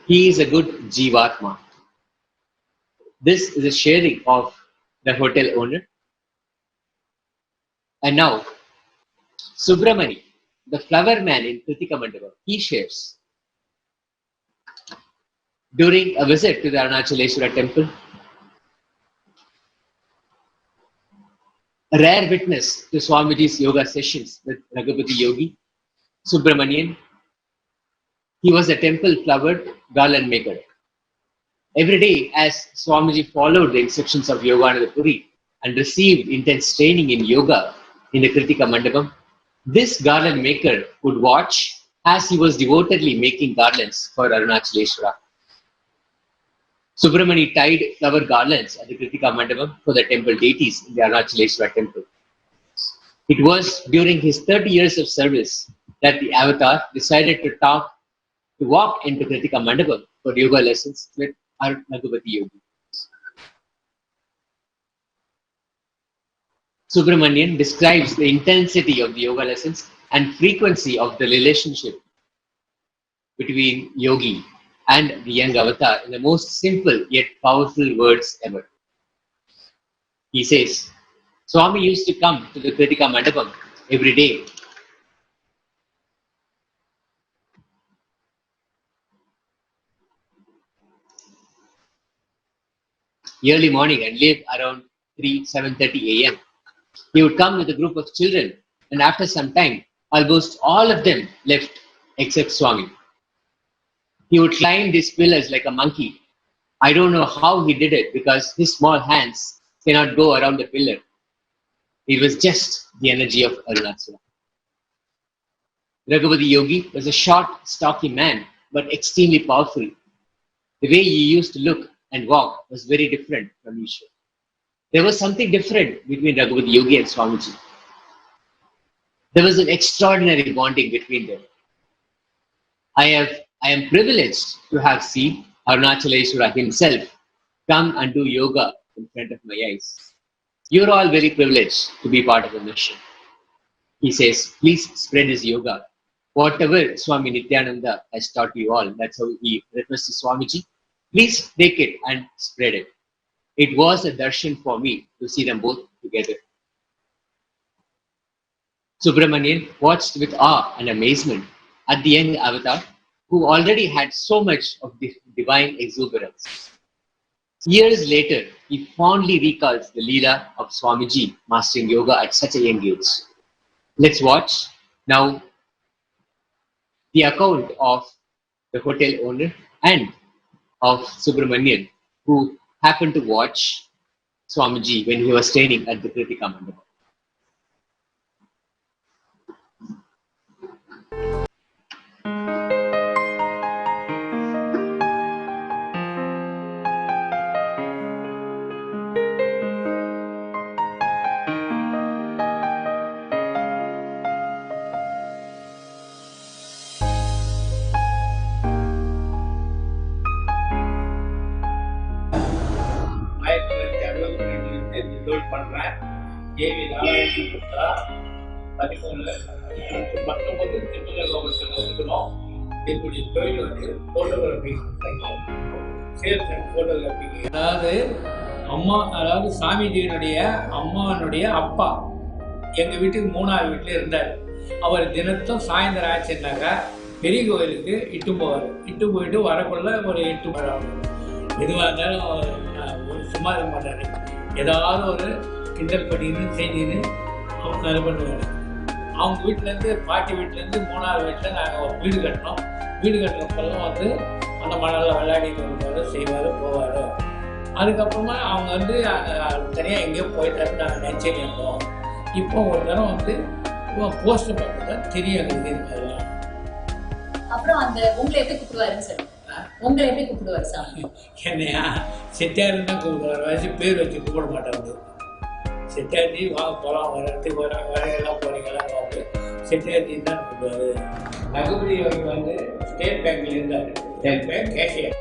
He is a good Jivatma. This is a sharing of the hotel owner. And now, Subramani, the flower man in Kritika Mandapam, he shares. During a visit to the Arunachaleshwara temple, a rare witness to Swamiji's yoga sessions with Raghupati Yogi, Subramanian, he was a temple flower garland maker. Every day, as Swamiji followed the instructions of Yogananda Puri, and received intense training in yoga in the Kritika Mandapam, this garland maker would watch as he was devotedly making garlands for Arunachaleshwara. Subramani tied flower garlands at the Kritika Mandapam for the temple deities in the Arunachaleshwara temple. It was during his 30 years of service that the avatar decided to walk into Kritika Mandapam for yoga lessons with Raghupathi Yogi. Subramanian describes the intensity of the yoga lessons and frequency of the relationship between Yogi and the young avatar in the most simple yet powerful words ever. He says, Swami used to come to the Kritika Mandapam every day. Early morning and leave around 7:30 a.m. He would come with a group of children, and after some time, almost all of them left except Swami. He would climb these pillars like a monkey. I don't know how he did it because his small hands cannot go around the pillar. It was just the energy of Arunachala. Raghupathi Yogi was a short, stocky man, but extremely powerful. The way he used to look and walk was very different from Ishwar. There was something different between Raghupathi Yogi and Swamiji. There was an extraordinary bonding between them. I am privileged to have seen Arunachaleshwara himself come and do yoga in front of my eyes. You're all very privileged to be part of the mission. He says, please spread his yoga. Whatever Swami Nithyananda has taught you all, that's how he refers to Swamiji. Please take it and spread it. It was a darshan for me to see them both together. Subramanian watched with awe and amazement at the young avatar who already had so much of the divine exuberance. Years later, he fondly recalls the Leela of Swamiji mastering yoga at such a young age. Let's watch now the account of the hotel owner and of Subramanian, who happened to watch Swamiji when he was training at the Kritika Mandapam. பண்றேன் தேவி நாராயணி புத்தா 13 19 திருமணத்தில் வந்துக்கணும். என்னுடைய தொழில் வந்து photography, sales and photography. அதாவது சாமிஜியினுடைய அம்மானுடைய அப்பா எங்கள் வீட்டுக்கு 3வது வீட்டில் இருந்தார். அவர் தினத்தும் சாயந்தரம் ஆச்சுன்னாக்கா பெரிய கோயிலுக்கு இட்டு போவார். இட்டு போயிட்டு வரக்குள்ள ஒரு 8 மணி ஆகும். எதுவாக இருந்தாலும் ஒரு சும்மா இருக்க மாட்டார். ஏதாவது ஒரு கிண்டல் பண்ணின்னு செஞ்சுன்னு அவங்க இது பண்ணுவார். அவங்க வீட்டிலேருந்து பாட்டி வீட்டிலேருந்து 3வது வீட்டில் நாங்கள் ஒரு வீடு கட்டினோம். வீடு கட்டினப்பெல்லாம் வந்து அந்த மணலில் விளையாடிட்டு வருவார், செய்வார், போவார். அதுக்கப்புறமா அவங்க வந்து தனியாக எங்கேயோ போயிட்டாருன்னு நாங்கள் நினச்சிட்டு இருந்தோம். இப்போ ஒரு தரம் வந்து போஸ்ட்டை பார்த்து தான் தெரியாது அதெல்லாம். அப்புறம் அந்த உங்களை எப்படி கூப்பிடுவாருன்னு சொல்லுங்க. உங்களை எப்படி கூப்பிடுவார் சாமி? என்னையா செட்டியாருன்னு தான் கூப்பிடுவார். வயசு பேர் வச்சு கூப்பிட மாட்டாங்க. செட்டியார்ஜி வாங்க போகலாம், வரத்துக்கு வரீங்களா போகிறீங்களா பார்த்து செட்டியார்ஜின்னு தான் கூப்பிடுவார். ரகுபதி யோகி வந்து ஸ்டேட் பேங்க்ல இருந்தார். State bank cashier.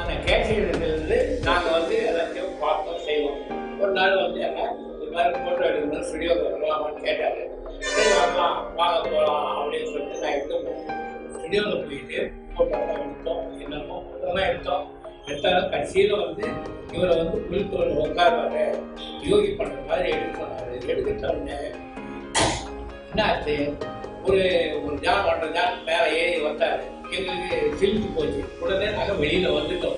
அந்த கேஷியர்லேருந்து நாங்கள் வந்து எல்லாத்தையும் பார்த்தோம், செய்வோம். ஒரு நாள் வந்து என்ன இது மாதிரி ஃபோட்டோ எடுக்கணும், ஸ்டுடியோ வரலாமான்னு கேட்டார். சரி வரலாம், வாங்க போகலாம் அப்படின்னு சொல்லிட்டு நான் எடுத்தோம். ஸ்டுடியோவில் போயிட்டு ஃபோட்டோலாம் எடுத்தோம், என்னமோ ஃபோட்டோலாம் எடுத்தாலும் கடைசியில் வந்து இவரை வந்து புலித்தோல் உட்காருவாரு, யோகி பண்ணுற மாதிரி எடுக்க சொன்னார். எடுத்துட்டோன்னே என்ன ஆச்சு, ஒரு ஜான் 1.5 ஜான் மேலே ஏறி வந்தார். எங்களுக்கு சிலிச்சு போச்சு. உடனே நாங்கள் வெளியில் வந்துட்டோம்.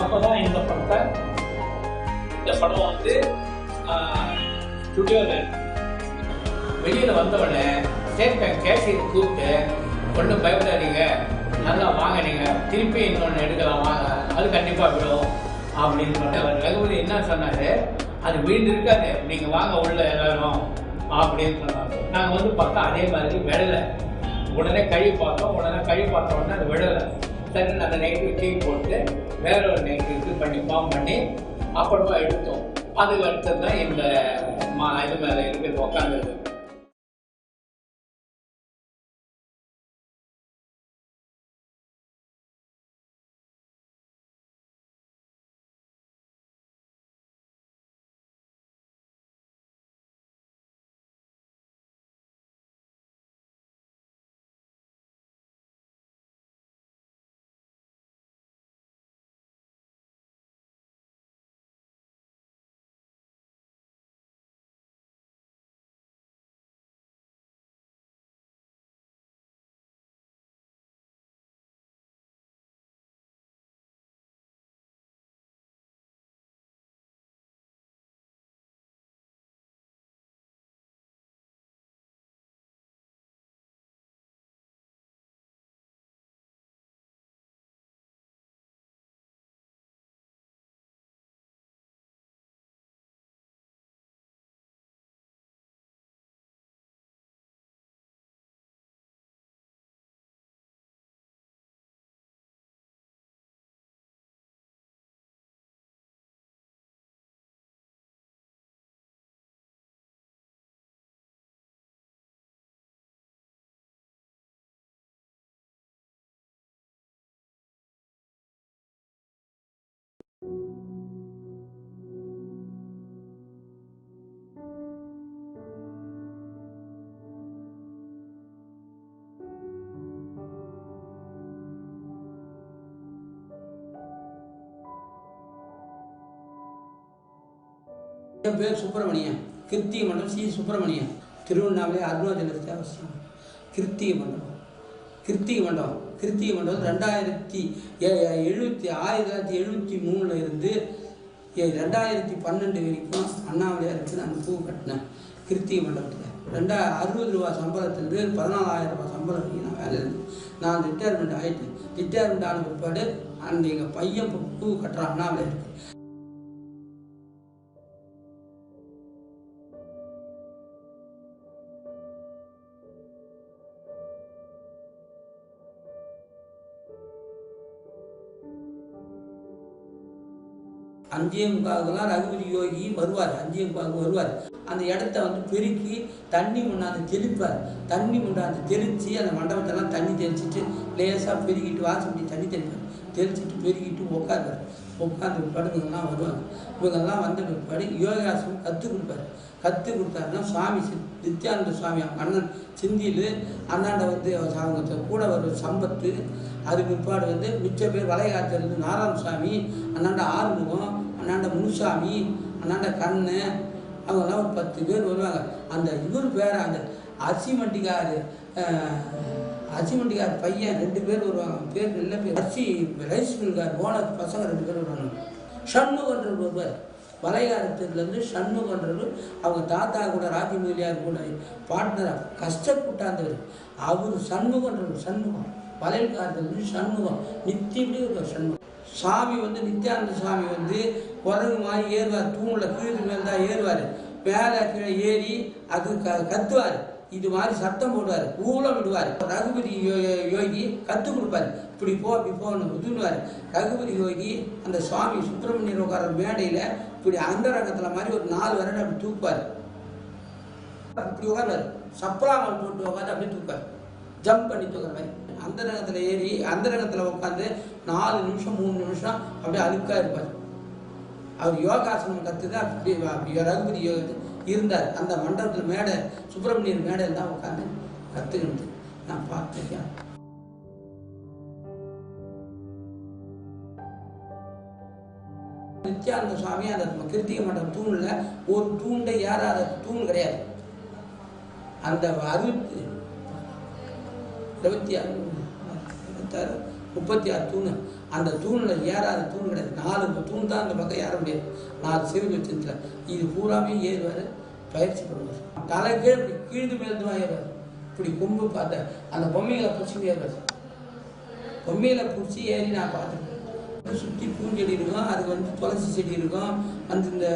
அப்போ தான் இந்த படம் வந்து ஸ்டுடியோவில் வெளியில் வந்தவுடனே ஸ்டேட் பேங்க் கேஷியர் கூப்பிட்டு ஒன்றும் பயப்படாதீங்க, நல்லா வாங்க, நீங்கள் திருப்பி இன்னொன்று எடுக்கலாம் வாங்க, அது கண்டிப்பாக விடும் அப்படின்னு சொல்லிட்டு அவர் ரகுபதி என்ன சொன்னார், அது வீடு இருக்காது, நீங்கள் வாங்க உள்ள எல்லாரும் அப்படின்னு சொன்னாங்க. நாங்கள் வந்து பார்த்தா அதே மாதிரி விடலை. உடனே கழுவி பார்த்தோம். உடனே அது விடலை. சரி, அந்த நெகட்டிவ் தூக்கி போட்டு வேற ஒரு நெகட்டிவ் இது பண்ணி ஃபார்ம் பண்ணி அப்புறமா எடுத்தோம். அதுக்கு அடுத்தது தான் இந்த இது மேலே இருக்கிறது உட்காந்துருக்கு. என் பேர் சுப்பிரமணியன். கிருத்திக மண்டலம் சி சுப்பிரமணியன். திருவண்ணாமலை அருணாச்சல தேவஸ்தானம். கிருத்திக மண்டலம் 1973 இருந்து 2012 வரைக்கும் அண்ணாமலையார் இருக்குது. அந்த பூ கட்டினேன் கிருத்திக மண்டபத்தில். 60 ரூபா சம்பளத்துலேருந்து 14,000 ரூபா சம்பளம் வரைக்கும் நான் வேலை இருந்து நான் ரிட்டையர்மெண்ட் ஆகிட்டேன். ரிட்டையர்மெண்ட் ஆன பிற்பாடு அந்த எங்கள் பையன் பூ கட்டுறான் அண்ணாமலையாருக்கு. அஞ்சே முக்காவுக்கெல்லாம் ரகுபதி யோகி வருவார். 5:45 வருவார். அந்த இடத்த வந்து பெருக்கி தண்ணி முன்னாந்து தெளிப்பார். தண்ணி முன்னாந்து தெளித்து அந்த மண்டபத்தெல்லாம் தண்ணி தெளிச்சுட்டு லேசாக பெருக்கிட்டு வாசப்படி தண்ணி தெளிப்பார். தெளிச்சுட்டு பெருக்கிட்டு உட்காருவார். உட்காந்து பிற்பாடு இவங்கெல்லாம் வருவாங்க. இவங்கெல்லாம் வந்த பிற்பாடு யோகாசனம் கற்றுக் கொடுப்பார். கற்றுக் கொடுத்தாருன்னா சுவாமி நித்யானந்த சுவாமி அவங்க அண்ணன் சிந்தியில் அண்ணாண்ட வந்து அவங்க கூட ஒரு சம்பத்து. அதுக்கு பிற்பாடு வந்து மிச்ச பேர் வளைகாத்திலிருந்து நாராயணசாமி, அண்ணாண்ட ஆறுமுகம், அண்ணாண்ட முனுசாமி, அண்ணாண்ட கண்ணு, அவங்கெல்லாம் ஒரு 10 பேர் வருவாங்க. அந்த இவர் பேர் அந்த அசிமண்டிகார் பையன் 2 பேர் வருவாங்க. பேர் நல்ல பேர் ரைஸ் மில்கார் ஓனர் பசங்க 2 பேர் வருவாங்க. ஷண்முகன்றவர் வருவார். வளைகாரத்துலேருந்து ஷண்முகன்றவர் அவங்க தாத்தா கூட ராஜமூலியார் கூட பார்ட்னராக கஷ்டப்பட்டாந்தவர். அவர் சண்முகம் வளையல்காரத்துலேருந்து சண்முகம் நித்தியப்படி ஒரு சண்முகம். சாமி வந்து நித்யானந்த சாமி வந்து குரங்கு மாதிரி ஏறுவார். தூணில் கீழே மேலே தான் ஏறுவார். மேலே கீழே ஏறி அது கத்துவார். இது மாதிரி சத்தம் போடுவார். ஊழம் விடுவார். ரகுபதி யோகி கற்றுக் கொடுப்பார். இப்படி போன்னு உதுவார். ரகுபதி யோகி அந்த சுவாமி சுப்பிரமணியர் உட்கார மேடையில் இப்படி அந்த ரகத்தில் மாதிரி ஒரு 4 வருடம் அப்படி தூக்குவார். இப்படி உட்காருவார். சப்பலாமல் போட்டு உட்காந்து அப்படி தூக்குவார். ஜம்ப் பண்ணி தூக்குற மாதிரி அந்த ரகத்தில் ஏறி அந்த ரகத்தில் உட்காந்து 4 நிமிஷம் 3 நிமிஷம் அப்படியே அழுக்காக இருப்பார். அவர் யோகாசனம் கற்று தான் அப்படி ரகுபதி யோகத்தை இருந்தார். அந்த மண்டபத்தில் மேடை சுப்பிரமணியர் மேடையில் தான் உட்காந்து கற்றுக்கிட்டு நான் பார்த்துருக்கேன். நித்யானந்த சுவாமி அந்த கிருத்திக மண்டபம் தூணில் ஒரு தூண்டை ஏறாத தூண் கிடையாது. அந்த 36 தூண் அந்த தூணில் ஏறாத தூண் கிடையாது. 4 தூண் தான் அந்த பக்கம் ஏற முடியாது. 4 சிவன் வச்சிருந்துல இது பூராமே ஏறுவார், பயிற்சி பண்ணுவார். தலை கீழே இப்படி கீழ்ந்து மேல்தான் ஏறுவார். இப்படி கொம்பு பார்த்த அந்த பொம்மைகளை பிடிச்சி ஏறுவார். பொம்மையில பிடிச்சி ஏறி நான் பார்த்துருக்கேன். சுற்றி பூஞ்செடி இருக்கும், அதுக்கு வந்து துளசி செடி இருக்கும், அந்த இந்த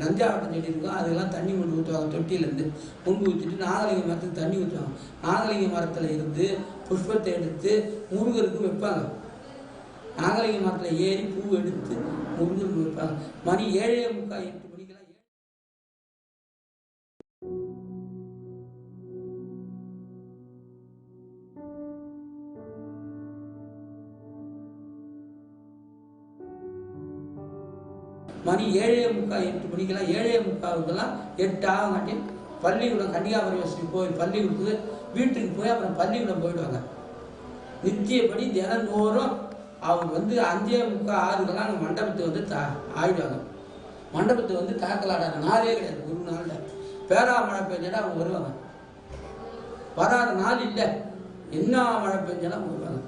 நஞ்சாவட்டம் செடி இருக்கும், அதெல்லாம் தண்ணி கொண்டு ஊற்றுவாங்க. தொட்டியிலேருந்து கொண்டு ஊற்றிட்டு நாகலிங்க மரத்துக்கு தண்ணி ஊற்றுவாங்க. நாகலிங்க மரத்தில் இருந்து புஷ்பத்தை எடுத்து முருகருக்கு வைப்பாங்க. நாகலிங்க மரத்தில் ஏறி பூ எடுத்து முருகருக்கு வைப்பாங்க. மணி 7:45 8 மணிக்கெல்லாம் மணி 7:45 8 மணிக்கெல்லாம் 7:45க்கெல்லாம் 8 ஆக மாட்டேன் பள்ளிக்கூடம் கன்னியாகுமரி கோயில் பள்ளிக்கூடத்துக்கு வீட்டுக்கு போய் அப்புறம் பள்ளிக்கூடம் போயிடுவாங்க. நித்தியப்படி தினந்தோறும் அவங்க வந்து 5:45 6க்கெல்லாம் அங்கே மண்டபத்தை வந்து ஆயிடுவாங்க. மண்டபத்தை வந்து தாக்கலாடாத நாளே கிடையாது. ஒரு நாளில் பேரா மழை பெஞ்சாலும் அவங்க வருவாங்க. வராத நாள் இல்லை, என்ன மழை பெஞ்சாலும் அவங்க வருவாங்க.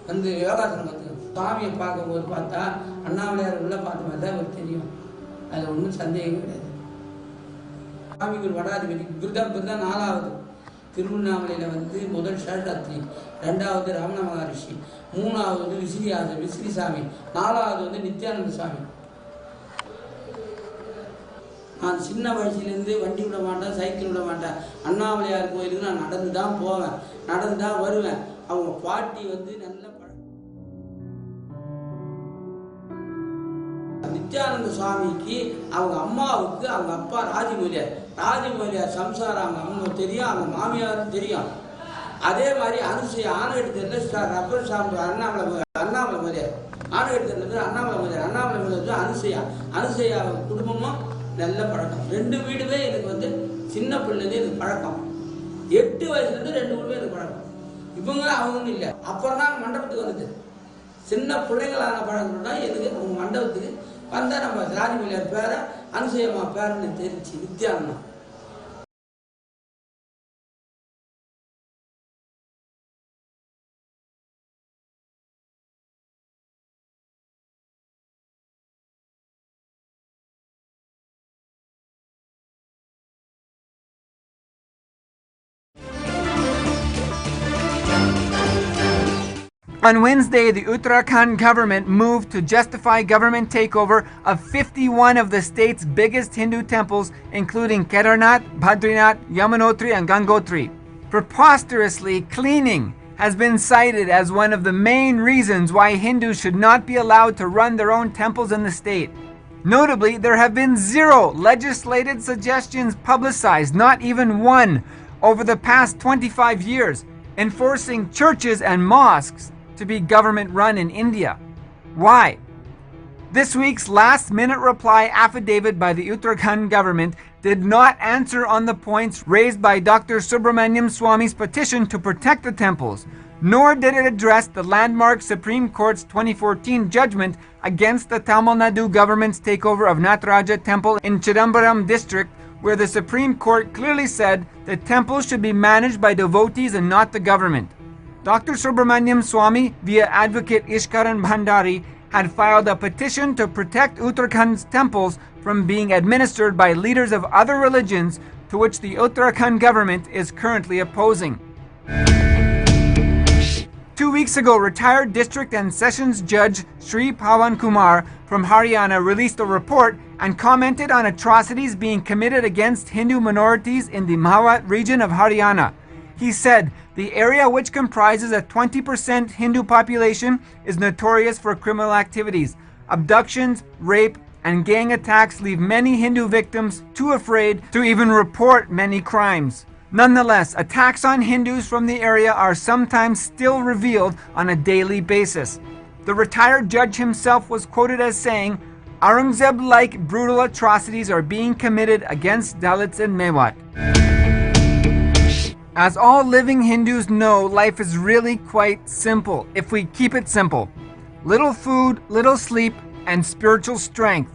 வந்து யோகாசனம் கற்றுக்கணும். சாமியை பார்க்கும்போது பார்த்தா அண்ணாமலையார் உள்ள பார்த்த மாதிரி தான் அவருக்கு தெரியும். அதில் ஒன்றும் சந்தேகம் கிடையாது. சாமிக்கு ஒரு வடாதிபதி பிருதம் 4வது திருவண்ணாமலையில் வந்து முதல் சேஷாத்ரி, 2வது ரமண மகரிஷி, 3வது வந்து விசிறி சாமி, 4வது வந்து நித்யானந்த சாமி. நான் சின்ன வயசுலேருந்து வண்டி விட மாட்டேன், சைக்கிள் விட மாட்டேன். அண்ணாமலையார் கோயிலுக்கு நான் நடந்து தான் போவேன், நடந்து தான் வருவேன். அவங்க பாட்டி வந்து நல்ல நித்யானந்த சுவாமிக்கு அவங்க அம்மாவுக்கு அவங்க அப்பா ராஜமௌலியார் சம்சாரம் அவங்க அம்மா தெரியும், அவங்க மாமியாரும் தெரியும். அதே மாதிரி அனுசூயா ஆணையத்தில் ரப்பர் சாமி அண்ணாமலை மொழியார் ஆணையத்தில் அண்ணாமலை மொழியார் அனுசூயா குடும்பமும் நல்ல பழக்கம். 2 வீடுமே எனக்கு வந்து சின்ன பிள்ளைங்க எனக்கு பழக்கம். 8 வயசுலேருந்து 2 வீடுமே எனக்கு பழக்கம். இவங்க அவங்கன்னு இல்லை. அப்புறம் தான் மண்டபத்துக்கு வருது. சின்ன பிள்ளைங்களான பழக்கம்னா எனக்கு அவங்க மண்டபத்துக்கு வந்தால் நம்ம ராஜமௌலியார் பேரை அனுசூயம்மா பேருன்னு தெரிஞ்சு Nithyananda. On Wednesday, the Uttarakhand government moved to justify government takeover of 51 of the state's biggest Hindu temples, including Kedarnath, Badrinath, Yamunotri, and Gangotri. Preposterously, cleaning has been cited as one of the main reasons why Hindus should not be allowed to run their own temples in the state. Notably, there have been 0 legislated suggestions publicized, not even one, over the past 25 years, enforcing churches and mosques to be government-run in India. Why? This week's last-minute reply affidavit by the Uttarakhand government did not answer on the points raised by Dr. Subramaniam Swamy's petition to protect the temples, nor did it address the landmark Supreme Court's 2014 judgment against the Tamil Nadu government's takeover of Nataraja Temple in Chidambaram district, where the Supreme Court clearly said the temples should be managed by devotees and not the government. Dr. Subramaniam Swamy, via advocate Ishkaran Bhandari, had filed a petition to protect Uttarakhand's temples from being administered by leaders of other religions, to which the Uttarakhand government is currently opposing. 2 weeks ago, retired district and sessions judge Sri Pawan Kumar from Haryana released a report and commented on atrocities being committed against Hindu minorities in the Mewat region of Haryana. He said, the area, which comprises a 20% Hindu population, is notorious for criminal activities. Abductions, rape, and gang attacks leave many Hindu victims too afraid to even report many crimes. Nonetheless, attacks on Hindus from the area are sometimes still revealed on a daily basis. The retired judge himself was quoted as saying, Aurangzeb-like brutal atrocities are being committed against Dalits in Mewat. As all living Hindus know, life is really quite simple if we keep it simple. Little food, little sleep, and spiritual strength.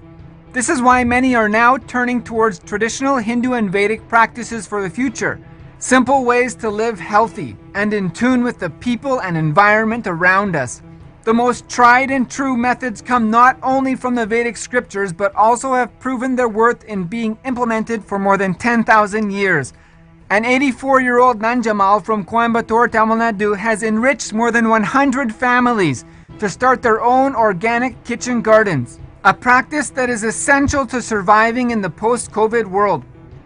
This is why many are now turning towards traditional Hindu and Vedic practices for the future. Simple ways to live healthy and in tune with the people and environment around us. The most tried and true methods come not only from the Vedic scriptures but also have proven their worth in being implemented for more than 10,000 years. An 84-year-old Nanjamal from Coimbatore, Tamil Nadu has enriched more than 100 families to start their own organic kitchen gardens, a practice that is essential to surviving in the post-COVID world.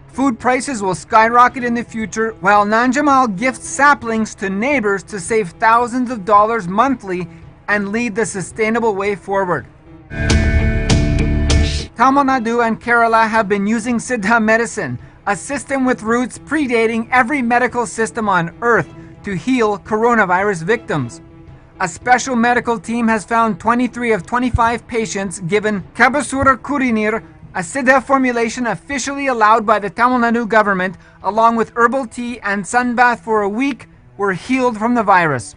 Food prices will skyrocket in the future, while Nanjamal gifts saplings to neighbors to save thousands of dollars monthly and lead the sustainable way forward. Tamil Nadu and Kerala have been using Siddha medicine, a system with roots predating every medical system on earth, to heal coronavirus victims. A special medical team has found 23 of 25 patients given Kabasura Kurinir, a Siddha formulation officially allowed by the Tamil Nadu government, along with herbal tea and sunbath for a week, were healed from the virus.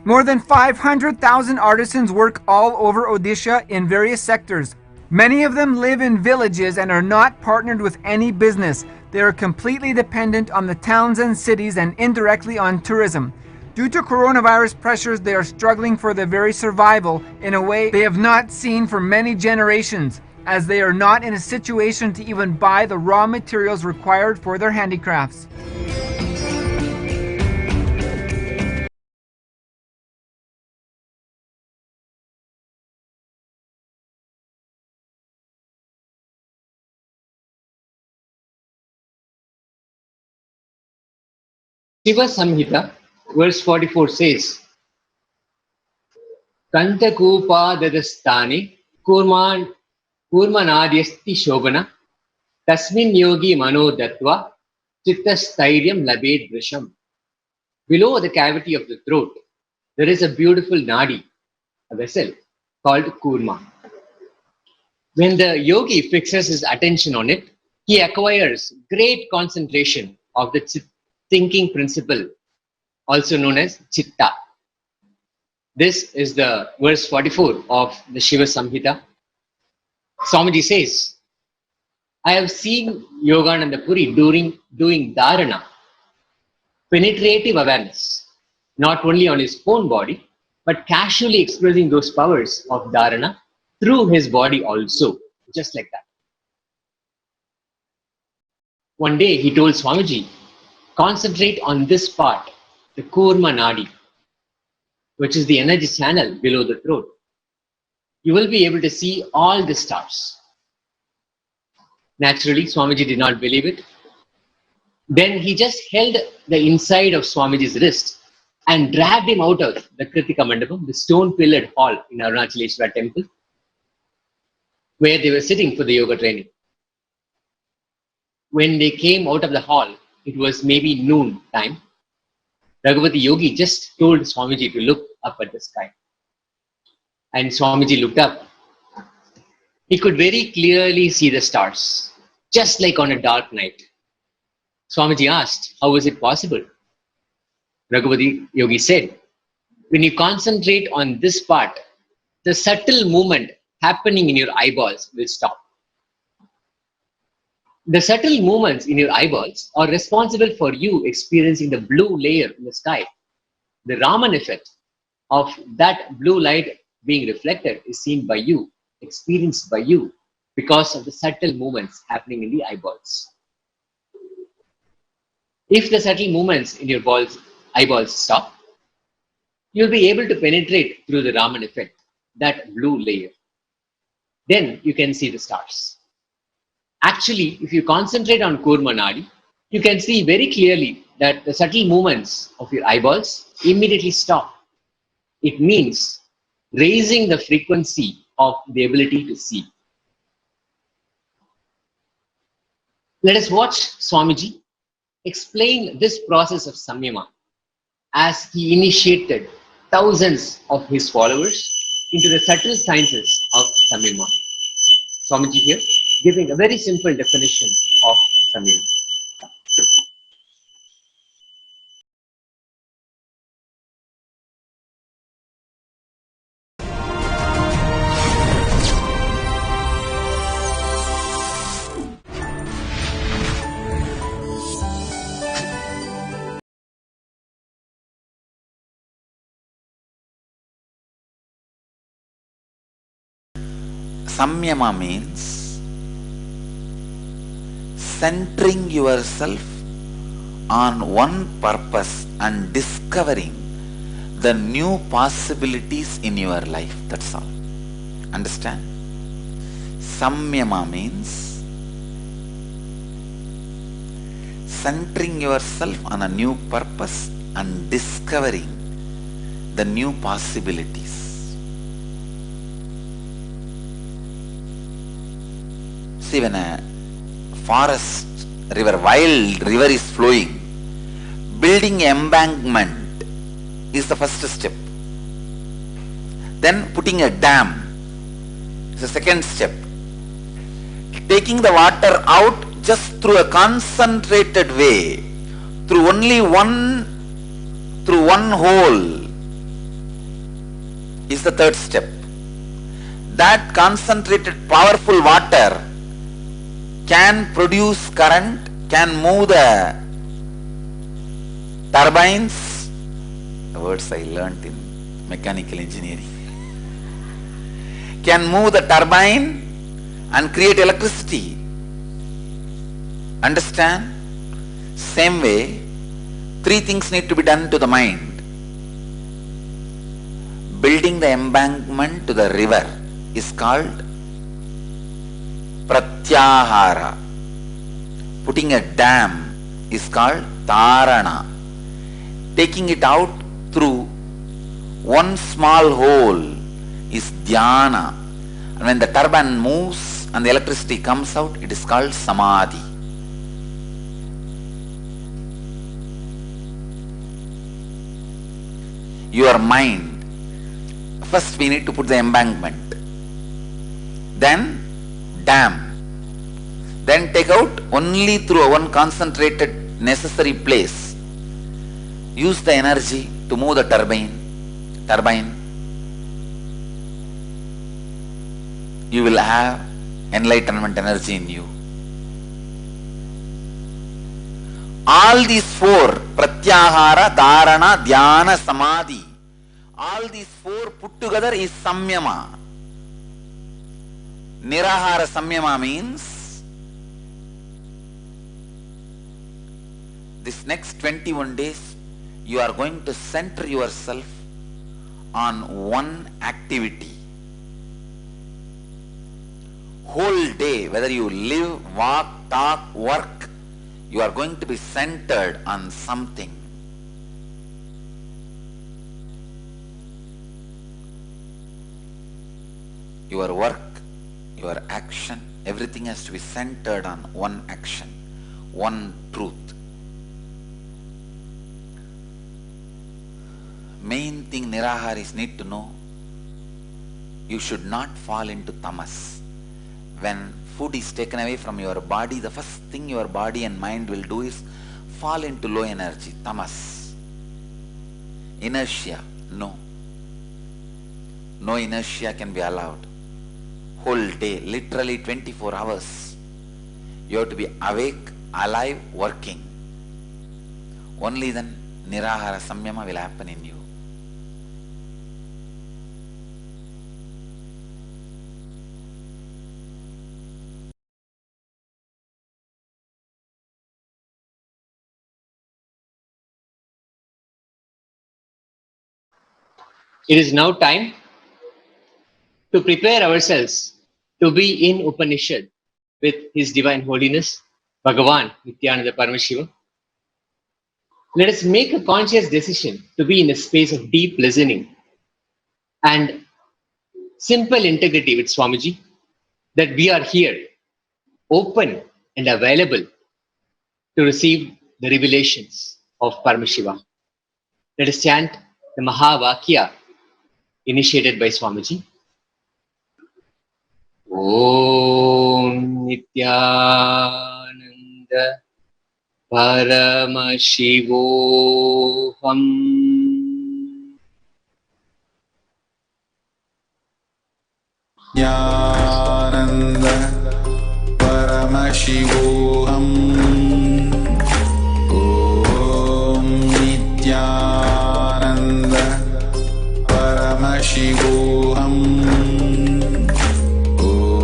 More than 500,000 artisans work all over Odisha in various sectors. Many of them live in villages and are not partnered with any business. They are completely dependent on the towns and cities and indirectly on tourism. Due to coronavirus pressures, they are struggling for their very survival in a way they have not seen for many generations, as they are not in a situation to even buy the raw materials required for their handicrafts. Shiva Samhita, verse 44 says, Kantakupadadastani kurmanadyasti shobana tasmin yogi manodatva chittastairyam labed vrisham. Below the cavity of the throat, there is a beautiful nadi, a vessel called kurma. When the yogi fixes his attention on it, he acquires great concentration of the thinking principle, also known as chitta. This is the verse 44 of the Shiva Samhita. Swamiji says, I have seen Yogananda Puri doing dharana, penetrative awareness, not only on his own body, but casually expressing those powers of dharana through his body also, just like that. One day he told Swamiji, concentrate on this part, the Kurma Nadi, which is the energy channel below the throat. You will be able to see all the stars. Naturally, Swamiji did not believe it. Then he just held the inside of Swamiji's wrist and dragged him out of the Kritika Mandapam, the stone-pillared hall in Arunachaleshwara temple, where they were sitting for the yoga training. When they came out of the hall, it was maybe noon time. Raghupati Yogi just told Swamiji to look up at the sky. And Swamiji looked up. He could very clearly see the stars, just like on a dark night. Swamiji asked, how is it possible? Raghupati Yogi said, when you concentrate on this part, the subtle movement happening in your eyeballs will stop. The subtle movements in your eyeballs are responsible for you experiencing the blue layer in the sky. The Raman effect of that blue light being reflected is seen by you, experienced by you, because of the subtle movements happening in the eyeballs. If the subtle movements in your eyeballs stop, you'll be able to penetrate through the Raman effect, that blue layer. Then you can see the stars. Actually, if you concentrate on Kurma Nadi, you can see very clearly that the subtle movements of your eyeballs immediately stop. It means raising the frequency of the ability to see. Let us watch Swamiji explain this process of Samyama as he initiated thousands of his followers into the subtle sciences of Samyama. Swamiji here giving a very simple definition of Samyama. Samyama means centering yourself on one purpose and discovering the new possibilities in your life. That's all. Understand? Samyama means centering yourself on a new purpose and discovering the new possibilities. See, when a forest river, wild river is flowing, building embankment is the first step. Then putting a dam is the second step. Taking the water out just through a concentrated way, through one hole is the third step. That concentrated powerful water can produce current, can move the turbines, the words I learnt in mechanical engineering, can move the turbine and create electricity. Understand? Same way, three things need to be done to the mind. Building the embankment to the river is called pratyahara. Putting a dam is called tarana. Taking it out through one small hole is dhyana. And when the turbine moves and the electricity comes out, it is called samadhi. Your mind, first we need to put the embankment, then dam, then take out only through one concentrated necessary place. Use the energy to move the turbine. You will have enlightenment energy in you. All these four, pratyahara, dharana, dhyana, samadhi, all these four put together is samyama. Nirahara samyama means this next 21 days you are going to center yourself on one activity. Whole day, whether you live, walk, talk, work, you are going to be centered on something. Your work, your action, everything has to be centered on one action, one truth. Main thing Niraharis need to know, you should not fall into tamas. When food is taken away from your body, the first thing your body and mind will do is fall into low energy, tamas. Inertia, no. No inertia can be allowed. Whole day, literally 24 hours, you have to be awake, alive, working. Only then Nirahara Samyama will happen in you. It is now time to prepare ourselves to be in Upanishad with His Divine Holiness, Bhagavan Nithyananda Paramashivam. Let us make a conscious decision to be in a space of deep listening and simple integrity with Swamiji, that we are here, open and available to receive the revelations of Paramashiva. Let us chant the Mahavakya initiated by Swamiji. Om Nithyananda Paramashivoham. Nithyananda Paramashivoham. Om Nithyananda Paramashivoham. Om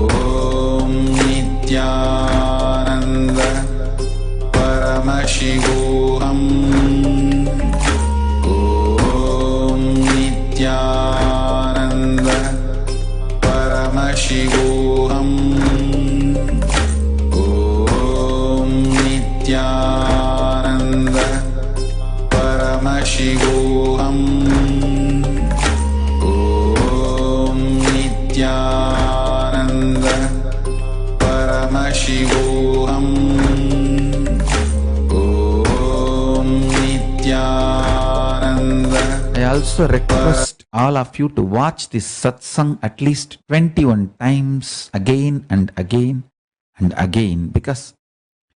Paramashivoham. Om Nithyananda Paramashivoham. Om Nithyananda Paramashivoham. Om Nithyananda Paramashivoham. Om Nithyananda. I also request all of you to watch this satsang at least 21 times again and again and again, because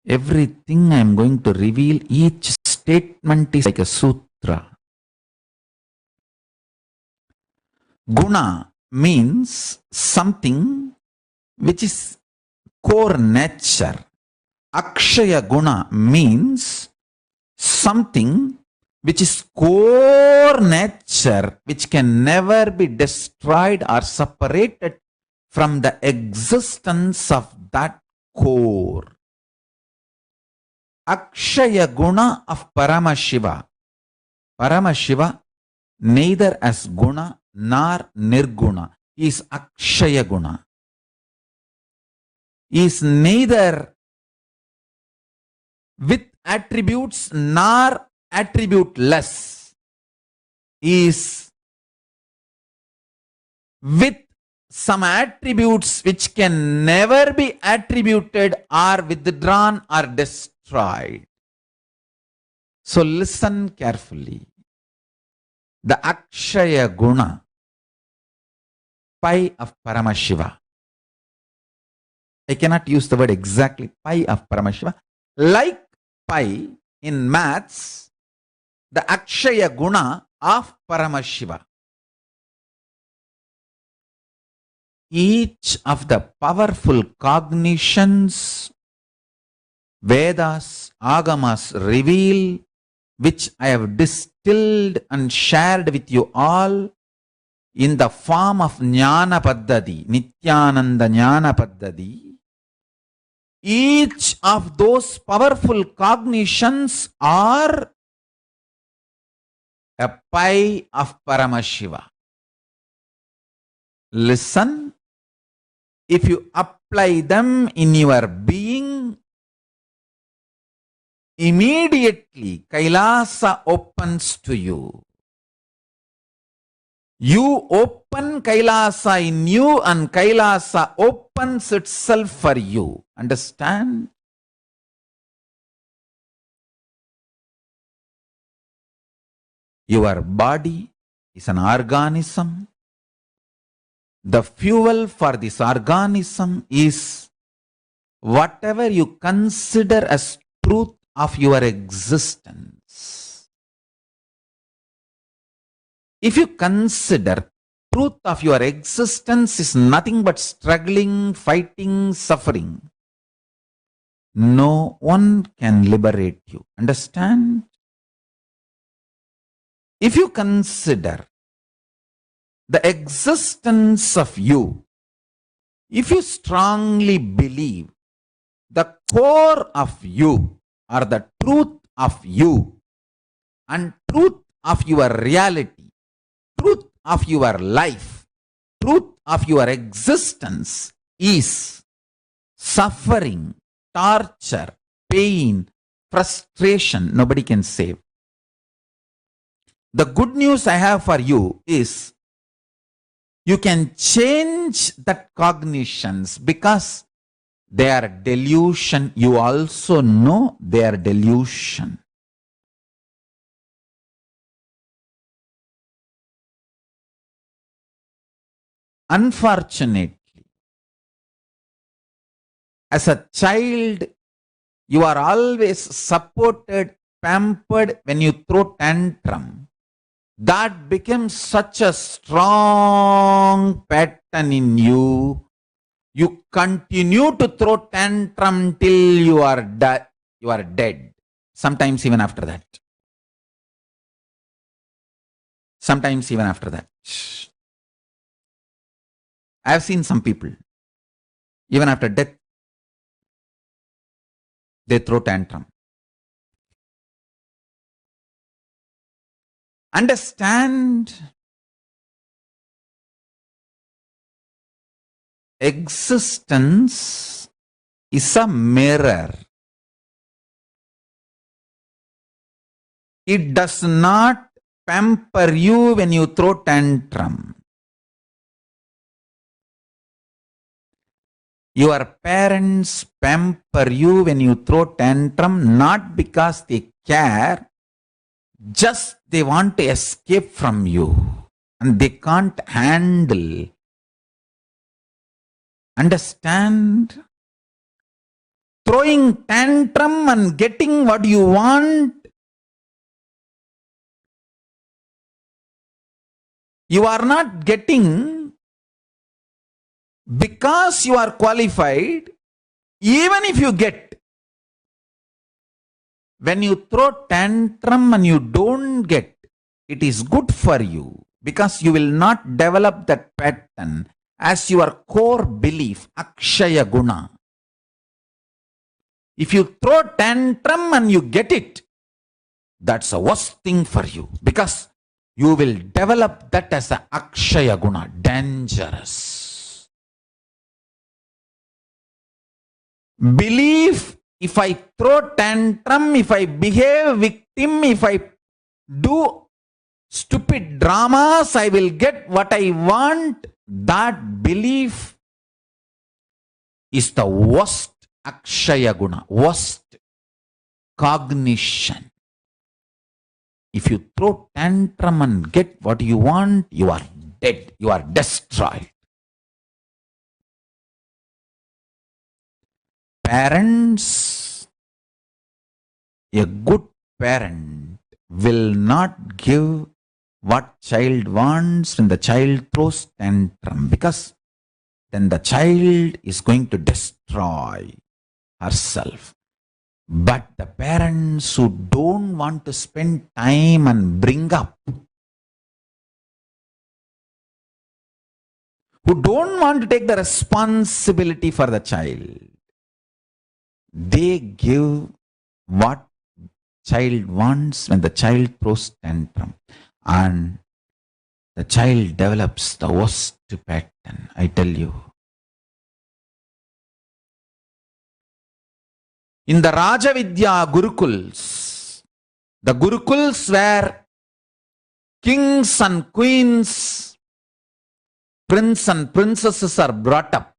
everything I am going to reveal, each statement is like a sutra. Guna means something which is core nature. Akshaya Guna means something which is core nature, which can never be destroyed or separated from the existence of that core. Akshaya Guna of Paramashiva. Paramashiva neither as Guna nor Nirguna. He is Akshaya Guna. He is neither with attributes nor attributeless. He is with some attributes which can never be attributed or withdrawn or destroyed. So listen carefully. The Akshaya Guna, pi of Paramashiva. I cannot use the word exactly, pi of Paramashiva. Like pi in maths, the Akshaya Guna of Paramashiva. Each of the powerful cognitions Vedas, Agamas reveal, which I have distilled and shared with you all in the form of Jnana Paddhati, Nithyananda Jnana Paddhati. Each of those powerful cognitions are a pi of Paramashiva. Listen, if you apply them in your being, immediately Kailasa opens to you. You open Kailasa in you and Kailasa opens itself for you. Understand? Your body is an organism. The fuel for this organism is whatever you consider as truth of your existence. If you consider truth of your existence is nothing but struggling, fighting, suffering, no one can liberate you. Understand? If you consider the existence of you, if you strongly believe the core of you or the truth of you and truth of your reality, truth of your life, truth of your existence is suffering, torture, pain, frustration, nobody can save. The good news I have for you is you can change that cognitions because they are delusion. You also know they are delusion. Unfortunately, as a child, you are always supported, pampered when you throw tantrum. That becomes such a strong pattern in you. You continue to throw tantrum till you are dead. Sometimes even after that. Sometimes even after that. I have seen some people, even after death, they throw tantrum. Understand, existence is a mirror. It does not pamper you when you throw tantrum. Your parents pamper you when you throw tantrum, not because they care, just they want to escape from you and they can't handle. Understand? Throwing tantrum and getting what you want, you are not getting because you are qualified. Even if you get, when you throw tantrum and you don't get, it is good for you because you will not develop that pattern as your core belief, Akshaya Guna. If you throw tantrum and you get it, that's the worst thing for you because you will develop that as a Akshaya Guna, dangerous. Believe, if I throw tantrum, if I behave victim, if I do stupid dramas, I will get what I want. That belief is the worst Akshaya Guna, worst cognition. If you throw tantrum and get what you want, you are dead, you are destroyed. Parents, a good parent will not give what child wants when the child throws tantrum, because then the child is going to destroy herself. But the parents who don't want to spend time and bring up, who don't want to take the responsibility for the child, they give what child wants when the child throws tantrum. And the child develops the worst pattern, I tell you. In the Rajavidya Gurukuls, the Gurukuls where kings and queens, prince and princesses are brought up,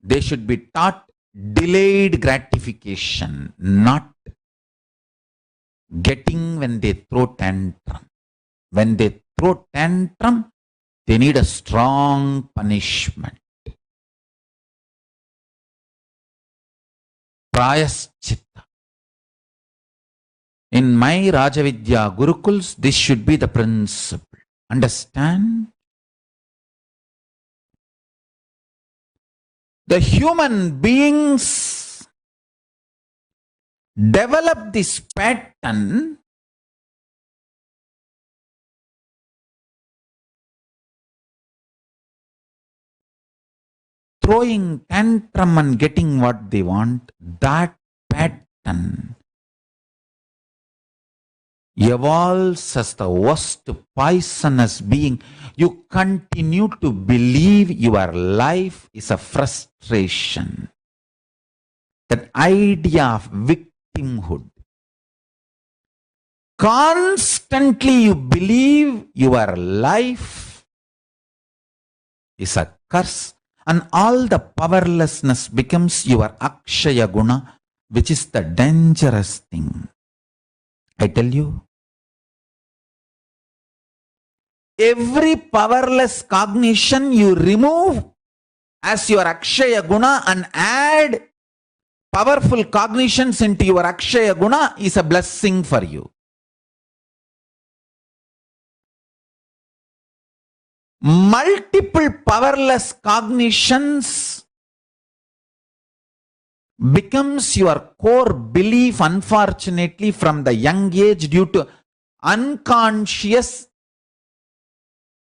they should be taught delayed gratification, not getting when they throw tantrum. When they throw tantrum, they need a strong punishment. Prayaschitta. In my Rajavidya Gurukuls, this should be the principle. Understand? The human beings develop this pattern throwing tantrum and getting what they want. That pattern evolves as the worst poisonous being. You continue to believe your life is a frustration. That idea of victimhood. Constantly you believe your life is a curse, and all the powerlessness becomes your Akshaya Guna, which is the dangerous thing. I tell you, every powerless cognition you remove as your Akshaya Guna and add powerful cognitions into your Akshaya Guna is a blessing for you. Multiple powerless cognitions becomes your core belief, unfortunately, from the young age due to unconscious,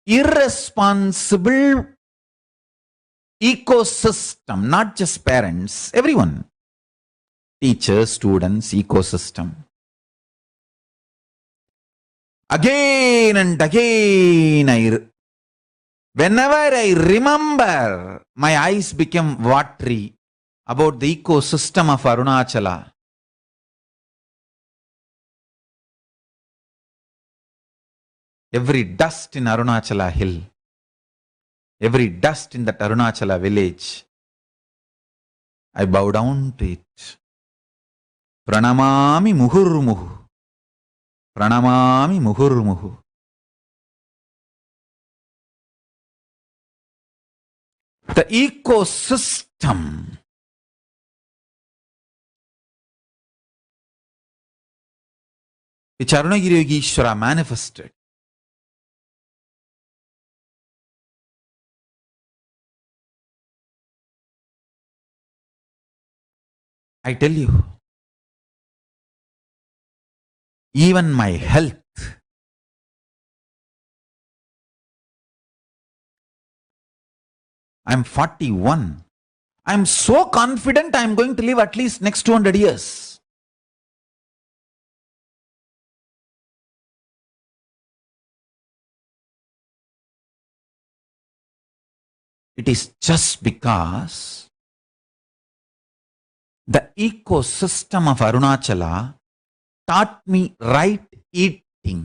irresponsible ecosystem, not just parents, everyone. Teachers, students, ecosystem. Again and again, whenever I remember, my eyes become watery about the ecosystem of Arunachala. Every dust in Arunachala hill, every dust in that Arunachala village, I bow down to it. Pranamami muhurmuhu. Pranamami muhurmuhu. The ecosystem which Arunagiri Yogeshwara manifested I tell you, even my health, I'm 41. I'm so confident I'm going to live at least next 200 years. It is just because the ecosystem of Arunachala taught me right eating.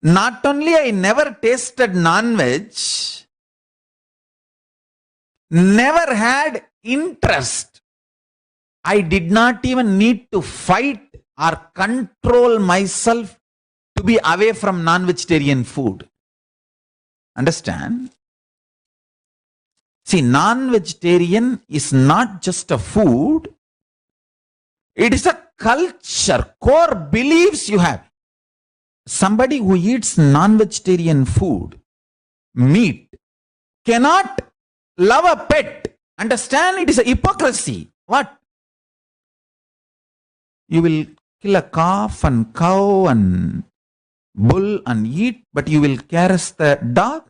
Not only I never tasted non-veg, never had interest. I did not even need to fight or control myself to be away from non-vegetarian food. Understand? See, non-vegetarian is not just a food, it is a culture, core beliefs you have. Somebody who eats non-vegetarian food, meat, cannot love a pet. Understand? It is a hypocrisy. What? You will kill a calf and cow and bull and eat, but you will caress the dog?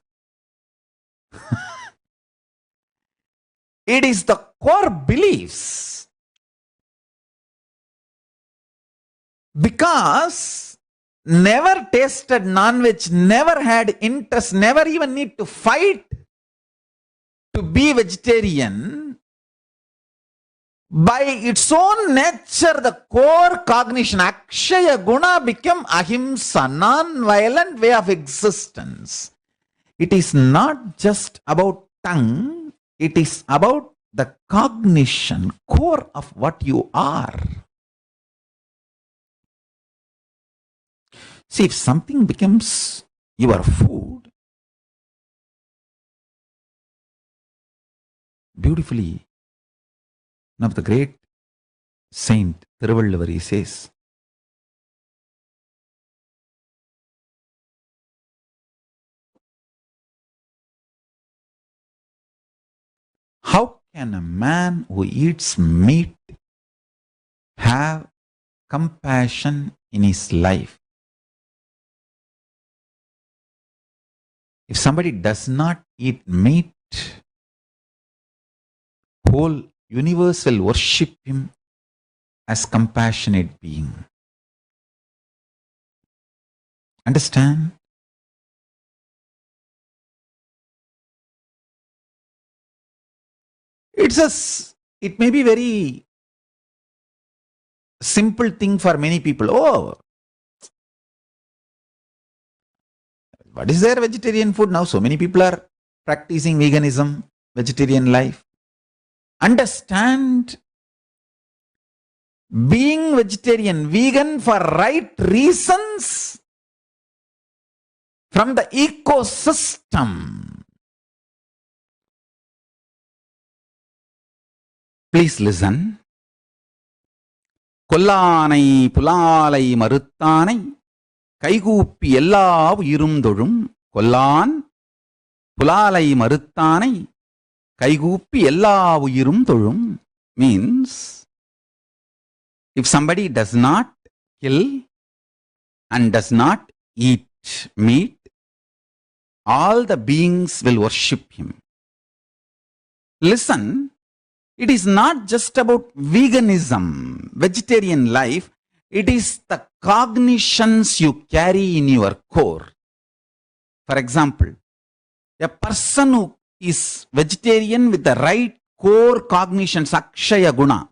It is the core beliefs. Because never tasted non-veg, never had interest, never even need to fight to be vegetarian. By its own nature, the core cognition, Akshaya Guna, became ahimsa, non-violent way of existence. It is not just about tongue, it is about the cognition, core of what you are. See, if something becomes your food, beautifully, one of the great saint, Thiruvalluvar, says, how can a man who eats meat have compassion in his life? If somebody does not eat meat, whole universe will worship him as compassionate being. Understand? It may be very simple thing for many people. Oh, what is their vegetarian food now? So many people are practicing veganism, vegetarian life. Understand, being vegetarian, vegan for right reasons from the ecosystem. Please listen. Kollanai pulalai maruttanai கைகூப்பி எல்லா உயிரும் தொழும் கொல்லான் புலாலை மறுத்தானை கைகூப்பி எல்லா உயிரும் தொழும் means if somebody does not kill and does not eat meat, all the beings will worship him. Listen, It is not just about veganism, vegetarian life. It is the cognitions you carry in your core. For example, a person who is vegetarian with the right core cognitions, akshaya guna.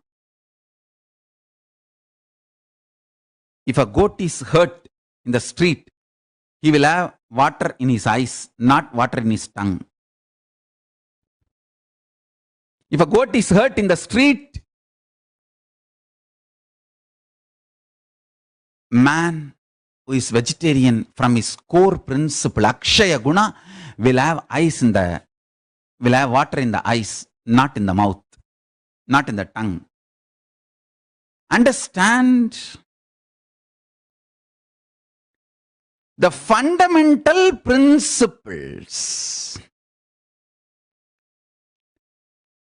If a goat is hurt in the street, he will have water in his eyes, not water in his tongue. If a goat is hurt in the street, man who is vegetarian from his core principle, akshaya guna, will have water in the eyes, not in the mouth, not in the tongue. Understand the fundamental principles.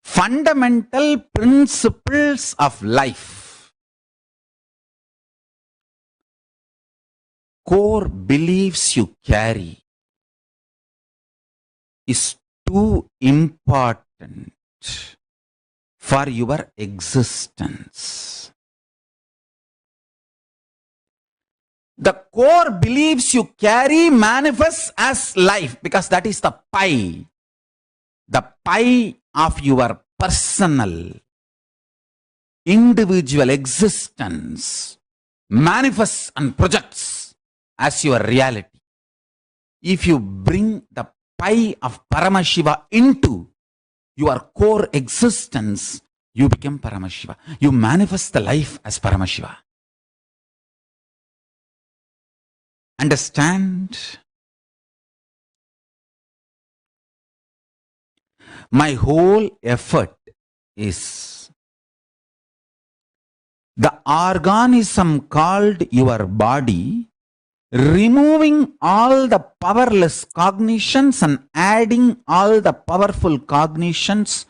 Fundamental principles of life. Core beliefs you carry is too important for your existence. The core beliefs you carry manifests as life because that is the pie. The pie of your personal, individual existence manifests and projects as your reality. If you bring the pie of Paramashiva into your core existence, you become Paramashiva. You manifest the life as Paramashiva. Understand? My whole effort is the organism called your body, removing all the powerless cognitions and adding all the powerful cognitions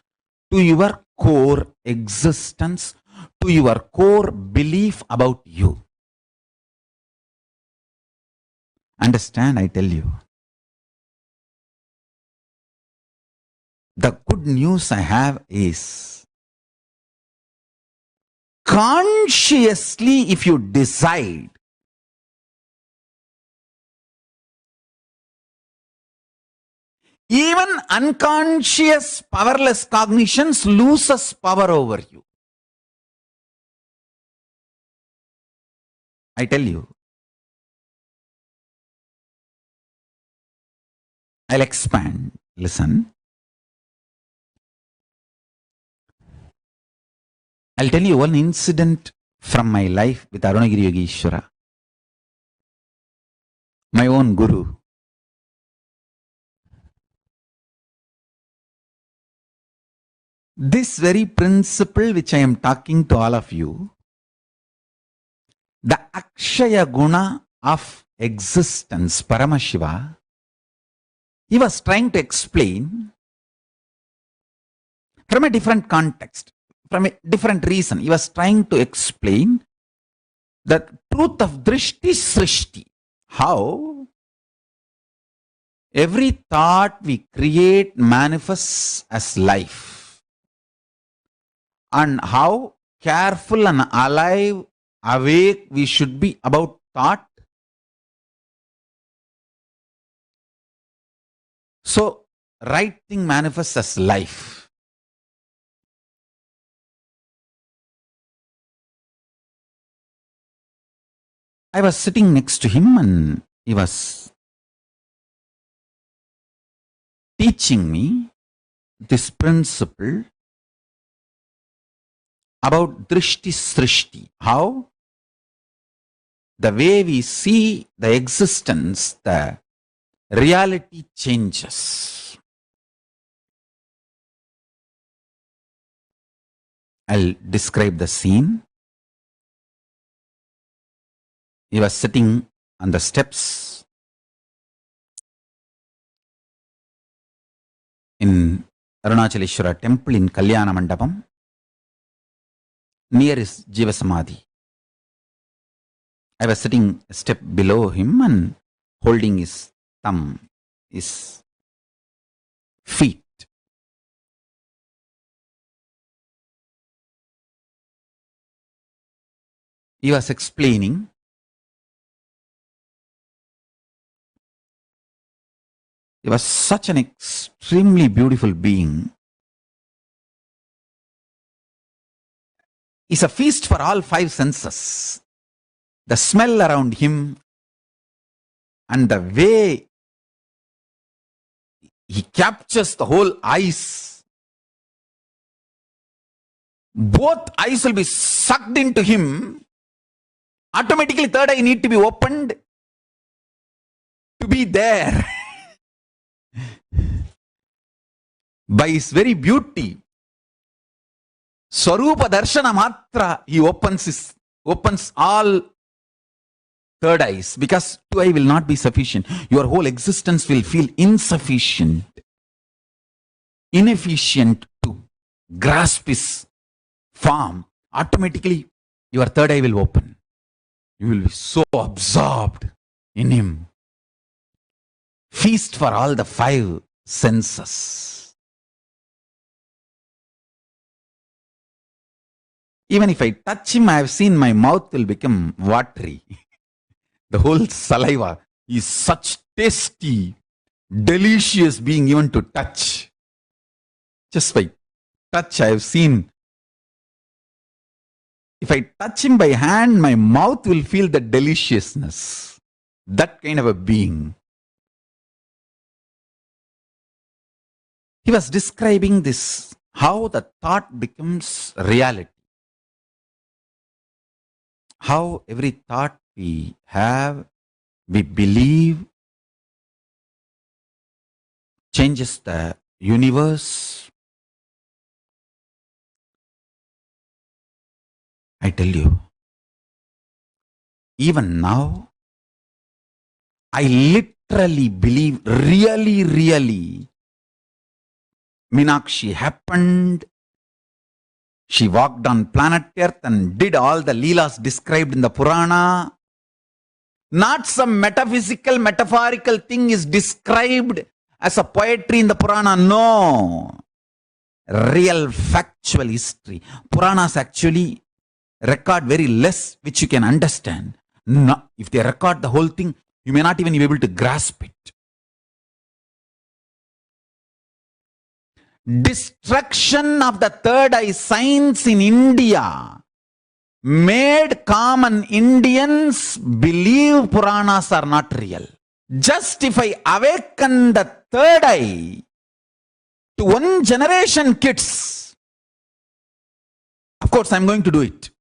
to your core existence, to your core belief about you. Understand, I tell you. The good news I have is, consciously if you decide, even unconscious powerless cognitions loses power over you. I tell you. I'll expand. Listen. I'll tell you one incident from my life with Arunagiri Yogeshwara, my own guru. This very principle which I am talking to all of you, the Akshaya Guna of existence, Paramashiva, he was trying to explain from a different context, from a different reason. He was trying to explain the truth of Drishti Srishti. How every thought we create manifests as life. And how careful and alive, awake we should be about thought. So, right thing manifests as life. I was sitting next to him and he was teaching me this principle about Drishti Srishti. How? The way we see the existence, the reality changes. I'll describe the scene. He was sitting on the steps in Arunachaleshwara temple in Kalyana Mandapam, near his Jiva Samadhi. I was sitting a step below him and holding his thumb, his feet. he was explaining, he was such an extremely beautiful being. He's a feast for all five senses. The smell around him and the way he captures the whole eyes. Both eyes will be sucked into him. Automatically third eye need to be opened to be there. By his very beauty, Swarupa Darshana Matra, he opens all third eyes, because two eye will not be sufficient. Your whole existence will feel insufficient, inefficient to grasp his form. Automatically, your third eye will open. You will be so absorbed in him. Feast for all the five senses. Even if I touch him, I have seen my mouth will become watery. The whole saliva is such tasty, delicious being even to touch. Just by touch, I have seen. If I touch him by hand, my mouth will feel the deliciousness. That kind of a being. He was describing this, how the thought becomes reality. How every thought we have, we believe, changes the universe. I tell you, even now, I literally believe, really, Meenakshi happened. She walked on planet Earth and did all the Leelas described in the Purana. Not some metaphysical, metaphorical thing is described as a poetry in the Purana. No. Real factual history. Puranas actually record very less which you can understand. No, if they record the whole thing, you may not even be able to grasp it. Destruction of the third eye signs in India made common Indians believe Puranas are not real. Just if I awaken the third eye to one generation kids, of course I'm going to do it.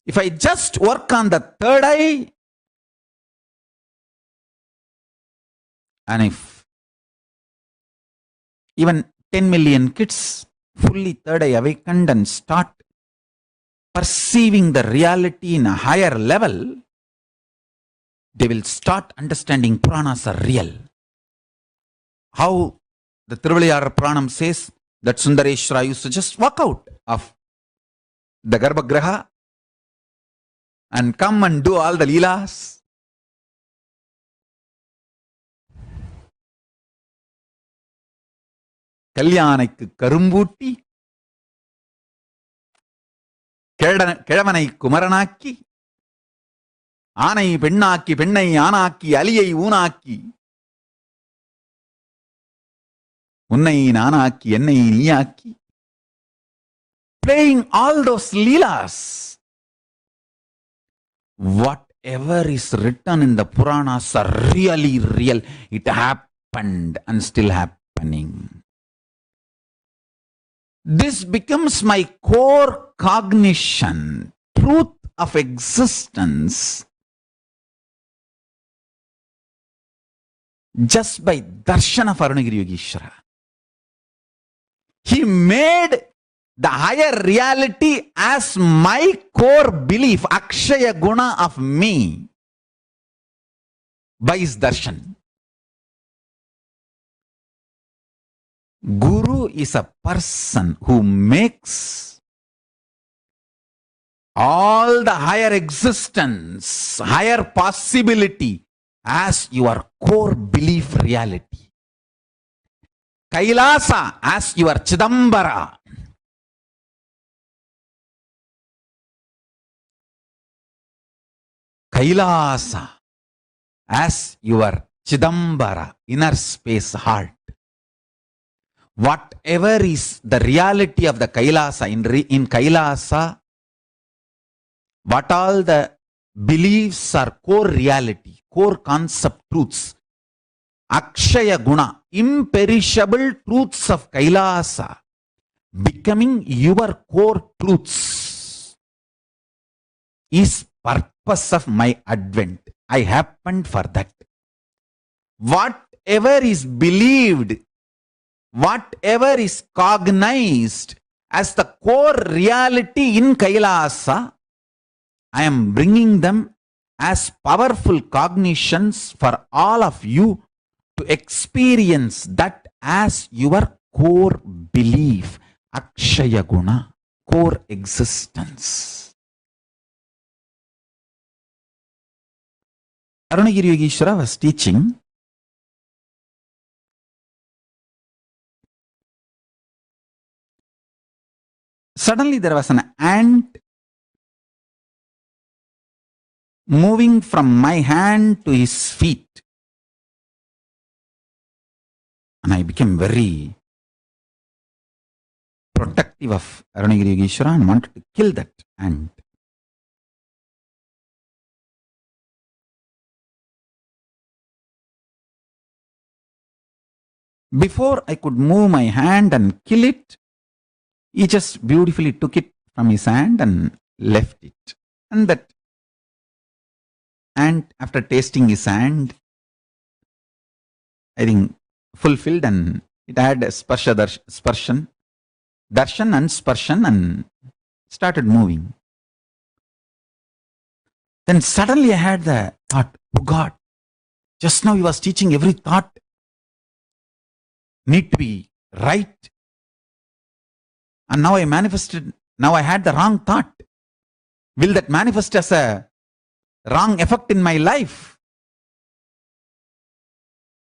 If I just work on the third eye, and if even 10 million kids fully third eye awakened and start perceiving the reality in a higher level, they will start understanding Puranas are real. How the Tiruvalayar Puranam says that Sundareshwara used to just walk out of the Garbhagraha and come and do all the Leelas. கல்யாணைக்கு கரும்பூட்டி கிழவனை குமரனாக்கி ஆனை பெண்ணாக்கி பெண்ணை ஆனாக்கி அலியை ஊனாக்கி உன்னை நானாக்கி என்னை நீயாக்கி, playing all those leelas. Whatever is written in the Puranas are really real. It happened and still happening. This becomes my core cognition, truth of existence, just by darshan of Arunagiri Yogeshwara. He made the higher reality as my core belief, Akshaya Guna of me, by his darshan. Guru is a person who makes all the higher existence, higher possibility as your core belief reality. Kailasa as your Chidambara. Kailasa as your Chidambara, inner space heart. Whatever is the reality of the Kailasa, in Kailasa, what all the beliefs are core reality, core concept truths, Akshaya Guna, imperishable truths of Kailasa, becoming your core truths, is purpose of my advent. I happened for that. Whatever is believed, whatever is cognized as the core reality in Kailasa, I am bringing them as powerful cognitions for all of you to experience that as your core belief, Akshaya Guna, core existence. Arunagiri Yogeshwara was teaching. Suddenly there was an ant moving from my hand to his feet. And I became very protective of Arunagiri Yogeshwara and wanted to kill that ant. Before I could move my hand and kill it, he just beautifully took it from his hand and left it. And that ant, after tasting his hand, I think fulfilled, and it had a darshan and sparshan, and started moving. Then suddenly I had the thought, oh God, just now he was teaching every thought need to be right. And now I manifested, now I had the wrong thought. Will that manifest as a wrong effect in my life?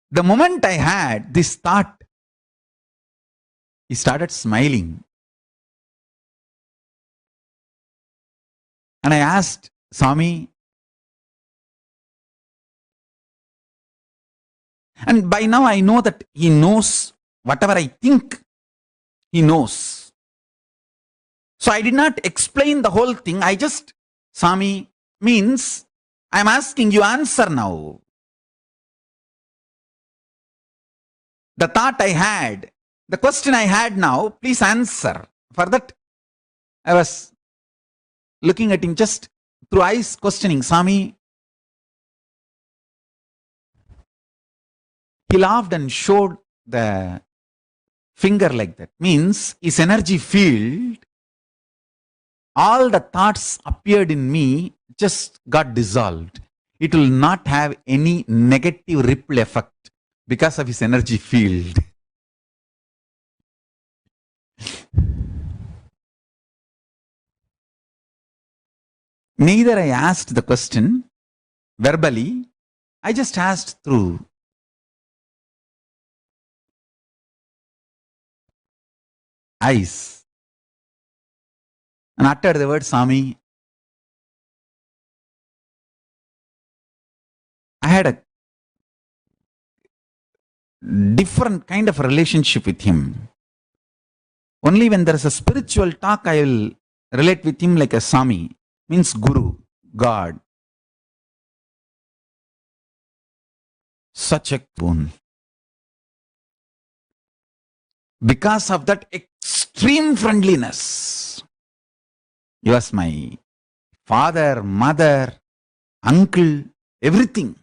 The moment I had this thought, he started smiling. And I asked, Swami, and by now I know that he knows whatever I think, he knows. So I did not explain the whole thing. I just, Swami, means I am asking you answer now. The thought I had, the question I had now, please answer. For that, I was looking at him just through eyes, questioning, Swami. He laughed and showed the finger like that. Means his energy field, all the thoughts appeared in me just got dissolved. It will not have any negative ripple effect because of his energy field. Neither I asked the question verbally, I just asked through eyes and uttered the word Swami. I had a different kind of relationship with him. Only when there is a spiritual talk, I will relate with him like a Swami, means Guru, God. Such a boon. Because of that extreme friendliness, he was my father, mother, uncle, everything.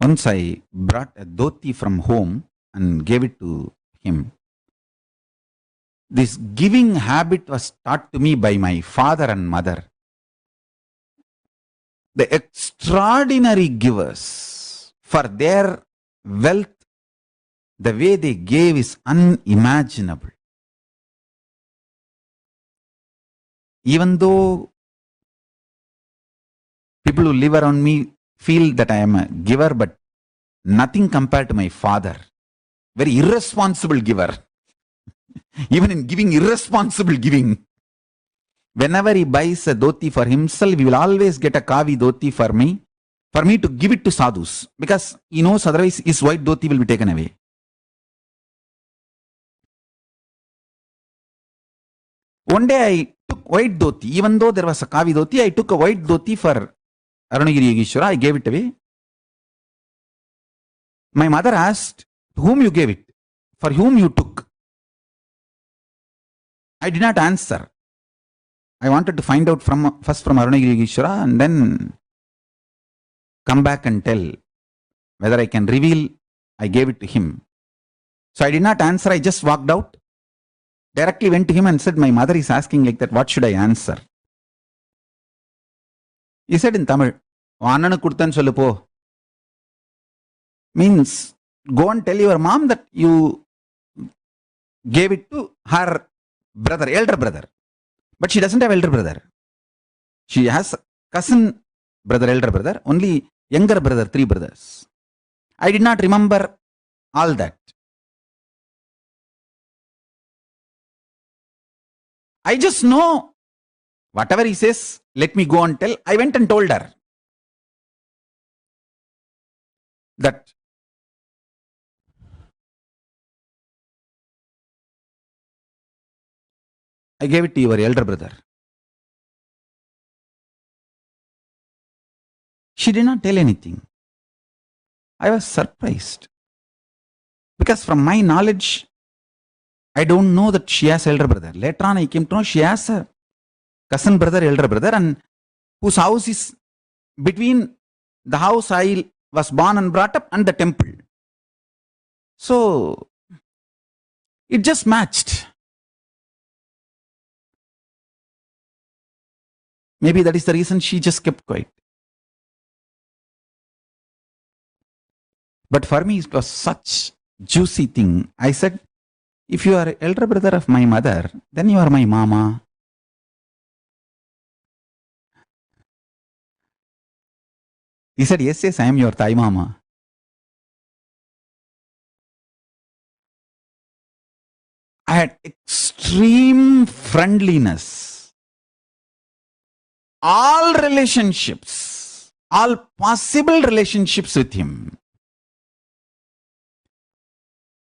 Once I brought a dhoti from home and gave it to him. This giving habit was taught to me by my father and mother. The extraordinary givers, for their wealth, the way they gave is unimaginable. Even though people who live around me feel that I am a giver, but nothing compared to my father. Very irresponsible giver. Even in giving, irresponsible giving. Whenever he buys a dhoti for himself, he will always get a kavi dhoti for me to give it to sadhus. Because he knows otherwise his white dhoti will be taken away. One day I took white dhoti, even though there was a kavi dhoti, I took a white dhoti for Arunagiri Yogeshwara, I gave it away. My mother asked, to whom you gave it? For whom you took? I did not answer. I wanted to find out first from Arunagiri Yogeshwara and then come back and tell whether I can reveal I gave it to him. So I did not answer, I just walked out. Directly went to him and said, my mother is asking like that, what should I answer? He said in Tamil, Annanu kuduthan sollu po. Means, go and tell your mom that you gave it to her brother, elder brother. But she doesn't have elder brother. She has cousin brother, elder brother, only younger brother, 3 brothers. I did not remember all that. I just know whatever he says, let me go and tell. I went and told her that I gave it to your elder brother. She did not tell anything. I was surprised. Because from my knowledge, I don't know that she has elder brother. Later on I came to know she has a cousin brother, elder brother, and whose house is between the house I was born and brought up and the temple. So, it just matched. Maybe that is the reason she just kept quiet. But for me, it was such juicy thing. I said, if you are elder brother of my mother, then you are my mama. He said, yes, I am your Thai mama. I had extreme friendliness. All relationships, all possible relationships with him.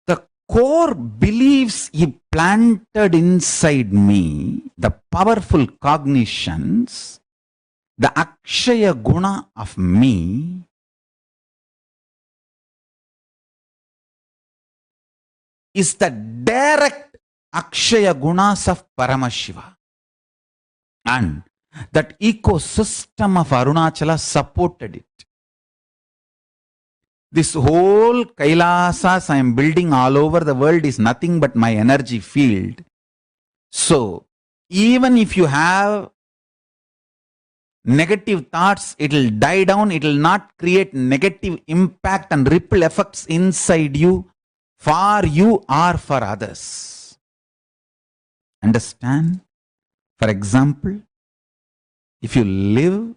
The core beliefs he planted inside me, the powerful cognitions, the Akshaya Guna of me, is the direct Akshaya Gunas of Paramashiva. And that ecosystem of Arunachala supported it. This whole Kailasas I am building all over the world is nothing but my energy field. So, even if you have negative thoughts, it will die down, it will not create negative impact and ripple effects inside you, for you or for others. Understand? For example, if you live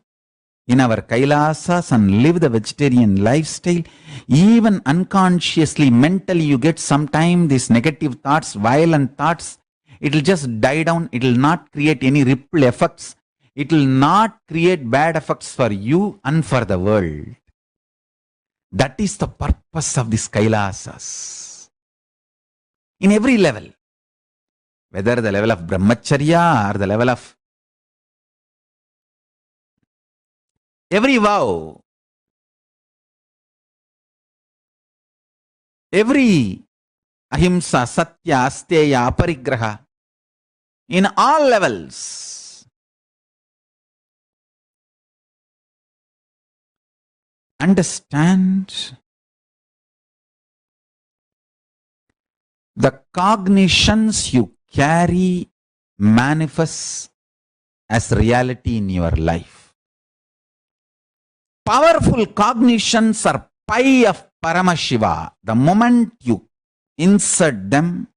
in our Kailasas and live the vegetarian lifestyle, even unconsciously, mentally, you get sometime these negative thoughts, violent thoughts, it will just die down, it will not create any ripple effects. It will not create bad effects for you and for the world. That is the purpose of these Kailasas. In every level. Whether the level of brahmacharya or the level of every vow, every ahimsa, satya, asteya, aparigraha, in all levels, understand the cognitions you carry manifest as reality in your life. Powerful cognitions are pi of Paramashiva. The moment you insert them,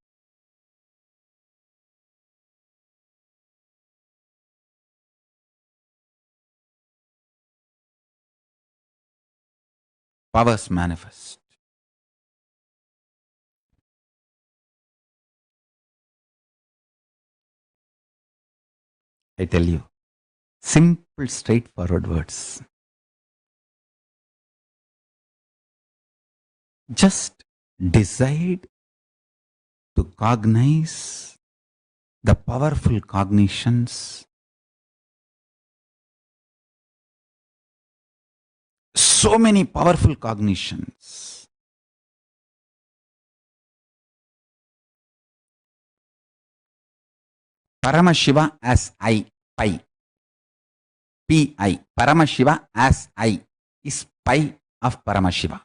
powers manifest. I tell you, simple, straightforward words. Just decide to cognize the powerful cognitions, so many powerful cognitions. Paramashiva as I, pi, P-I, Paramashiva as I is pi of Paramashiva.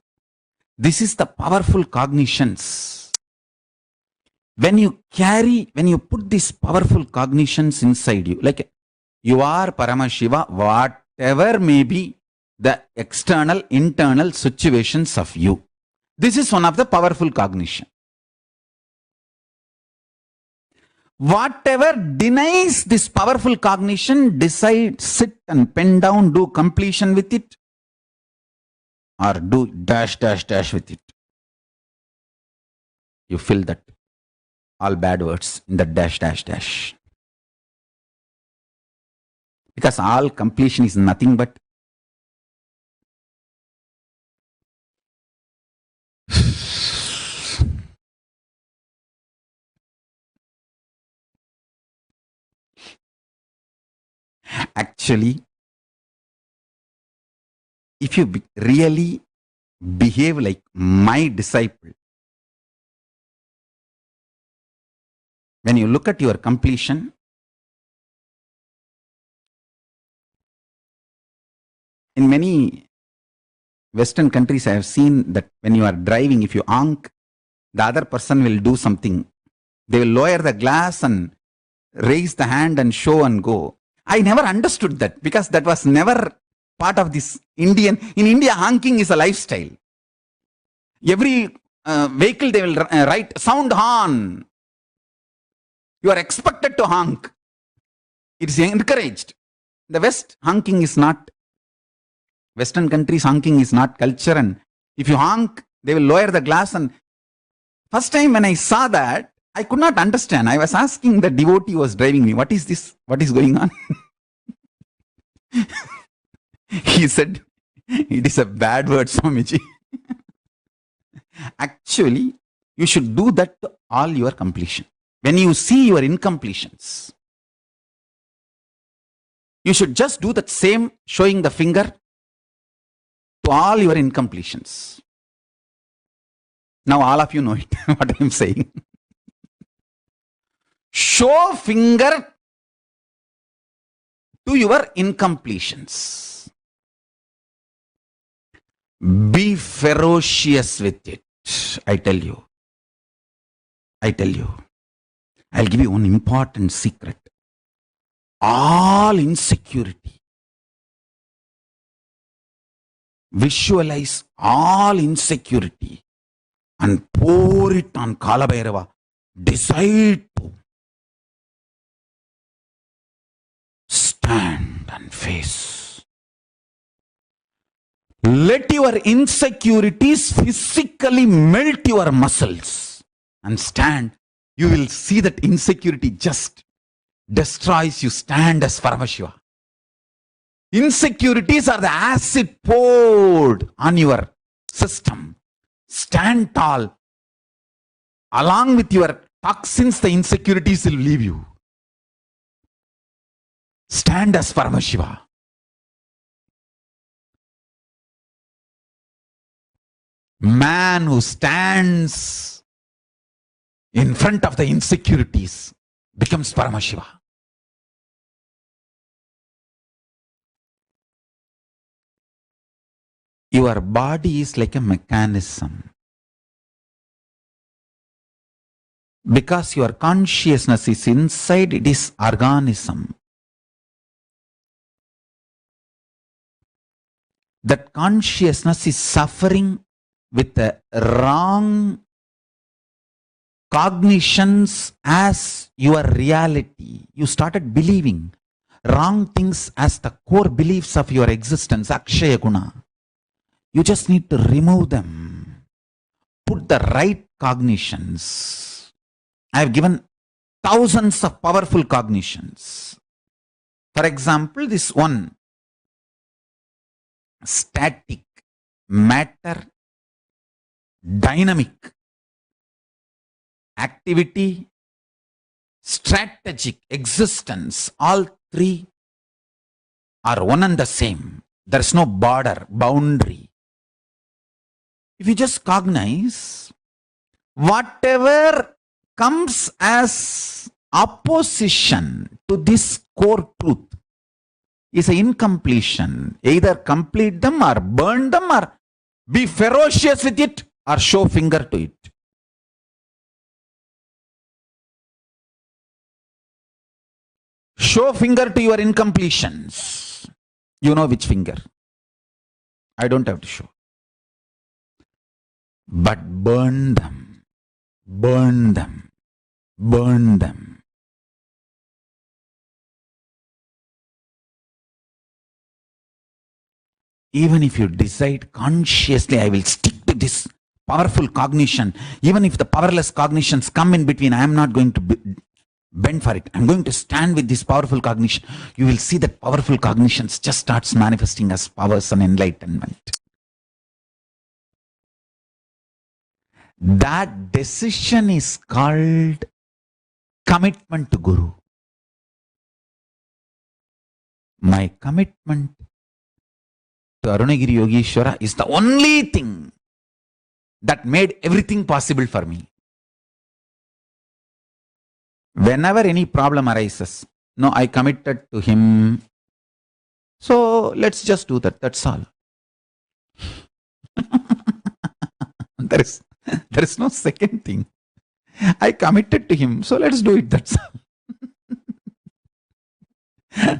This is the powerful cognitions. When you put these powerful cognitions inside you, like you are Paramashiva, whatever may be the external, internal situations of you. This is one of the powerful cognition. Whatever denies this powerful cognition, decide, sit and pen down, do completion with it, or do dash with it. You fill that, all bad words in the dash. Because all completion is nothing but actually, if you really behave like my disciple, when you look at your completion, in many Western countries, I have seen that when you are driving, if you honk, the other person will do something. They will lower the glass and raise the hand and show and go. I never understood that because that was never part of this Indian. In India, honking is a lifestyle. Every vehicle they will write sound horn. You are expected to honk. It is encouraged. The West, honking is not. Western countries, honking is not culture, and if you honk, they will lower the glass. And first time when I saw that, I could not understand. I was asking the devotee who was driving me, what is this? What is going on? He said, it is a bad word, Swamiji. Actually, you should do that to all your completion. When you see your incompletions, you should just do that same, showing the finger to all your incompletions. Now all of you know it, what I am saying. Show finger to your incompletions. Be ferocious with it. I tell you. I'll give you one important secret. All insecurity. Visualize all insecurity and pour it on Kalabhairava. Decide to stand and face. Let your insecurities physically melt your muscles and stand. You will see that insecurity just destroys you. Stand as Paramashiva. Insecurities are the acid poured on your system. Stand tall. Along with your toxins, the insecurities will leave you. Stand as Paramashiva. Man who stands in front of the insecurities becomes Paramashiva. Your body is like a mechanism. Because your consciousness is inside, it is organism. That consciousness is suffering with the wrong cognitions as your reality. You started believing wrong things as the core beliefs of your existence, Akshaya Guna. You just need to remove them. Put the right cognitions. I have given thousands of powerful cognitions. For example, this one, static, matter, dynamic, activity, strategic, existence, all three are one and the same. There is no border, boundary. If you just cognize, whatever comes as opposition to this core truth is an incompletion. Either complete them or burn them or be ferocious with it or show finger to it. Show finger to your incompletions. You know which finger. I don't have to show. But burn them. Burn them. Burn them. Even if you decide consciously, I will stick to this powerful cognition, even if the powerless cognitions come in between, I am not going to bend for it. I'm going to stand with this powerful cognition. You will see that powerful cognitions just starts manifesting as powers and enlightenment. That decision is called commitment to Guru. My commitment to Arunagiri Yogeshwara is the only thing that made everything possible for me. Whenever any problem arises, no, I committed to him. So let's just do that. That's all. There is no second thing. I committed to him. So let's do it. That's all.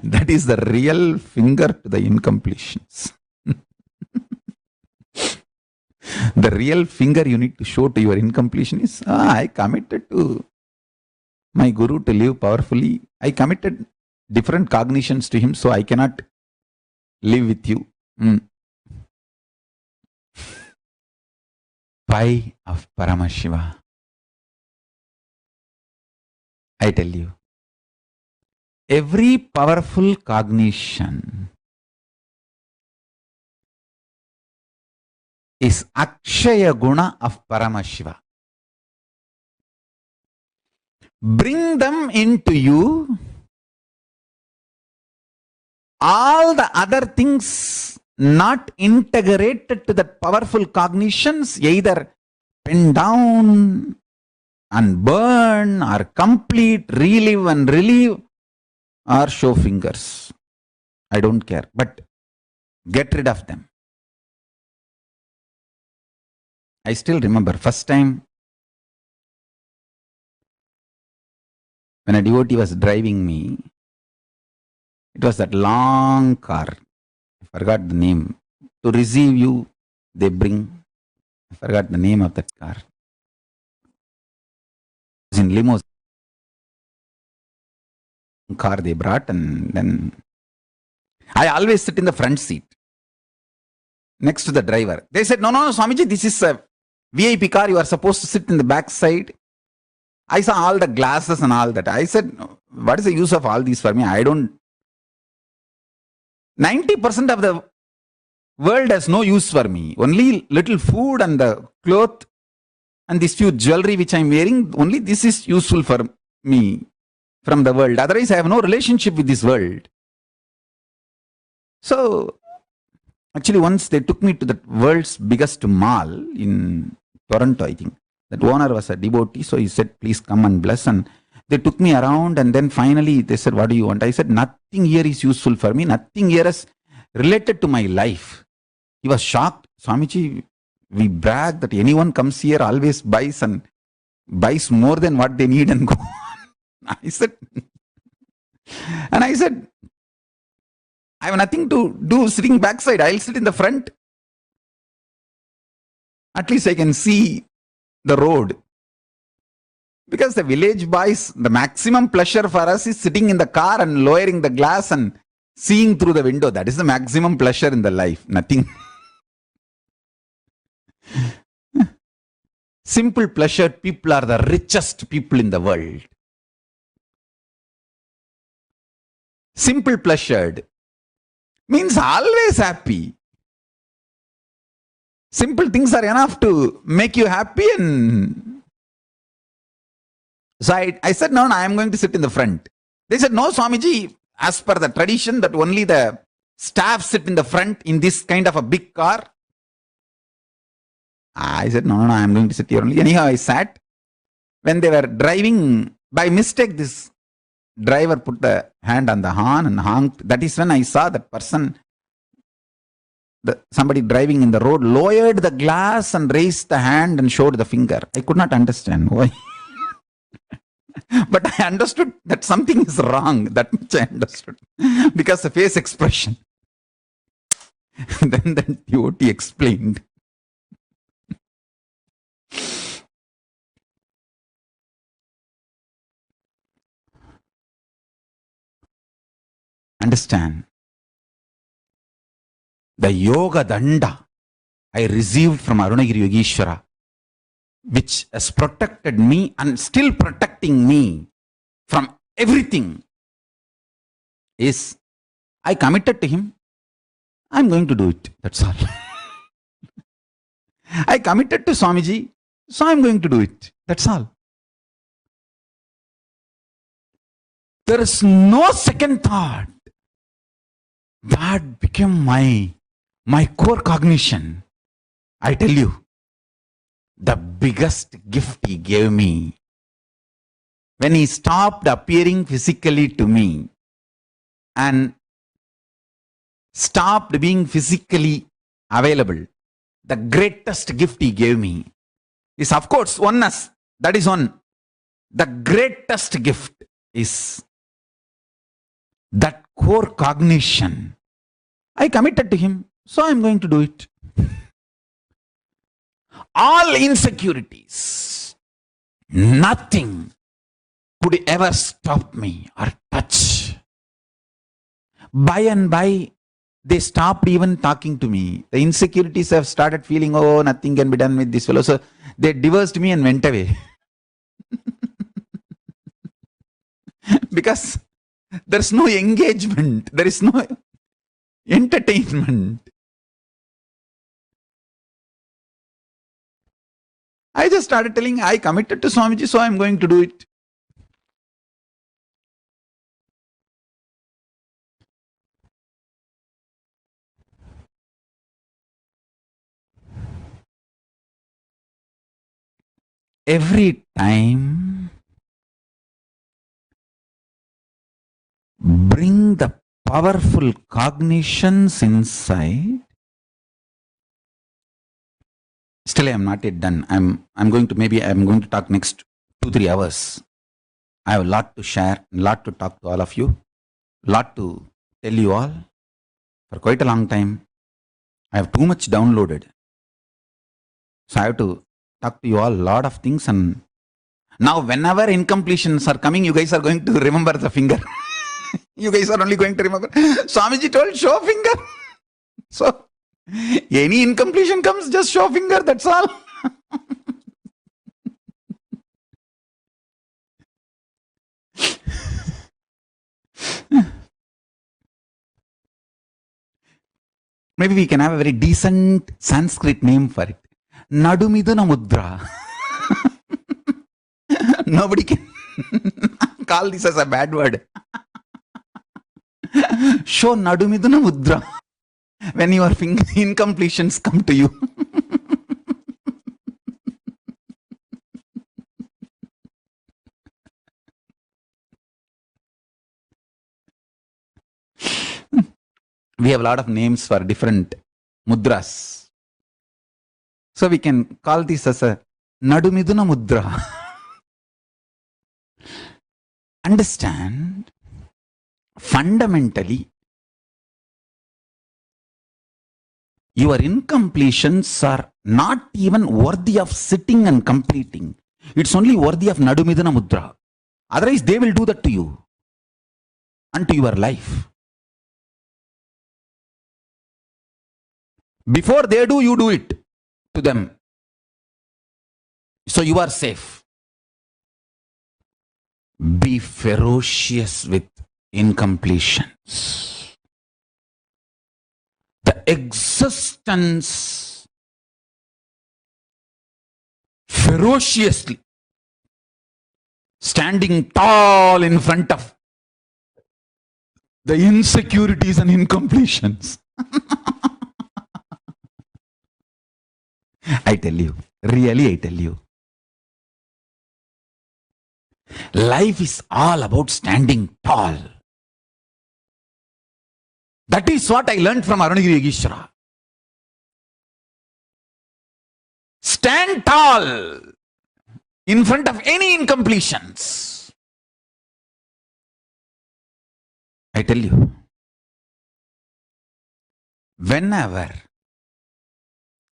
That is the real finger to the incompletions. The real finger you need to show to your incompletion is, I committed to my Guru to live powerfully. I committed different cognitions to him, so I cannot live with you. Pi of Paramashiva. I tell you, every powerful cognition is Akshaya Guna of Paramashiva. Bring them into you. All the other things not integrated to that powerful cognitions, either pen down and burn or complete, relive and relieve, or show fingers. I don't care, but get rid of them. I still remember first time when a devotee was driving me. It was that long car. I forgot the name. To receive you, they bring. I forgot the name of that car. It was in limo. Car they brought, and then I always sit in the front seat next to the driver. They said, no, Swamiji, this is a VIP car. You are supposed to sit in the back side. I saw all the glasses and all that. I said, what is the use of all these for me? I don't. 90% of the world has no use for me. Only little food and the cloth and this few jewelry which I am wearing, only this is useful for me from the world. Otherwise, I have no relationship with this world. So, actually, once they took me to the world's biggest mall in Toronto, I think. That owner was a devotee, so he said, please come and bless. And they took me around, and then finally they said, what do you want? I said, nothing here is useful for me. Nothing here is related to my life. He was shocked. Swamiji, we brag that anyone comes here always buys and buys more than what they need and go on. I said, I have nothing to do sitting backside. I'll sit in the front. At least I can see the road. Because the village boys, the maximum pleasure for us is sitting in the car and lowering the glass and seeing through the window. That is the maximum pleasure in the life. Nothing. Simple pleasured people are the richest people in the world. Simple pleasured means always happy. Simple things are enough to make you happy. And so I said, no, I am going to sit in the front. They said, no, Swamiji, as per the tradition that only the staff sit in the front in this kind of a big car. I said, no, I am going to sit here only. Anyhow, I sat. When they were driving, by mistake, this driver put the hand on the horn and honked. That is when I saw that person, somebody driving in the road, lowered the glass and raised the hand and showed the finger. I could not understand why. But I understood that something is wrong. That much I understood. Because the face expression. Then the devotee explained. Understand? The yoga danda I received from Arunagiri Yogeshwara, which has protected me and still protecting me from everything, is I committed to him. I'm going to do it. That's all. I committed to Swamiji, so I'm going to do it. That's all. There is no second thought. That became my core cognition. I tell you, the biggest gift he gave me, when he stopped appearing physically to me and stopped being physically available, the greatest gift he gave me is, of course, oneness. That is one. The greatest gift is that core cognition. I committed to him, so I am going to do it. All insecurities, nothing could ever stop me or touch. By and by, they stopped even talking to me. The insecurities have started feeling, oh, nothing can be done with this fellow. So they divorced me and went away. Because there is no engagement, there is no entertainment. I just started telling, I committed to Swamiji, so I am going to do it. Every time, bring the powerful cognitions inside. Still, I am not yet done. I'm going to talk next 2-3 hours. I have a lot to share, a lot to talk to all of you, a lot to tell you all. For quite a long time, I have too much downloaded. So I have to talk to you all a lot of things. And now whenever incompletions are coming, you guys are going to remember the finger. You guys are only going to remember. Swamiji told, show finger. So any incompletion comes, just show finger, that's all. Maybe we can have a very decent Sanskrit name for it. Nadumidana Mudra. Nobody can call this as a bad word. Show Nadumidana Mudra when your incompletions come to you. We have a lot of names for different mudras. So we can call this as a Nadumidana Mudra. Understand, fundamentally, your incompletions are not even worthy of sitting and completing. It's only worthy of Nadumidana Mudra. Otherwise, they will do that to you and to your life. Before they do, you do it to them. So you are safe. Be ferocious with incompletions. The existence ferociously standing tall in front of the insecurities and incompletions. I tell you, really I tell you. Life is all about standing tall. That is what I learned from Arunagiri Yogeshwara. Stand tall in front of any incompletions. I tell you, whenever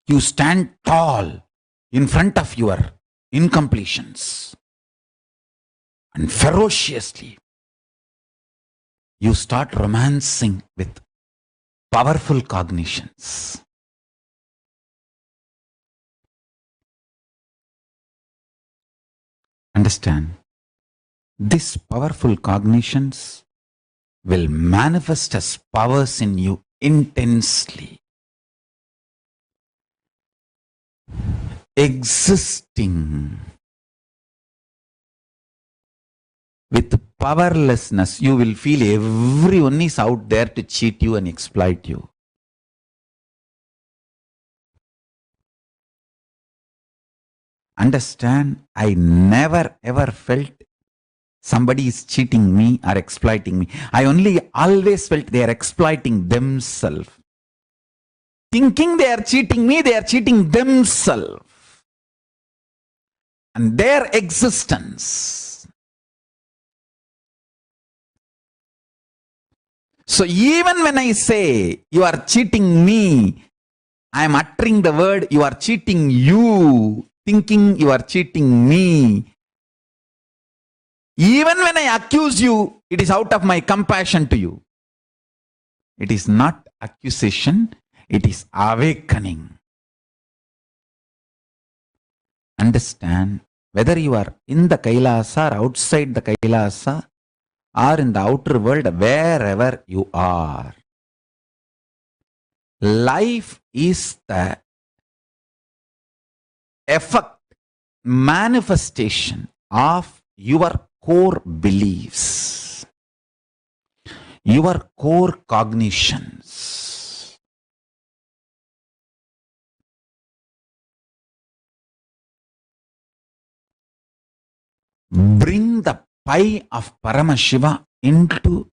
you stand tall in front of your incompletions and ferociously, you start romancing with powerful cognitions. Understand, these powerful cognitions will manifest as powers in you intensely. Existing with powerlessness, you will feel everyone is out there to cheat you and exploit you. Understand, I never ever felt somebody is cheating me or exploiting me. I always felt they are exploiting themselves. Thinking they are cheating me, they are cheating themselves and their existence. So even when I say you are cheating me, I am uttering the word you are cheating you, thinking you are cheating me. Even when I accuse you, it is out of my compassion to you. It is not accusation, it is awakening. Understand, whether you are in the Kailasa or outside the Kailasa or in the outer world, wherever you are, life is the effect, manifestation of your core beliefs, your core cognitions. Bring the pie of Paramashiva into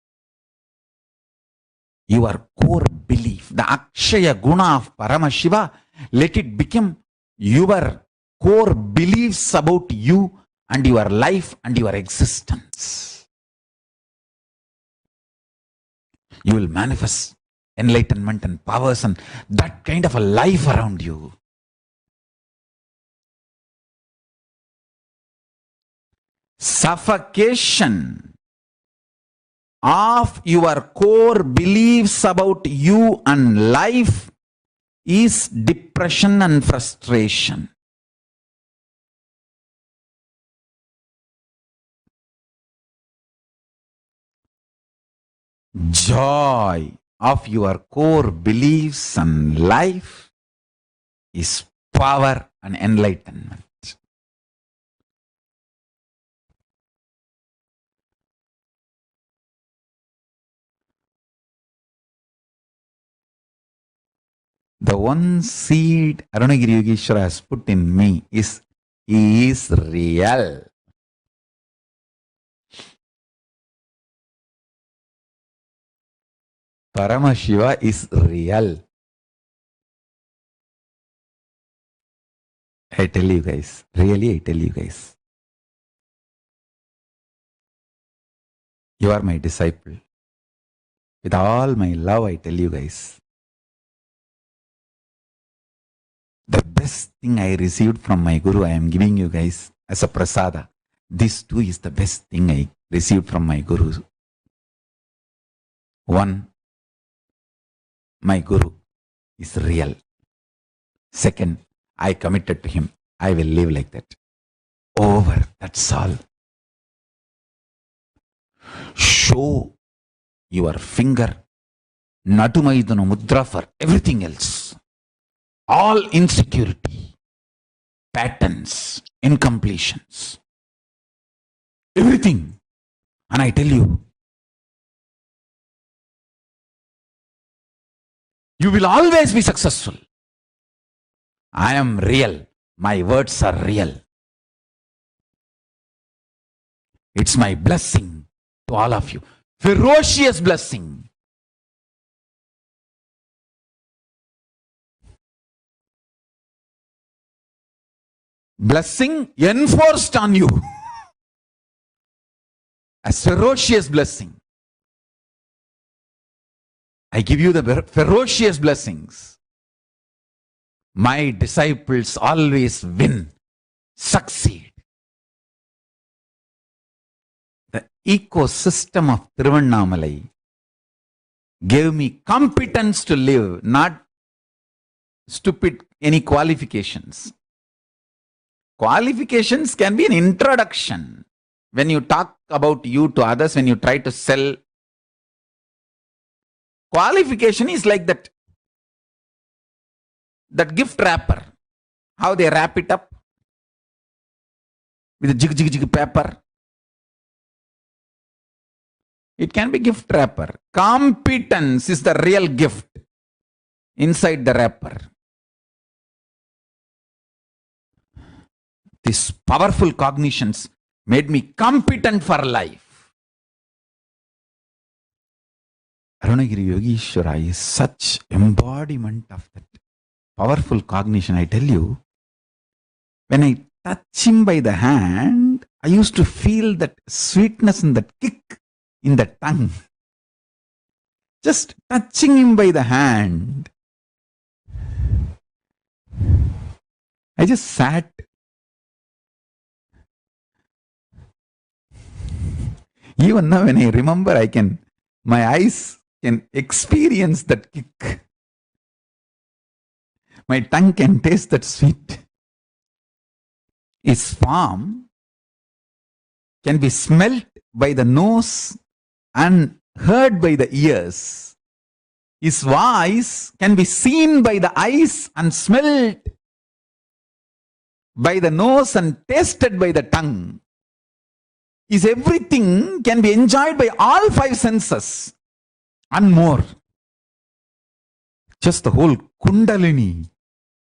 your core belief. The Akshaya Guna of Paramashiva, let it become your core beliefs about you and your life and your existence. You will manifest enlightenment and powers and that kind of a life around you. Suffocation of your core beliefs about you and life is depression and frustration. Joy of your core beliefs and life is power and enlightenment. The one seed Arunagiri Yogeshwara has put in me is, he is real. Paramashiva is real. I tell you guys, really I tell you guys. You are my disciple. With all my love, I tell you guys. The best thing I received from my Guru, I am giving you guys as a prasada. This too is the best thing I received from my Guru. One, my Guru is real. Second, I committed to him. I will live like that. over. That's all. Show your finger, Natumaidana Mudra for everything else. All insecurity, patterns, incompletions, everything. And I tell you, you will always be successful. I am real. My words are real. It's my blessing to all of you. Ferocious blessing. Blessing enforced on you. A ferocious blessing. I give you the ferocious blessings. My disciples always win, succeed. The ecosystem of Tiruvannamalai gave me competence to live, not stupid any qualifications. Qualifications can be an introduction. When you talk about you to others, when you try to sell, qualification is like that gift wrapper. How they wrap it up with a jig paper. It can be gift wrapper. Competence is the real gift inside the wrapper. These powerful cognitions made me competent for life. Arunagiri Yogeshwara is such embodiment of that powerful cognition. I tell you, when I touch him by the hand, I used to feel that sweetness and that kick in the tongue. Just touching him by the hand. I just sat. Even now when I remember, my eyes can experience that kick. My tongue can taste that sweet. His form can be smelt by the nose and heard by the ears. His voice can be seen by the eyes and smelled by the nose and tasted by the tongue. His everything can be enjoyed by all five senses and more. Just the whole Kundalini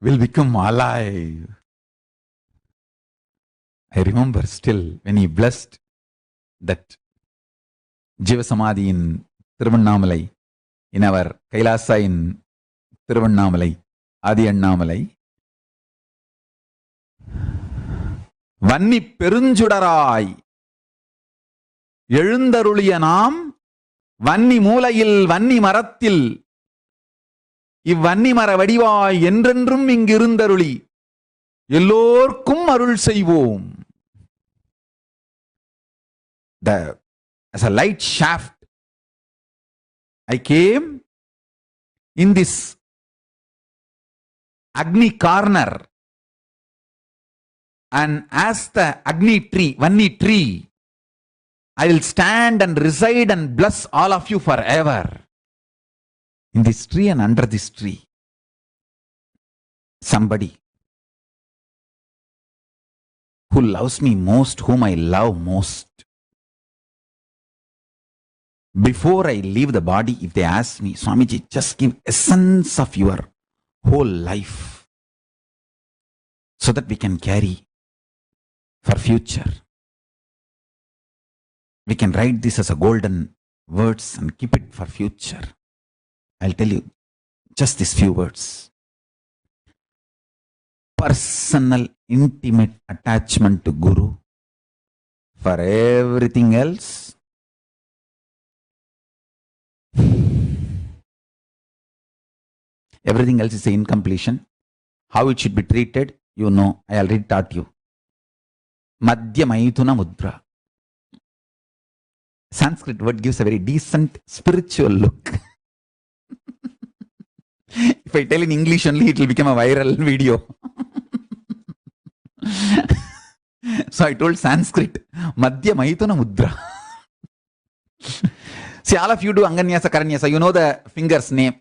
will become alive. I remember still when he blessed that Jiva Samadhi in Tiruvannamalai, in our Kailasa in Tiruvannamalai, Adi Annamalai. Vanni Perunjudarai எழுந்தருளிய நாம் வன்னி மூலையில் வன்னி மரத்தில் இவ்வன்னி மர வடிவாய் என்றென்றும் இங்கிருந்தருளி எல்லோர்க்கும் அருள் செய்வோம். As a light shaft, I came in this Agni corner, and as the Agni tree, Vanni tree, I will stand and reside and bless all of you forever. In this tree and under this tree, somebody who loves me most, whom I love most. Before I leave the body, if they ask me, Swamiji, just give essence of your whole life so that we can carry for future. We can write this as a golden words and keep it for future. I'll tell you just these few words. Personal, intimate attachment to Guru. For everything else, everything else is an incompletion. How it should be treated, you know, I already taught you. Madhya Maithuna Mudra. Sanskrit word gives a very decent spiritual look. If I tell in English only, it will become a viral video. So I told Sanskrit, Madhya Maithuna Mudra. See, all of you do Anganyasa Karanyasa. You know the finger's name.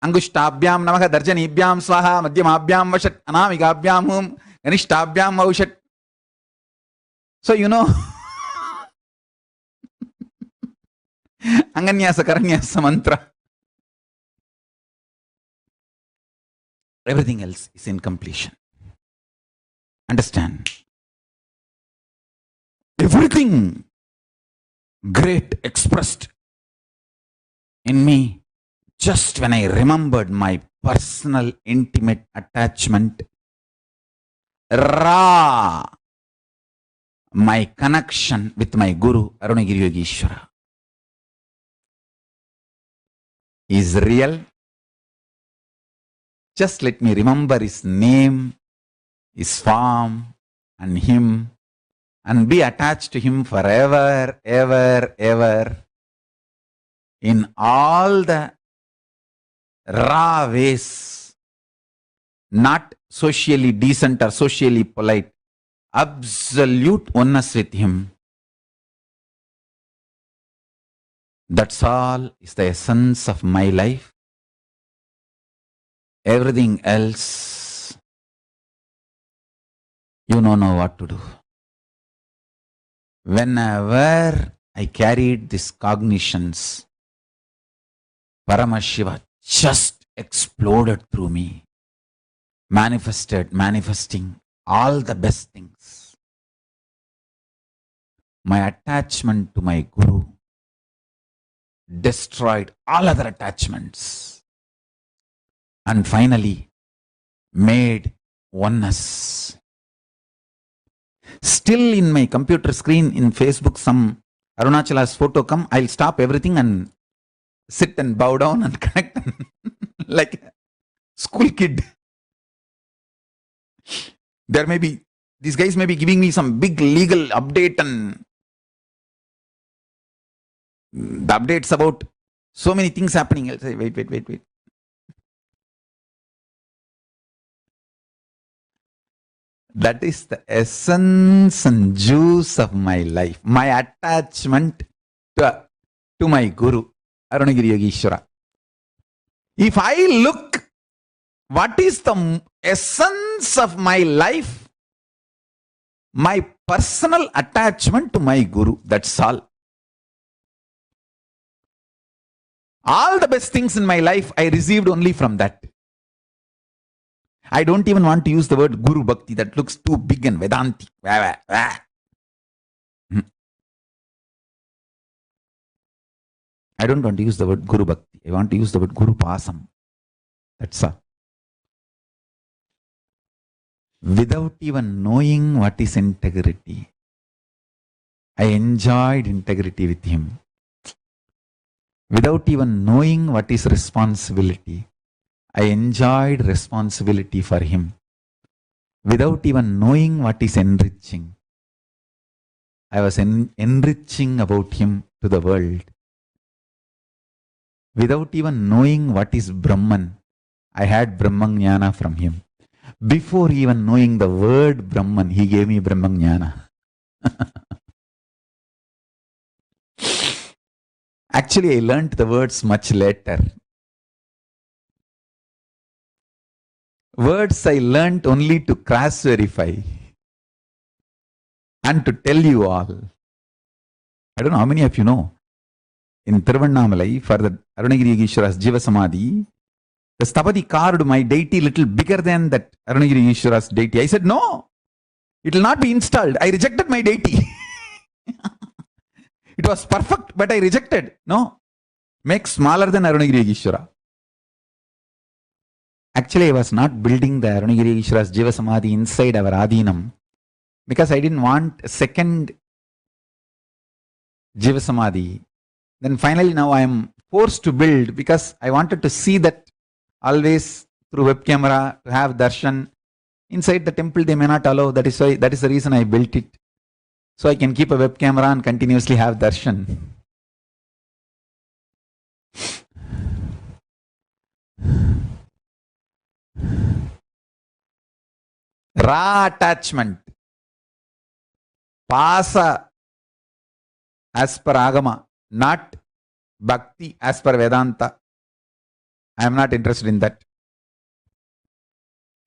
Angushtabhyam Namaha Darjanibhyam Swaha Madhyamabhyam Vashat Anamigabhyam Hum Ganishtabhyam Vaushat. So you know Anganyasa Karanyasa mantra. Everything else is in completion. Understand? Everything great expressed in me just when I remembered my personal intimate attachment, my connection with my Guru Arunagiri Yogeshwara is real. Just let me remember his name, his form, and him, and be attached to him forever, ever, ever, in all the raw ways, not socially decent or socially polite, absolute oneness with him. That's all is the essence of my life. Everything else, you don't know what to do. Whenever I carried these cognitions, Paramashiva just exploded through me, manifesting all the best things. My attachment to my Guru destroyed all other attachments and finally made oneness. Still in my computer screen in Facebook, some Arunachala's photo come, I'll stop everything and sit and bow down and connect like a school kid. These guys may be giving me some big legal update and the updates about so many things happening. I'll say, wait. That is the essence and juice of my life. My attachment to my Guru, Arunagiri Yogeshwara. If I look, what is the essence of my life? My personal attachment to my Guru. That's all. All the best things in my life I received only from that. I don't even want to use the word Guru Bhakti. That looks too big and Vedanti. I don't want to use the word Guru Bhakti. I want to use the word Guru Pasam. That's all. Without even knowing what is integrity, I enjoyed integrity with him. Without even knowing what is responsibility, I enjoyed responsibility for him. Without even knowing what is enriching, I was enriching about him to the world. Without even knowing what is Brahman, I had Brahman Jnana from him. Before even knowing the word Brahman, he gave me Brahman Jnana. Actually, I learnt the words much later. Words I learnt only to cross-verify and to tell you all. I don't know how many of you know. In Tiruvannamalai, for the Arunagiri Yogeshwara's Jiva Samadhi, the Stapati carved my deity little bigger than that Arunagiri Yogeshwara's deity. I said, no, it will not be installed. I rejected my deity. It was perfect, but I rejected. No, make smaller than Arunagiri Yogeshwara. Actually, I was not building the Arunagiri Yogeshwara's Jiva Samadhi inside our Adinam because I didn't want a second Jiva Samadhi. Then finally now I am forced to build because I wanted to see that always through web camera, to have darshan. Inside the temple they may not allow. That is the reason I built it. So I can keep a web camera and continuously have darshan. Raw attachment. Pasa as per Agama, not Bhakti as per Vedanta. I am not interested in that.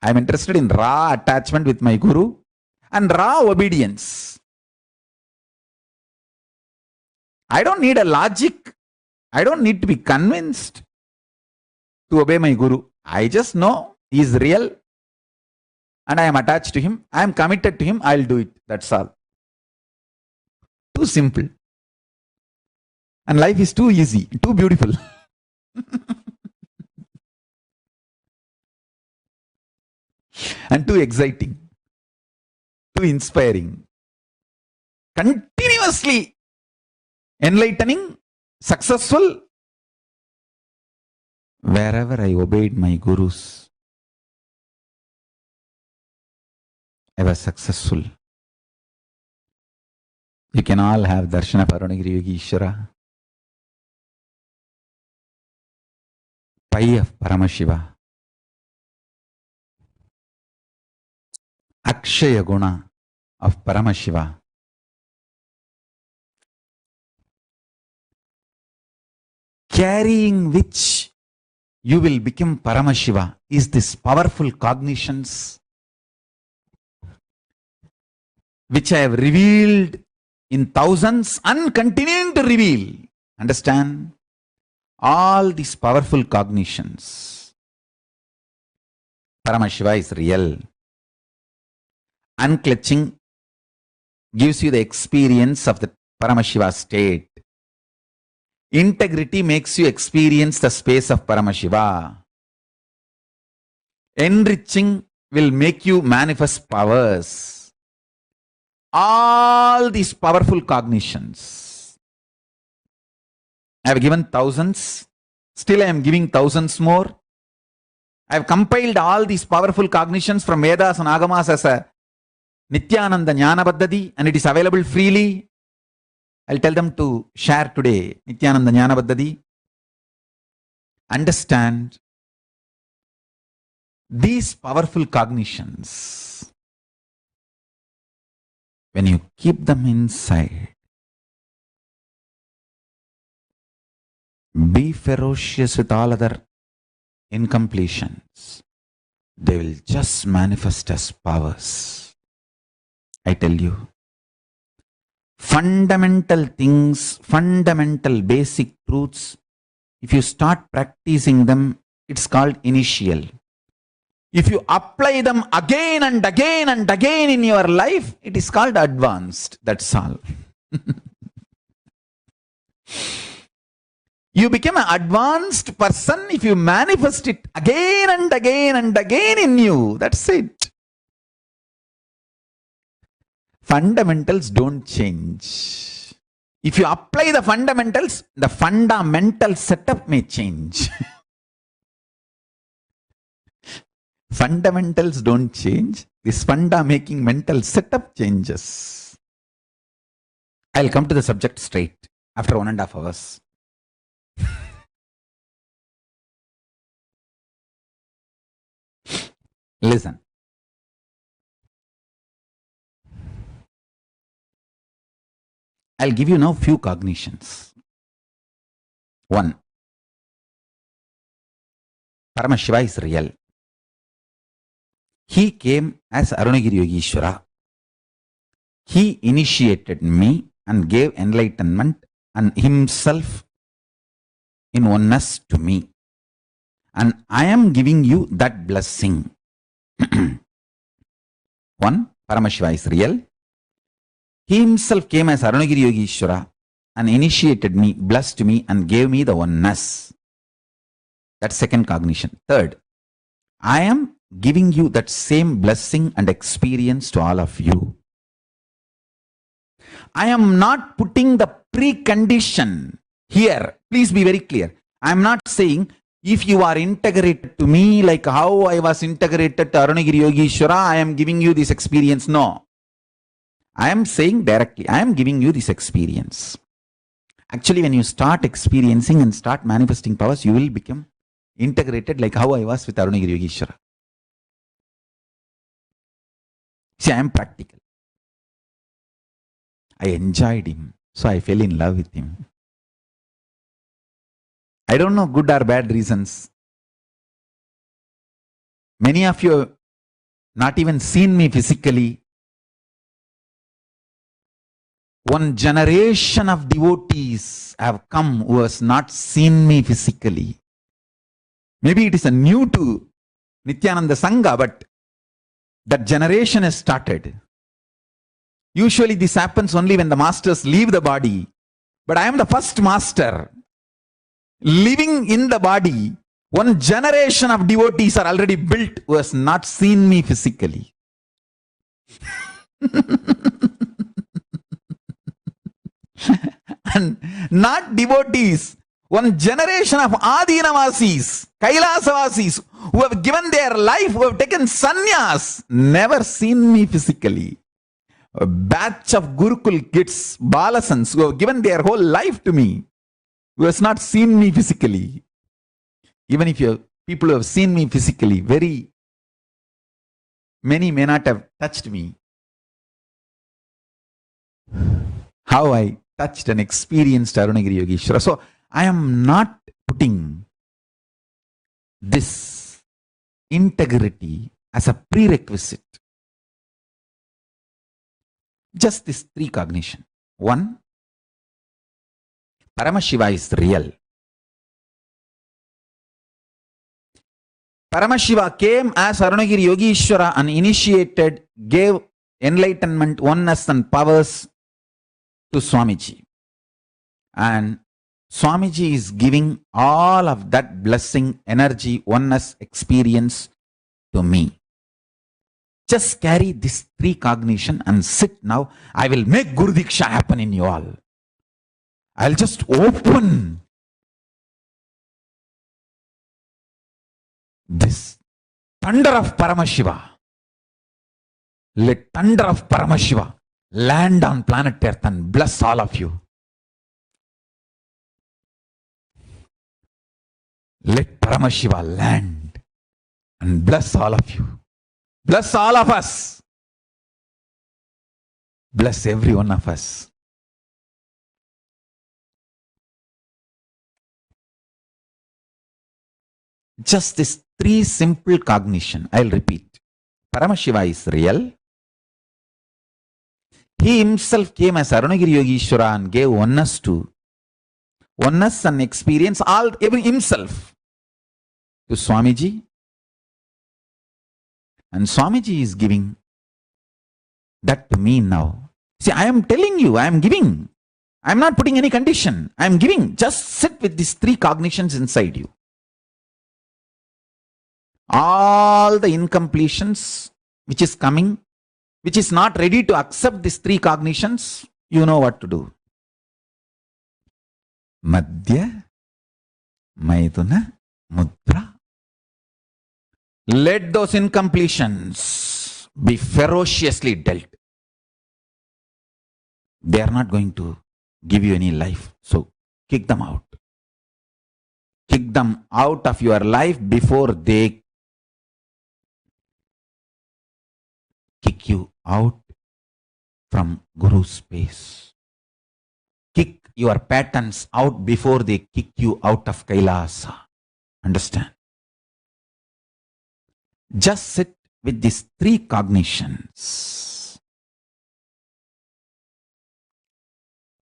I am interested in raw attachment with my Guru and raw obedience. I don't need a logic. I don't need to be convinced to obey my Guru. I just know he is real and I am attached to him. I am committed to him. I will do it. That's all. Too simple. And life is too easy, too beautiful. And too exciting, too inspiring. Continuously enlightening, successful. Wherever I obeyed my gurus, I was successful. You can all have Darshana Paranagiri Yogi Ishvara. Pai of Paramashiva. Akshaya Guna of Paramashiva. Carrying which you will become Paramashiva is this powerful cognitions which I have revealed in thousands and continuing to reveal. Understand? All these powerful cognitions. Paramashiva is real. Unclutching gives you the experience of the Paramashiva state. Integrity makes you experience the space of Paramashiva. Enriching will make you manifest powers. All these powerful cognitions. I have given thousands. Still I am giving thousands more. I have compiled all these powerful cognitions from Vedas and Agamas as a Nithyananda Jnana and it is available freely. I'll tell them to share today. Nithyananda Jnana. Understand these powerful cognitions. When you keep them inside, be ferocious with all other incompletions. They will just manifest as powers. I tell you, fundamental things, fundamental basic truths, if you start practicing them, it's called initial. If you apply them again and again and again in your life, it is called advanced. That's all. You become an advanced person if you manifest it again and again and again in you. That's it. Fundamentals don't change. If you apply the fundamentals, the fundamental setup may change. Fundamentals don't change. This making mental setup changes. I'll come to the subject straight after 1.5 hours. Listen. I'll give you now few cognitions. 1. Paramashiva is real. He came as Arunagiri Yogeshwara. He initiated me and gave enlightenment and himself in oneness to me. And I am giving you that blessing. 1. Paramashiva is real. He himself came as Arunagiri Yogeshwara and initiated me, blessed me and gave me the oneness. That's second cognition. 3rd, I am giving you that same blessing and experience to all of you. I am not putting the precondition here. Please be very clear. I am not saying if you are integrated to me like how I was integrated to Arunagiri Yogeshwara, I am giving you this experience. No. I am saying directly, I am giving you this experience. Actually, when you start experiencing and start manifesting powers, you will become integrated like how I was with Arunagiri Yogeshwara. See, I am practical. I enjoyed him. So I fell in love with him. I don't know good or bad reasons. Many of you have not even seen me physically. One generation of devotees have come who has not seen me physically. Maybe it is a new to Nithyananda Sangha, but that generation has started. Usually this happens only when the masters leave the body. But I am the first master. Living in the body, one generation of devotees are already built who has not seen me physically. And not devotees, one generation of Adinavasis, Kailasa who have given their life, who have taken sannyas, never seen me physically. A batch of Gurukul kids, Balasans, who have given their whole life to me, who has not seen me physically. Even if you have people who have seen me physically, very many may not have touched me. How I touched and experienced Arunagiri Yogeshwara. So I am not putting this integrity as a prerequisite. Just this three cognition. One, Paramashiva is real. Paramashiva came as Arunagiri Yogeshwara and initiated, gave enlightenment, oneness and powers to Swamiji. And Swamiji is giving all of that blessing, energy, oneness, experience to me. Just carry this three cognition and sit now. I will make Guru Diksha happen in you all. I'll just open this thunder of Paramashiva. Let thunder of Paramashiva land on planet Earth and bless all of you. Let Paramashiva land and bless all of you. Bless all of us. Bless every one of us. Just this three simple cognition. I'll repeat. Paramashiva is real. He himself came as Arunagiri Yogeshwara and gave oneness and experience himself to Swamiji. And Swamiji is giving that to me now. See, I am telling you, I am giving. I am not putting any condition. I am giving. Just sit with these three cognitions inside you. All the incompletions which is coming, which is not ready to accept these three cognitions, you know what to do. Madhya, Maithuna, Mudra. Let those incompletions be ferociously dealt. They are not going to give you any life. So kick them out. Kick them out of your life before they kick you out from Guru's space. Kick your patterns out before they kick you out of Kailasa. Understand? Just sit with these three cognitions.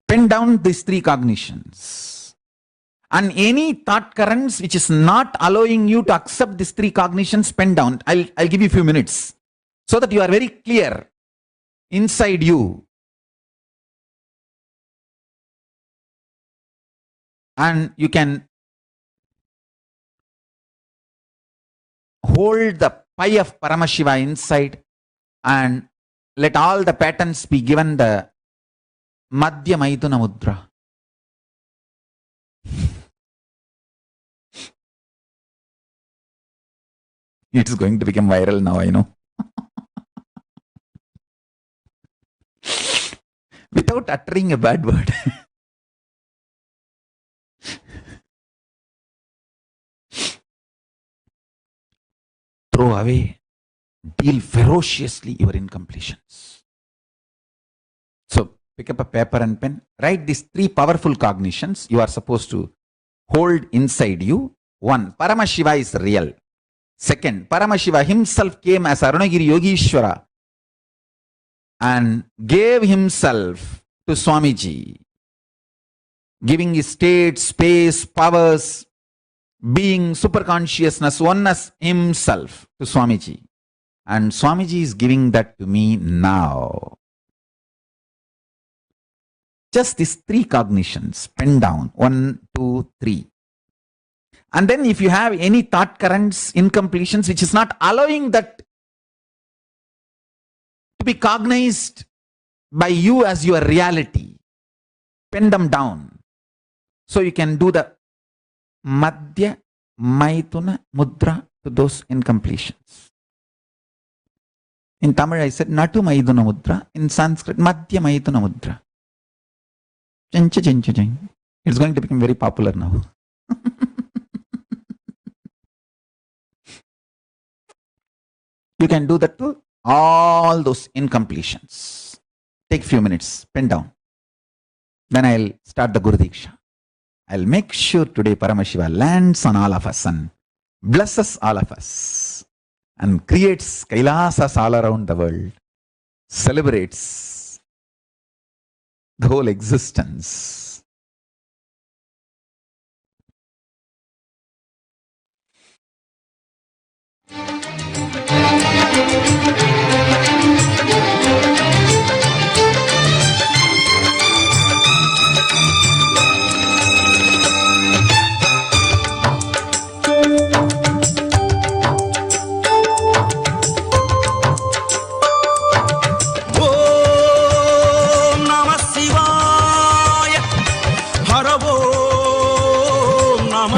Pen down these three cognitions. And any thought currents which is not allowing you to accept these three cognitions, pen down. I'll give you a few minutes so that you are very clear inside you. And you can hold the pie of Paramashiva inside and let all the patterns be given the Madhya Maithuna Mudra. It is going to become viral now, I know. Without uttering a bad word. Throw away, deal ferociously your incompletions. So, Pick up a paper and pen. Write these 3 powerful cognitions you are supposed to hold inside you. 1. Paramashiva is real. 2nd, Paramashiva himself came as Arunagiri Yogishwara and gave himself to Swamiji, giving his state, space, powers, being, superconsciousness, oneness himself to Swamiji. And Swamiji is giving that to me now. Just these 3 cognitions, pen down, 1, 2, 3. And then if you have any thought currents, incompletions, which is not allowing that to be cognized by you as your reality, pen them down. So you can do the Madhya Maithuna Mudra to those incompletions. In Tamil I said Natu Maithuna Mudra, in Sanskrit Madhya Maithuna Mudra. It's going to become very popular now. You can do that to all those incompletions. Take few minutes, pen down. Then I'll start the Guru Diksha. I'll make sure today Paramashiva lands on all of us and blesses all of us and creates Kailasas all around the world, celebrates the whole existence.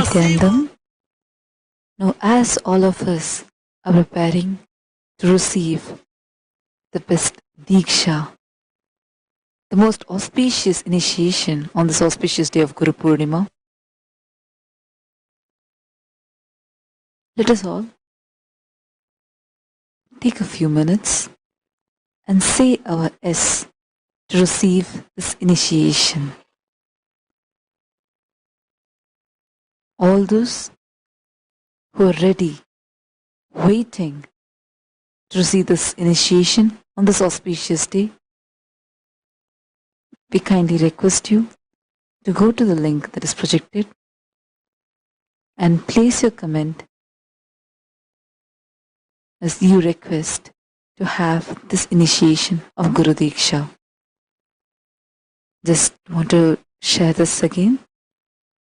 Addendum. Now, as all of us are preparing to receive the best Diksha, the most auspicious initiation on this auspicious day of Guru Purnima, let us all take a few minutes and say our S to receive this initiation. All those who are ready, waiting to receive this initiation on this auspicious day, we kindly request you to go to the link that is projected and place your comment as you request to have this initiation of Guru Diksha. Just want to share this again.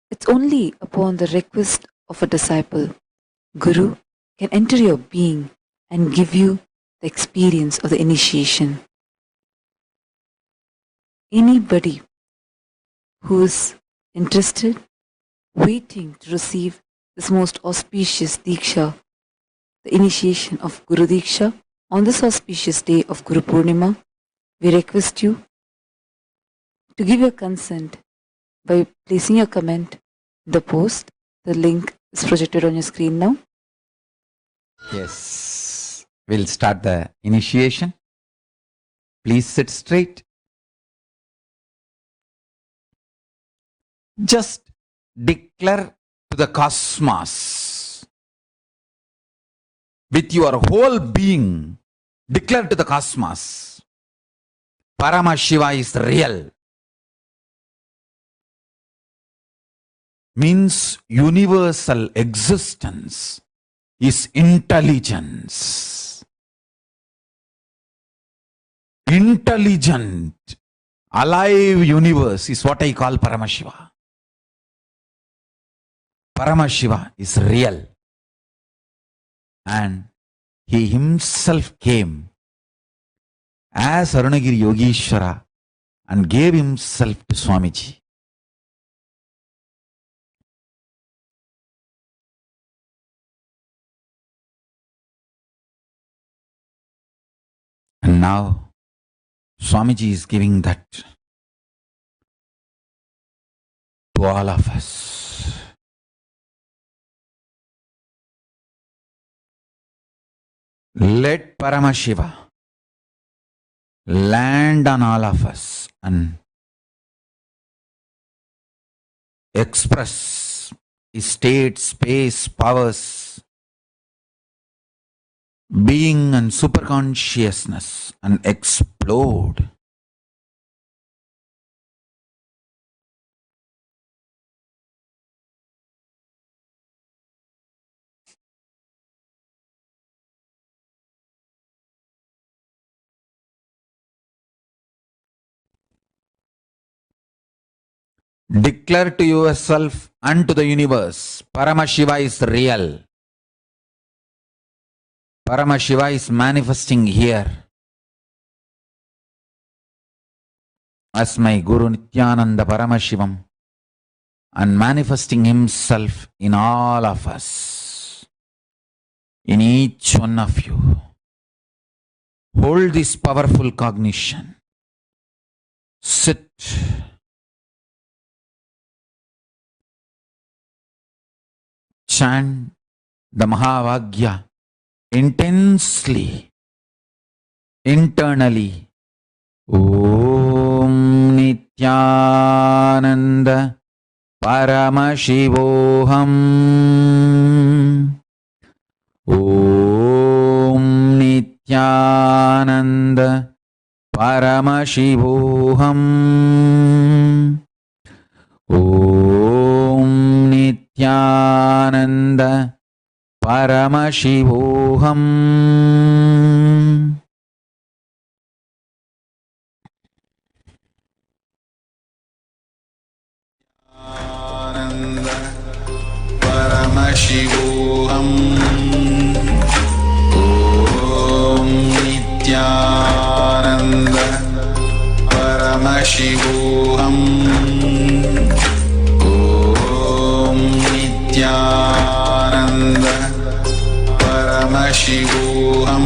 It's only upon the request of a disciple, Guru can enter your being and give you the experience of the initiation. Anybody who is interested, waiting to receive this most auspicious Diksha, the initiation of Guru Diksha, on this auspicious day of Guru Purnima, we request you to give your consent by placing your comment in the post. The link is projected on your screen now. Yes, we'll start the initiation. Please sit straight. Just declare to the cosmos with your whole being. Declare to the cosmos, Paramashiva is real. Means universal existence is intelligence. Intelligent, alive universe is what I call Paramashiva. Paramashiva is real. And he himself came as Arunagiri Yogishwara and gave himself to Swamiji. And now Swamiji is giving that to all of us. Let Paramashiva land on all of us and express state, space, powers, being and superconsciousness and explode. Declare to yourself and to the universe, Paramashiva is real. Paramashiva is manifesting here as my Guru Nithyananda Paramashivam and manifesting himself in all of us, in each one of you. Hold this powerful cognition. Sit. Chant the Mahavagya intensely, internally. Om Nithyananda Paramashivoham. Om Nithyananda Paramashivoham. Om Nithyananda Paramashivoham. Paramashivoham. Om Nithyananda Paramashivoham. Om Nithyananda Paramashivoham.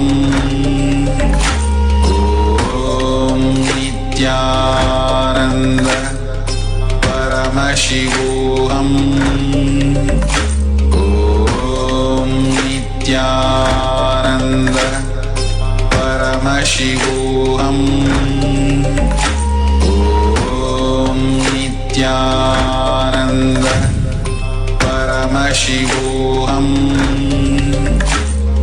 Om Nithyananda Paramashivoham. Om Nithyananda Paramashivoham. Om Nithyananda Paramashivoham.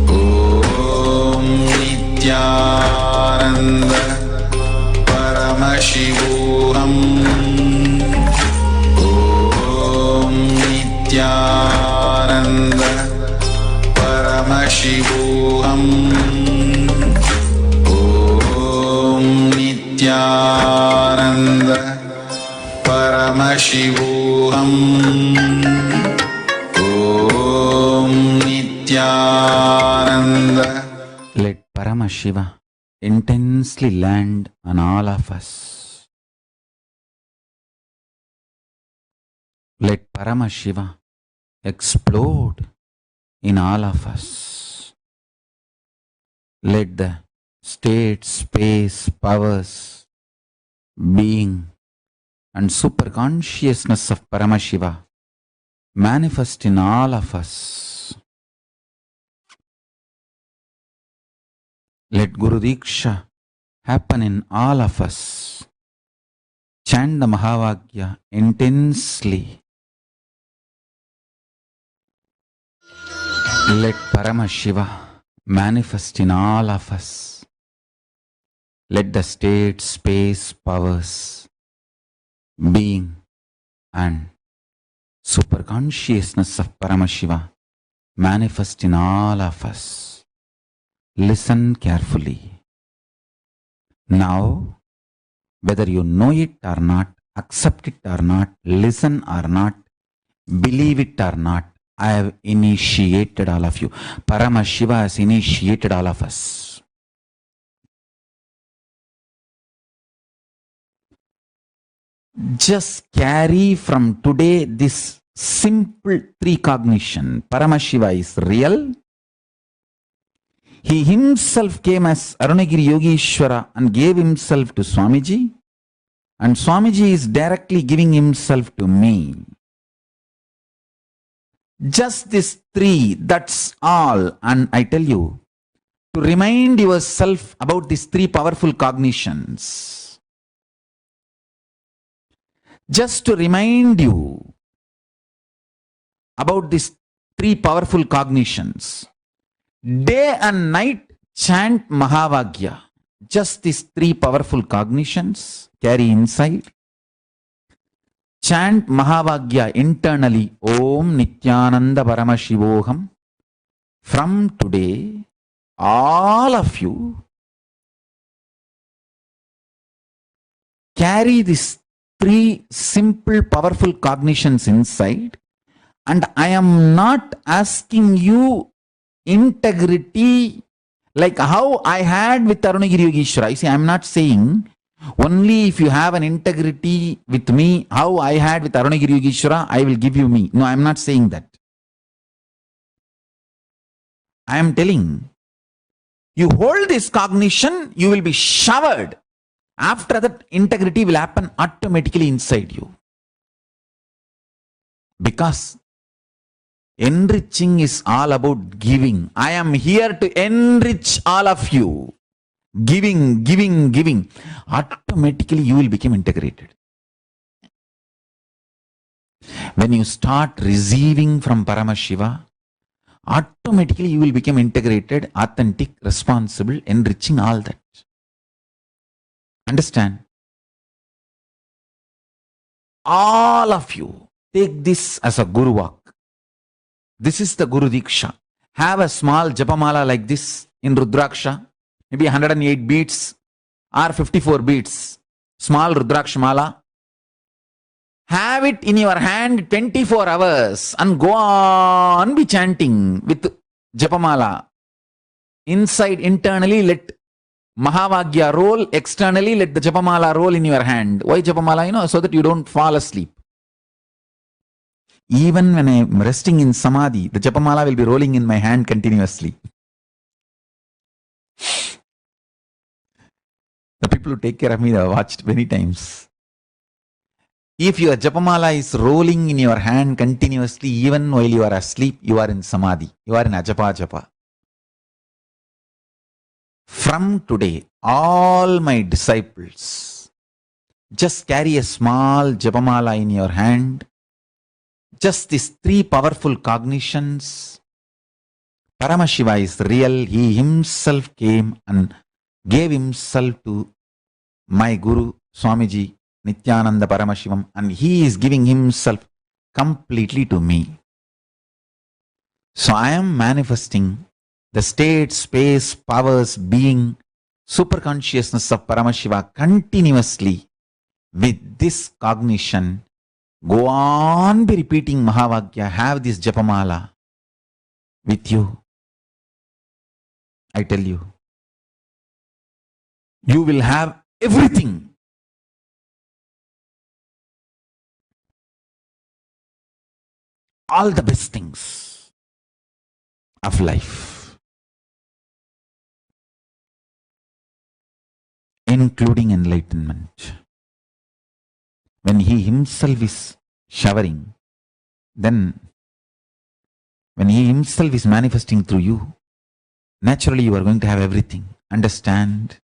Om Nithyananda Paramashivoham. Om Nithyananda Paramashivoham. Om Nithyananda Paramashivoham. Om Nithyananda. Let Paramashiva intensely land on all of us. Let Paramashiva explode in all of us. Let the state, space, powers, being and superconsciousness of Paramashiva manifest in all of us. Let Guru Diksha happen in all of us. Chant the Mahavagya intensely. Let Paramashiva manifest in all of us. Let the state, space, powers, being and superconsciousness of Paramashiva manifest in all of us. Listen carefully. Now, whether you know it or not, accept it or not, listen or not, believe it or not, I have initiated all of you. Paramashiva has initiated all of us. Just carry from today this simple three cognition. Paramashiva is real. He himself came as Arunagiri Yogeshwara and gave himself to Swamiji. And Swamiji is directly giving himself to me. Just these three, that's all. And I tell you, to remind yourself about these three powerful cognitions. Just to remind you about these three powerful cognitions. Day and night chant Mahavagya. Just these three powerful cognitions carry inside. Chant Mahavagya internally. Om Nithyananda Paramashivoham. From today, all of you carry these three simple, powerful cognitions inside. And I am not asking you integrity like how I had with Arunagiri Yogeshwara. You see, I am not saying only if you have an integrity with me, how I had with Arunagiri Yogeshwara, I will give you me. No, I am not saying that. I am telling, you hold this cognition, you will be showered. After that, integrity will happen automatically inside you. Because enriching is all about giving. I am here to enrich all of you. Giving, giving, giving. Automatically you will become integrated. When you start receiving from Paramashiva, automatically you will become integrated, authentic, responsible, enriching all that. Understand? All of you take this as a Guru walk. This is the Guru Diksha. Have a small Japamala like this in Rudraksha, maybe 108 beats or 54 beats. Small Rudraksha Mala. Have it in your hand 24 hours and go on be chanting with Japamala. Inside, internally, let Mahavagya roll. Externally, let the Japamala roll in your hand. Why Japamala? So that you don't fall asleep. Even when I am resting in Samadhi, the Japamala will be rolling in my hand continuously. The people who take care of me, they have watched many times. If your Japamala is rolling in your hand continuously, even while you are asleep, you are in Samadhi. You are in Ajapa Japa. From today, all my disciples, just carry a small Japamala in your hand. Just these three powerful cognitions. Paramashiva is real. He himself came and gave himself to my Guru, Swamiji, Nithyananda Paramashivam, and he is giving himself completely to me. So I am manifesting the state, space, powers, being, super consciousness of Paramashiva continuously with this cognition. Go on be repeating Mahavagya. Have this Japamala with you. I tell you, you will have everything. All the best things of life, including enlightenment. When he himself is showering, then when he himself is manifesting through you, naturally you are going to have everything. Understand?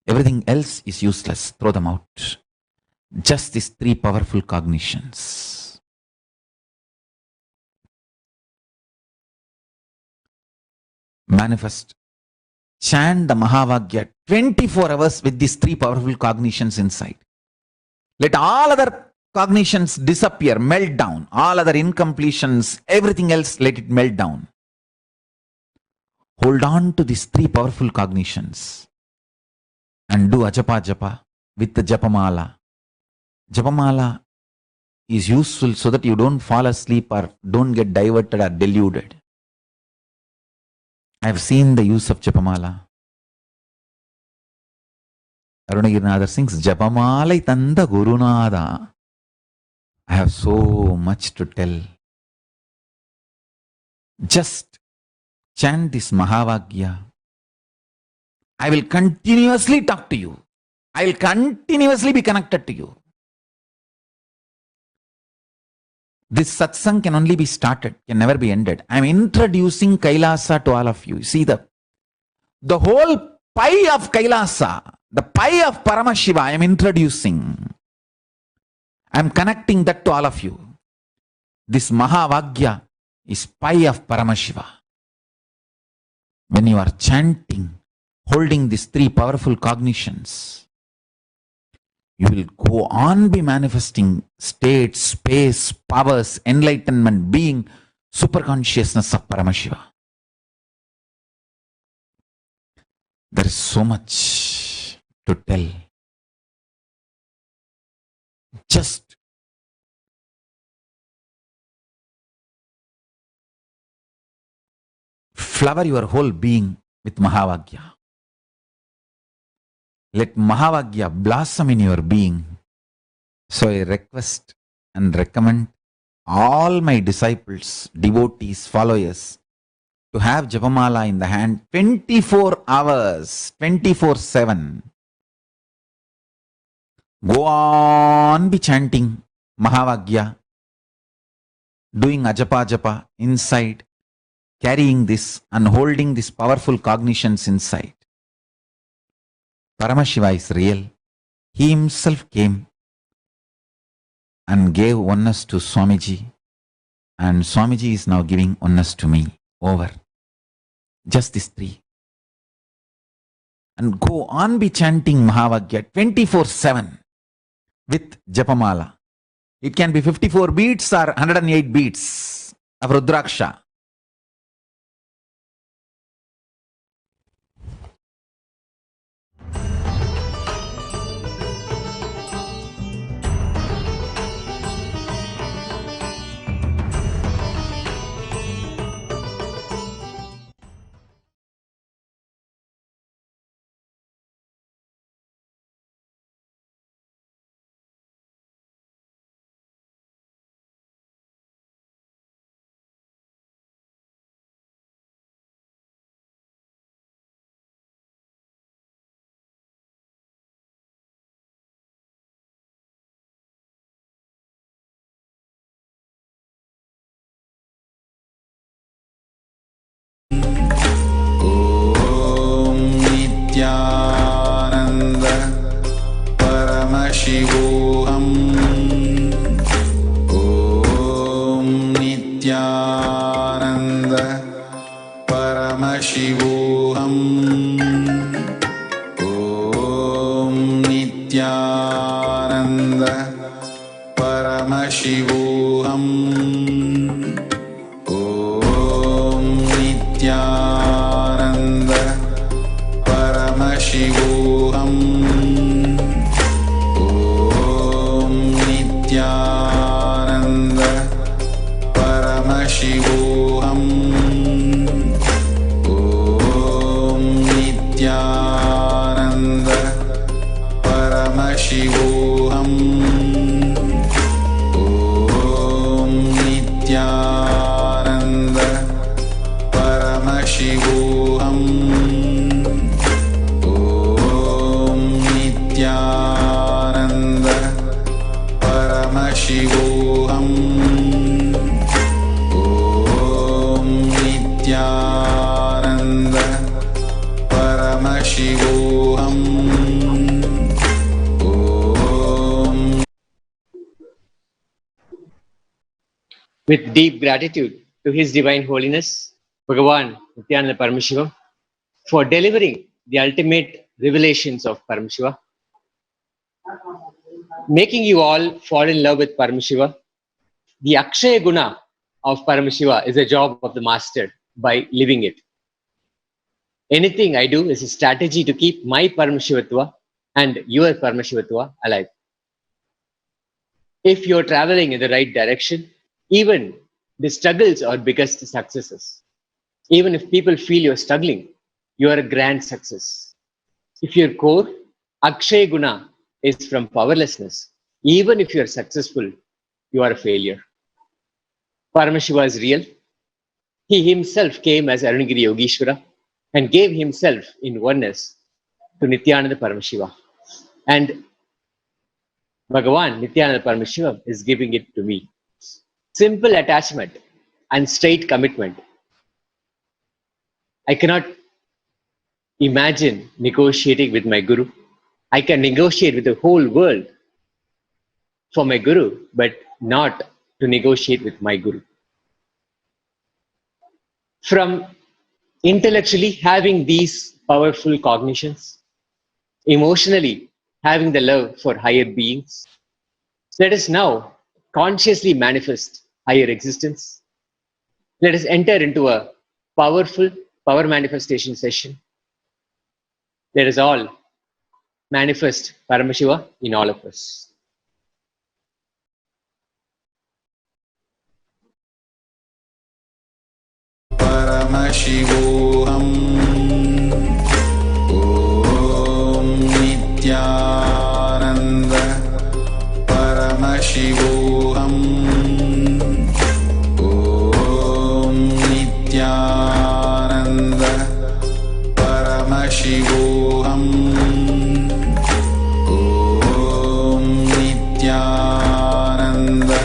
Everything else is useless. Throw them out. Just these three powerful cognitions. Manifest. Chant the Mahavagya 24 hours with these three powerful cognitions inside. Let all other cognitions disappear, melt down. All other incompletions, everything else, let it melt down. Hold on to these three powerful cognitions and do Ajapa Japa with the Japamala. Japamala is useful so that you don't fall asleep or don't get diverted or deluded. I have seen the use of Japamala. Arunagirinathar sings, Japamalai Tanda Gurunada. I have so much to tell. Just chant this Mahavagya. I will continuously talk to you. I will continuously be connected to you. This satsang can only be started, can never be ended. I am introducing Kailasa to all of you. See the whole pie of Kailasa, the pie of Paramashiva I am introducing. I am connecting that to all of you. This Mahavagya is pie of Paramashiva. When you are chanting, holding these three powerful cognitions, you will go on be manifesting state, space, powers, enlightenment, being, superconsciousness of Paramashiva. There is so much to tell. Just flower your whole being with Mahavagya. Let Mahavagya blossom in your being. So I request and recommend all my disciples, devotees, followers to have Japamala in the hand 24 hours, 24/7. Go on be chanting Mahavagya, doing Ajapa Japa inside, carrying this and holding these powerful cognitions inside. Paramashiva is real. He himself came and gave oneness to Swamiji, and Swamiji is now giving oneness to me. Over. Just these three. And go on be chanting Mahavagya 24/7 with Japamala. It can be 54 beats or 108 beats of Rudraksha. Nithyananda Paramashivoham. Om Nithyananda Paramashivoham. Om Nithyananda Paramashivoham. Om Nithyananda Paramashivoham. Om Nithyananda Paramashivoham. Om Nithyananda Paramashivoham. Om Nithyananda Paramashivoham. Om Nithyananda Paramashivoham. Om Nithyananda Paramashivoham. Om. With deep gratitude to His Divine Holiness, Bhagavan Nithyananda Paramashivam, for delivering the ultimate revelations of Paramashiva, making you all fall in love with Paramashiva. The Akshaya Guna of Paramashiva is a job of the Master by living it. Anything I do is a strategy to keep my Paramashivatva and your Paramashivatva alive. If you're traveling in the right direction, even the struggles are biggest successes. Even if people feel you're struggling, you are a grand success. If your core, Akshaya Guna, is from powerlessness, even if you're successful, you are a failure. Paramashiva is real. He himself came as Arunagiri Yogeshwara and gave himself in oneness to Nithyananda Paramashiva. And Bhagavan Nithyananda Paramashiva is giving it to me. simple attachment and straight commitment. I cannot imagine negotiating with my Guru. I can negotiate with the whole world for my Guru, but not to negotiate with my Guru. From intellectually having these powerful cognitions, emotionally having the love for higher beings, let us now consciously manifest higher existence. Let us enter into a powerful power manifestation session. Let us all manifest Paramashiva in all of us. Paramashivoham. Om Nithyananda Paramashivoham. Om Nithyananda Paramashivoham. Om Nithyananda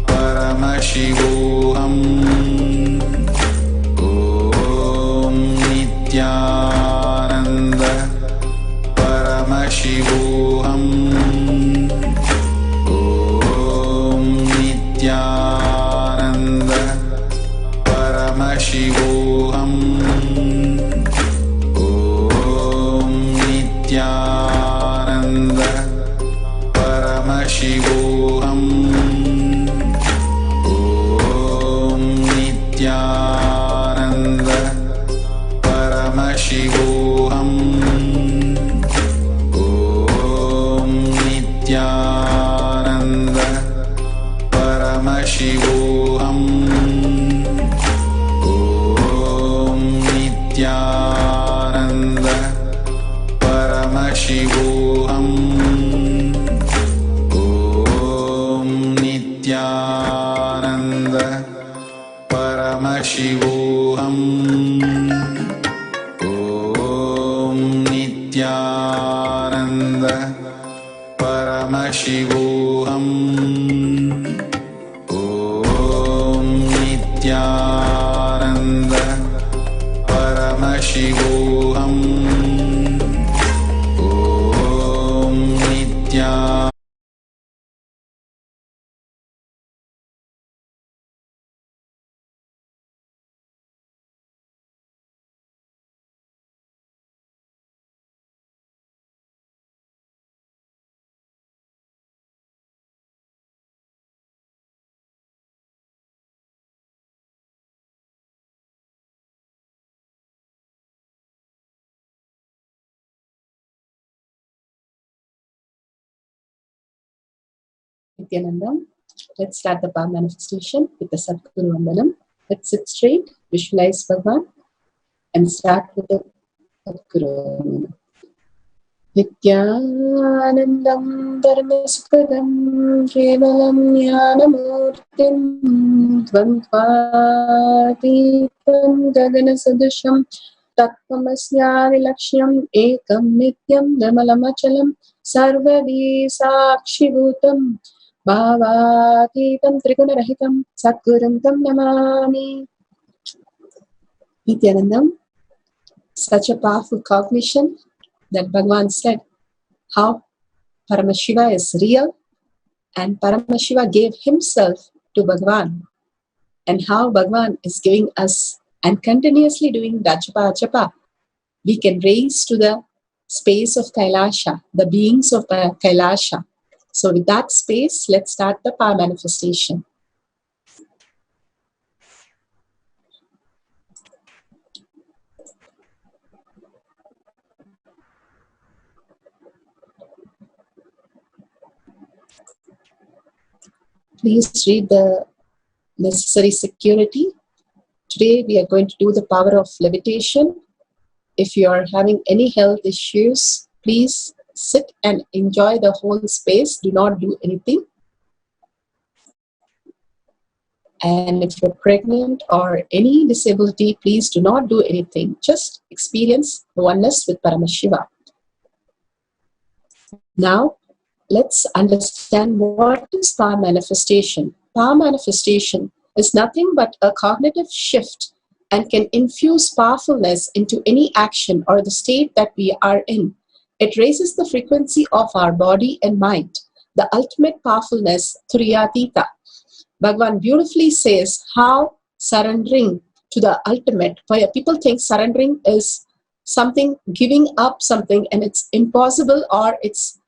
Paramashivoham. Nithyananda Paramashivoham. Om Nithyananda Paramashivoham. Om Nithyananda Paramashivoham. Om Nithyananda Paramashivoham. Om Nithyananda Paramashivoham. Om Nithyananda Paramashivoham. Om Nithyananda Paramashivoham. Om Nithyananda Paramashivoham. Om Nithyananda Paramashivoham. Om Nithyananda. Nithyananda. Let's start the power manifestation with the Sadguru Vandanam. Let's sit straight, visualize Bhagwan, and start with the Sadguru. Nithyanandam Paramashivoham Kevalam Jnanamurtim Dvandvatitam Gagana Sadisham Tattvamasyavilaksham Ekam Nityam Nirmalamachalam Sarvadi Sakshibhutam Bhavatitam Trigunarahitam Sadgurum Tam Namami. Nithyanandam, such a powerful cognition that Bhagavan said how Paramashiva is real and Paramashiva gave himself to Bhagavan, and how Bhagavan is giving us and continuously doing Dachapa Achapa. We can raise to the space of Kailasa, the beings of Kailasa. So with that space, let's start the power manifestation. Please read the necessary security. Today we are going to do the power of levitation. If you are having any health issues, please sit and enjoy the whole space. Do not do anything. And if you're pregnant or any disability, please do not do anything. Just experience the oneness with Paramashiva. Now, let's understand what is power manifestation. power manifestation is nothing but a cognitive shift and can infuse powerfulness into any action or the state that we are in. It raises the frequency of our body and mind, the ultimate powerfulness, Turiyatita. Bhagavan beautifully says how surrendering to the ultimate, where people think surrendering is something, giving up something and it's impossible, or it's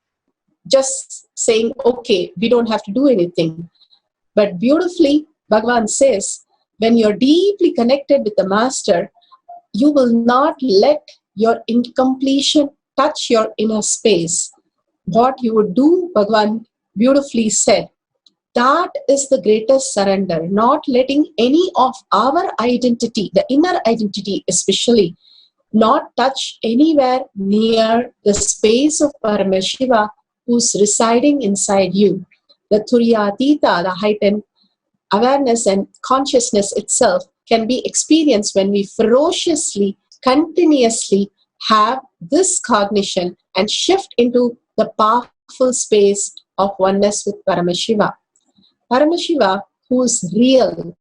just saying, okay, we don't have to do anything. But beautifully, Bhagavan says, when you're deeply connected with the Master, you will not let your incompletion touch your inner space. What you would do, Bhagavan beautifully said, that is the greatest surrender, not letting any of our identity, the inner identity especially, not touch anywhere near the space of Paramashiva who's residing inside you. The Turiyatita, the heightened awareness and consciousness itself, can be experienced when we ferociously, continuously have this cognition and shift into the powerful space of oneness with Paramashiva. Paramashiva, who is real,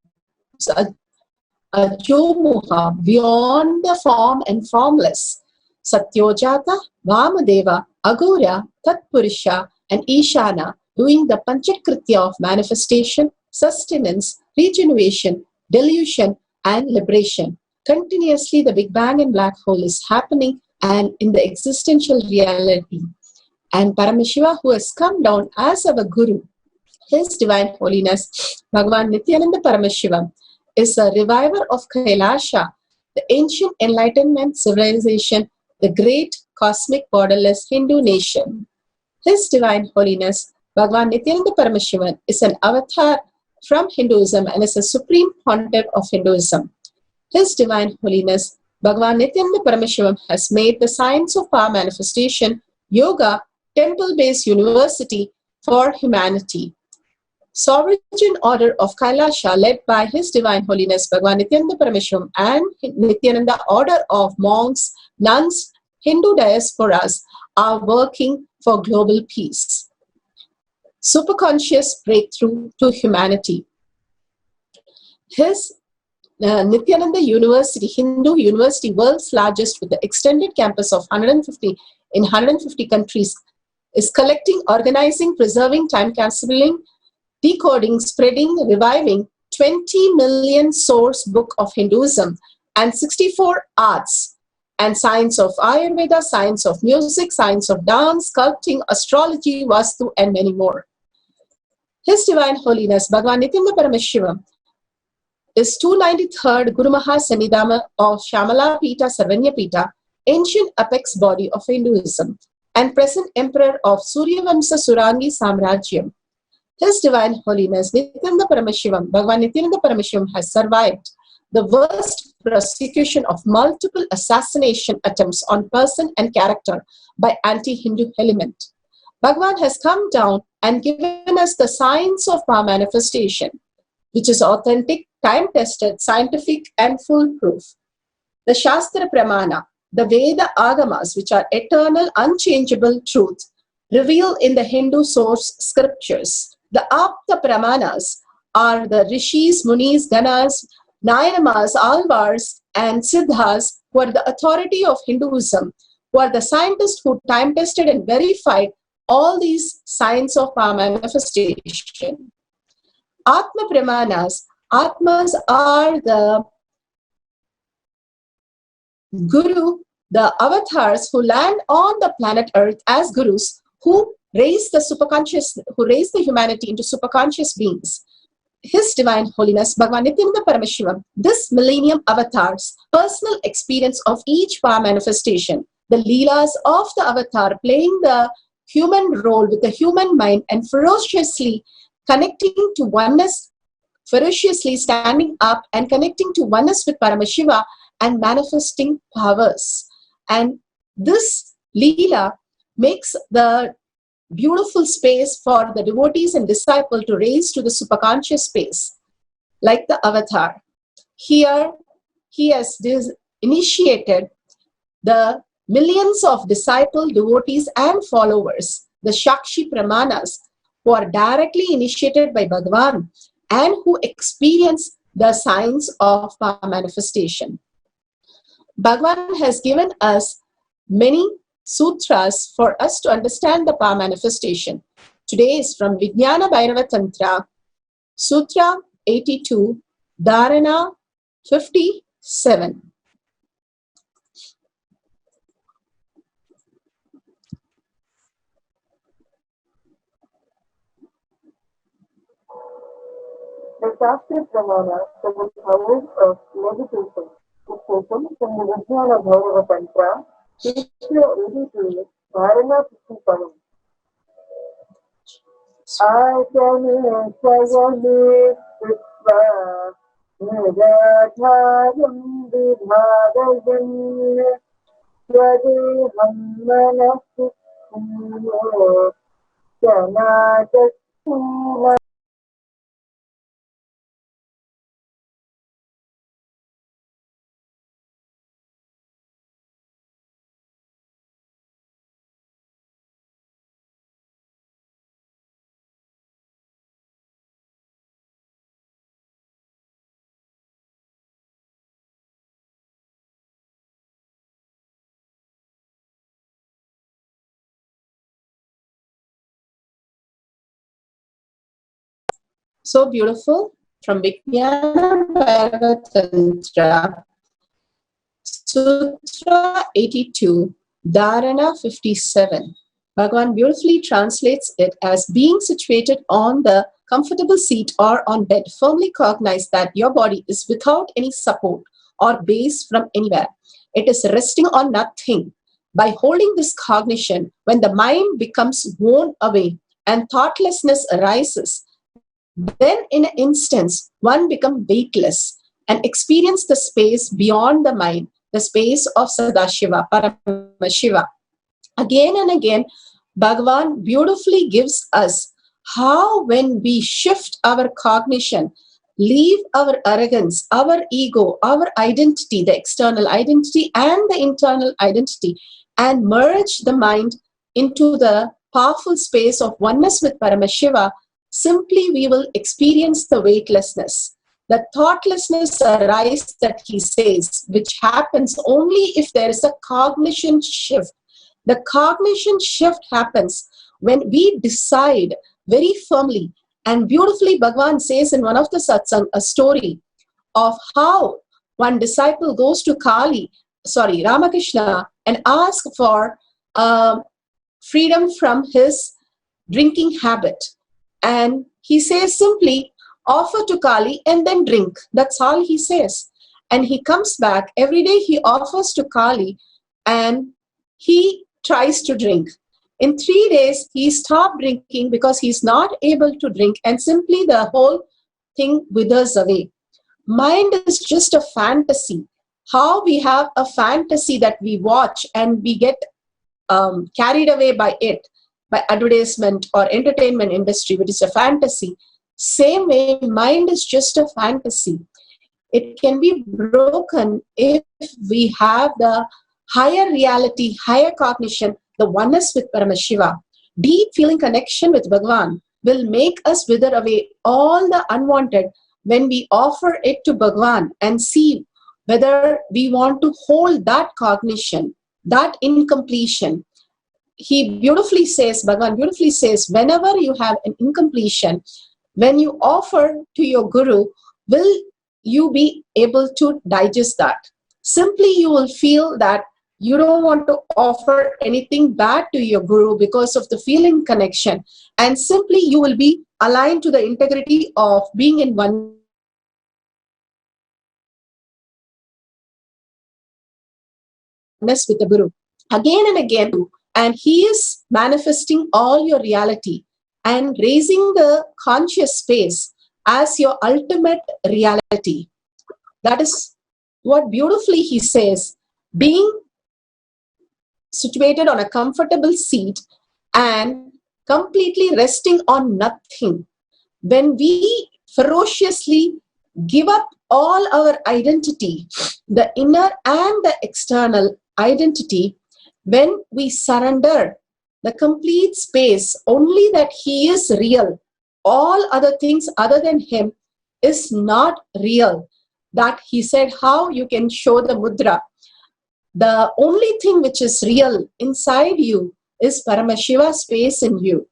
Ajomuha, beyond the form and formless, Satyojata, Vamadeva, Agura, Tatpurisha, and Ishana, doing the Panchakritya of manifestation, sustenance, regeneration, delusion, and liberation. Continuously, the Big Bang and Black Hole is happening and in the existential reality. And Paramashiva, who has come down as our Guru, His Divine Holiness, Bhagavan Nithyananda Paramashivam, is a reviver of Kailasa, the ancient enlightenment civilization, the great cosmic borderless Hindu nation. His Divine Holiness, Bhagavan Nithyananda Paramashivam, is an avatar from Hinduism and is a supreme pontiff of Hinduism. His Divine Holiness, Bhagavan Nithyananda Paramashivam, has made the science of power manifestation, yoga, temple-based university for humanity. Sovereign order of Kailasa, led by His Divine Holiness Bhagavan Nithyananda Paramashivam and Nithyananda order of monks, nuns, Hindu diasporas, are working for global peace. Superconscious breakthrough to humanity. His Nithyananda University, Hindu University, world's largest with the extended campus of 150 countries, is collecting, organizing, preserving, time-capsuling, decoding, spreading, reviving 20 million source book of Hinduism and 64 arts and science of Ayurveda, science of music, science of dance, sculpting, astrology, Vastu, and many more. His Divine Holiness Bhagavan Nithyananda Paramashivam is 293rd Guru Maha Sannidhama of Shamala Pita Sarvanya Pita, ancient apex body of Hinduism, and present emperor of Suryavamsa Surangi Samrajyam. His Divine Holiness Nithyananda Paramashivam, Bhagavan Nithyananda Paramashivam, has survived the worst prosecution of multiple assassination attempts on person and character by anti-Hindu element. Bhagavan has come down and given us the science of power manifestation, which is authentic, time-tested, scientific, and foolproof. The Shastra Pramana, the Veda Agamas, which are eternal, unchangeable truth, revealed in the Hindu source scriptures. The Apta Pramanas are the Rishis, Munis, Ganas, Nayanamas, Alvars, and Siddhas, who are the authority of Hinduism, who are the scientists who time-tested and verified all these signs of power manifestation. Atma Pramanas, Atmas are the Guru, the avatars who land on the planet Earth as Gurus, who raise the superconscious, who raise the humanity into superconscious beings. His Divine Holiness Bhagavan Nithyananda Paramashivam, this millennium avatar's personal experience of each power manifestation, the leelas of the avatar playing the human role with the human mind and ferociously connecting to oneness, ferociously standing up and connecting to oneness with Paramashiva and manifesting powers. And this leela makes the beautiful space for the devotees and disciple to raise to the superconscious space, like the avatar. Here, he has initiated the millions of disciple, devotees, and followers, the Shakshi Pramanas, who are directly initiated by Bhagavan, and who experience the signs of manifestation. Bhagavan has given us many sutras for us to understand the power manifestation. Today is from Vijnana Bhairava Tantra, Sutra 82, Dharana 57. The Shastra Pramana for the powers of meditation is taken from the Vijnana Bhairava Tantra, Sutra 82, Dharana 57. Ajane Sayane Sritva Nidadharam Vibhagayan Yadeham Manasi Kunyo Janadasuna. So beautiful from Vijnana Bhairava Tantra, Sutra 82, Dharana 57. Bhagavan beautifully translates it as being situated on the comfortable seat or on bed. Firmly cognize that your body is without any support or base from anywhere. It is resting on nothing. By holding this cognition, when the mind becomes worn away and thoughtlessness arises, then in an instance, one becomes weightless and experience the space beyond the mind, the space of Sadashiva, Paramashiva. Again and again, Bhagavan beautifully gives us how when we shift our cognition, leave our arrogance, our ego, our identity, the external identity and the internal identity, and merge the mind into the powerful space of oneness with Paramashiva, simply we will experience the weightlessness. The thoughtlessness arises that he says, which happens only if there is a cognition shift. The cognition shift happens when we decide very firmly, and beautifully Bhagavan says in one of the satsang a story of how one disciple goes to Ramakrishna, and asks for freedom from his drinking habit. And he says simply, offer to Kali and then drink. That's all he says. And he comes back. Every day he offers to Kali and he tries to drink. In 3 days, he stopped drinking because he's not able to drink, and simply the whole thing withers away. Mind is just a fantasy. How we have a fantasy that we watch and we get carried away by it, by advertisement or entertainment industry, which is a fantasy. Same way, mind is just a fantasy. It can be broken if we have the higher reality, higher cognition, the oneness with Paramashiva. Deep feeling connection with Bhagavan will make us wither away all the unwanted when we offer it to Bhagavan and see whether we want to hold that cognition, that incompletion. He beautifully says, Bhagavan beautifully says, whenever you have an incompletion, when you offer to your Guru, will you be able to digest that? Simply you will feel that you don't want to offer anything bad to your Guru because of the feeling connection, and simply you will be aligned to the integrity of being in oneness with the Guru. Again and again, and he is manifesting all your reality and raising the conscious space as your ultimate reality. That is what beautifully he says, being situated on a comfortable seat and completely resting on nothing. When we ferociously give up all our identity, the inner and the external identity, when we surrender the complete space, only that he is real, all other things other than him is not real. That he said, how you can show the mudra. The only thing which is real inside you is Paramashiva space in you.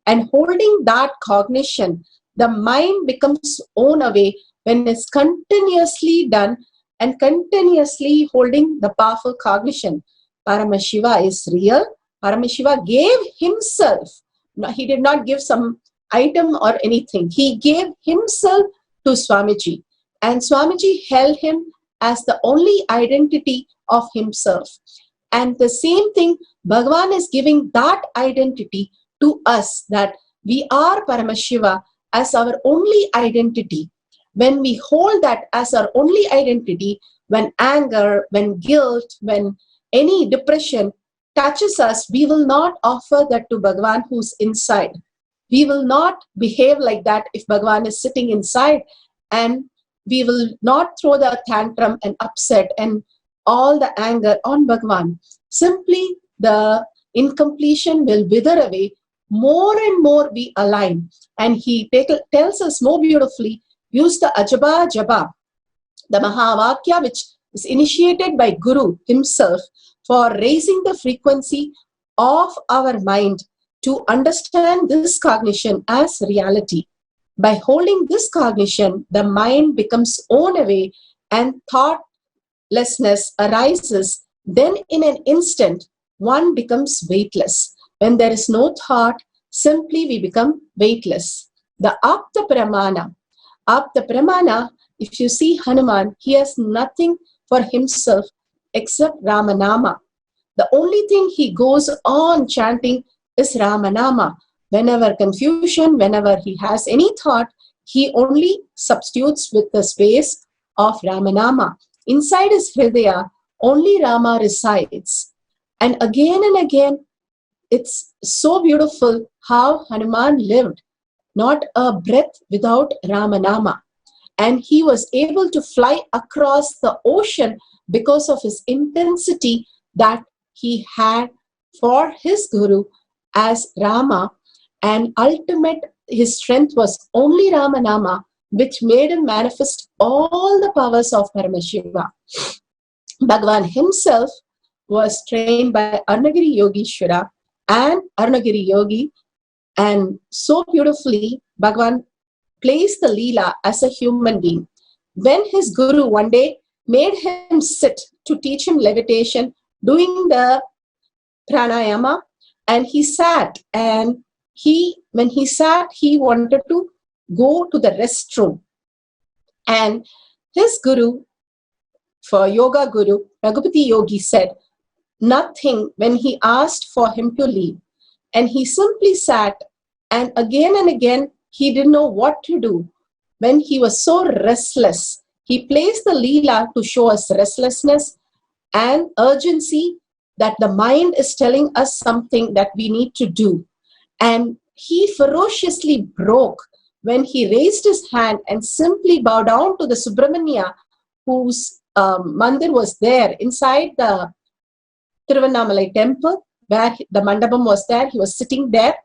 And holding that cognition, the mind becomes own away when it's continuously done and continuously holding the powerful cognition. Paramashiva is real. Paramashiva gave himself. No, he did not give some item or anything. He gave himself to Swamiji. And Swamiji held him as the only identity of himself. And the same thing, Bhagavan is giving that identity to us, that we are Paramashiva as our only identity. When we hold that as our only identity, when anger, when guilt, when any depression touches us, we will not offer that to Bhagavan who's inside. We will not behave like that if Bhagavan is sitting inside, and we will not throw the tantrum and upset and all the anger on Bhagavan. Simply the incompletion will wither away. More and more we align. And he tells us more beautifully, use the Ajaba Jaba, the Mahavakya, which is initiated by Guru himself, for raising the frequency of our mind to understand this cognition as reality. By holding this cognition, the mind becomes own away and thoughtlessness arises. Then in an instant, one becomes weightless. When there is no thought, simply we become weightless. The Apta Pramana, if you see Hanuman, he has nothing for himself except Ramanama. The only thing he goes on chanting is Ramanama. Whenever confusion, whenever he has any thought, he only substitutes with the space of Ramanama. Inside his Hridaya, only Rama resides. And again, it's so beautiful how Hanuman lived, not a breath without Ramanama. And he was able to fly across the ocean because of his intensity that he had for his Guru as Rama. And ultimate, his strength was only Ramanama, which made him manifest all the powers of Paramashiva. Bhagavan himself was trained by Arunagiri Yogeshwara and Arunagiri Yogi, and so beautifully Bhagavan plays the Leela as a human being. When his Guru one day made him sit to teach him levitation, doing the pranayama, and he sat, and when he sat, he wanted to go to the restroom. And his Guru, for Yoga Guru, Raghupati Yogi, said nothing when he asked for him to leave. And he simply sat, and again he didn't know what to do. When he was so restless, he placed the Leela to show us restlessness and urgency, that the mind is telling us something that we need to do. And he ferociously broke when he raised his hand and simply bowed down to the Subramanya, whose mandir was there inside the Tiruvannamalai temple, where the mandapam was there. He was sitting there,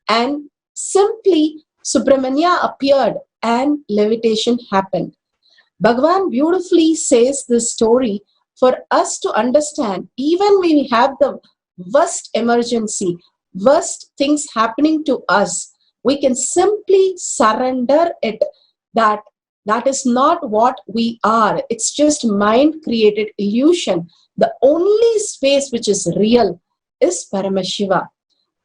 and simply Subramanya appeared and levitation happened. Bhagavan beautifully says this story for us to understand, even when we have the worst emergency, worst things happening to us, we can simply surrender it, that is not what we are. It's just mind created illusion. The only space which is real is Paramashiva.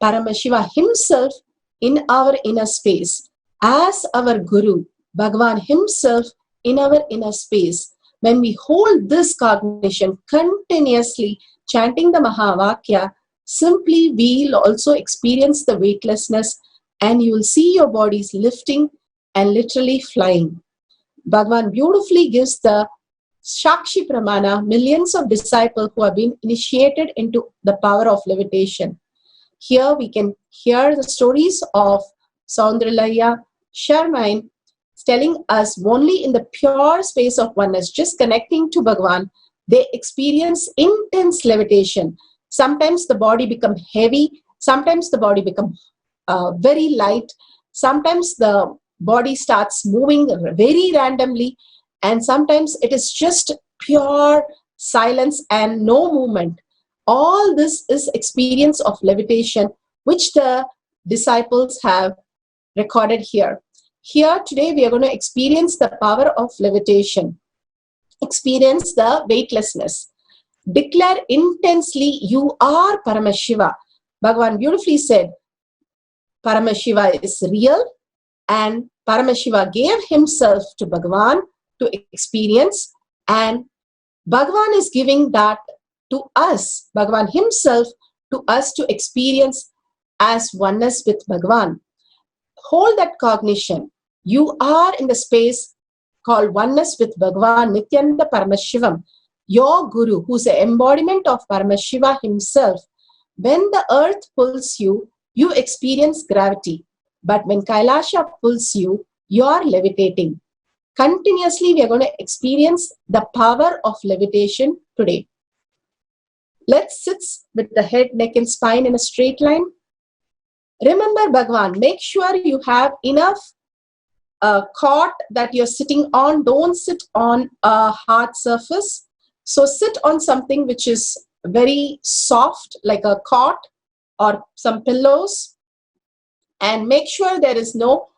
Paramashiva himself in our inner space, as our Guru, Bhagavan himself in our inner space. When we hold this cognition continuously, chanting the Mahavakya, simply we'll also experience the weightlessness, and you will see your bodies lifting and literally flying. Bhagavan beautifully gives the Shakshi Pramana, millions of disciples who have been initiated into the power of levitation. Here we can hear the stories of Saundralaya, Sharmain, telling us only in the pure space of oneness, just connecting to Bhagavan, they experience intense levitation. Sometimes the body becomes heavy, sometimes the body becomes very light, Sometimes the body starts moving very randomly, and sometimes it is just pure silence and no movement. All this is experience of levitation, which the disciples have recorded here. Here today we are going to experience the power of levitation, experience the weightlessness. Declare intensely, you are Paramashiva. Bhagavan beautifully said, Paramashiva is real, and Paramashiva gave himself to Bhagavan to experience, and Bhagavan is giving that to us, Bhagavan himself to us to experience as oneness with Bhagavan. Hold that cognition. You are in the space called oneness with Bhagavan, Nithyananda Paramashivam, your Guru, who's the embodiment of Paramashiva himself. When the earth pulls you, you experience gravity. But when Kailasa pulls you, you are levitating. Continuously, we are going to experience the power of levitation today. Let's sit with the head, neck, and spine in a straight line. Remember Bhagavan, make sure you have enough cot that you're sitting on. Don't sit on a hard surface. So sit on something which is very soft, like a cot or some pillows, and make sure there is no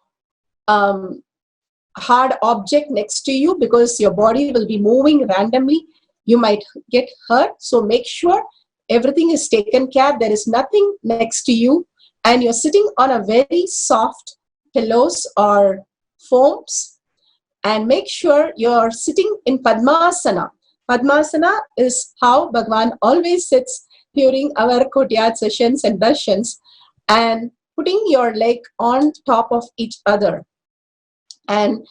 hard object next to you, because your body will be moving randomly. You might get hurt. So make sure everything is taken care. There is nothing next to you, and you're sitting on a very soft pillows or foams, and make sure you're sitting in Padmasana. Padmasana is how Bhagavan always sits during our Kotyad sessions and darshans, and putting your leg on top of each other. And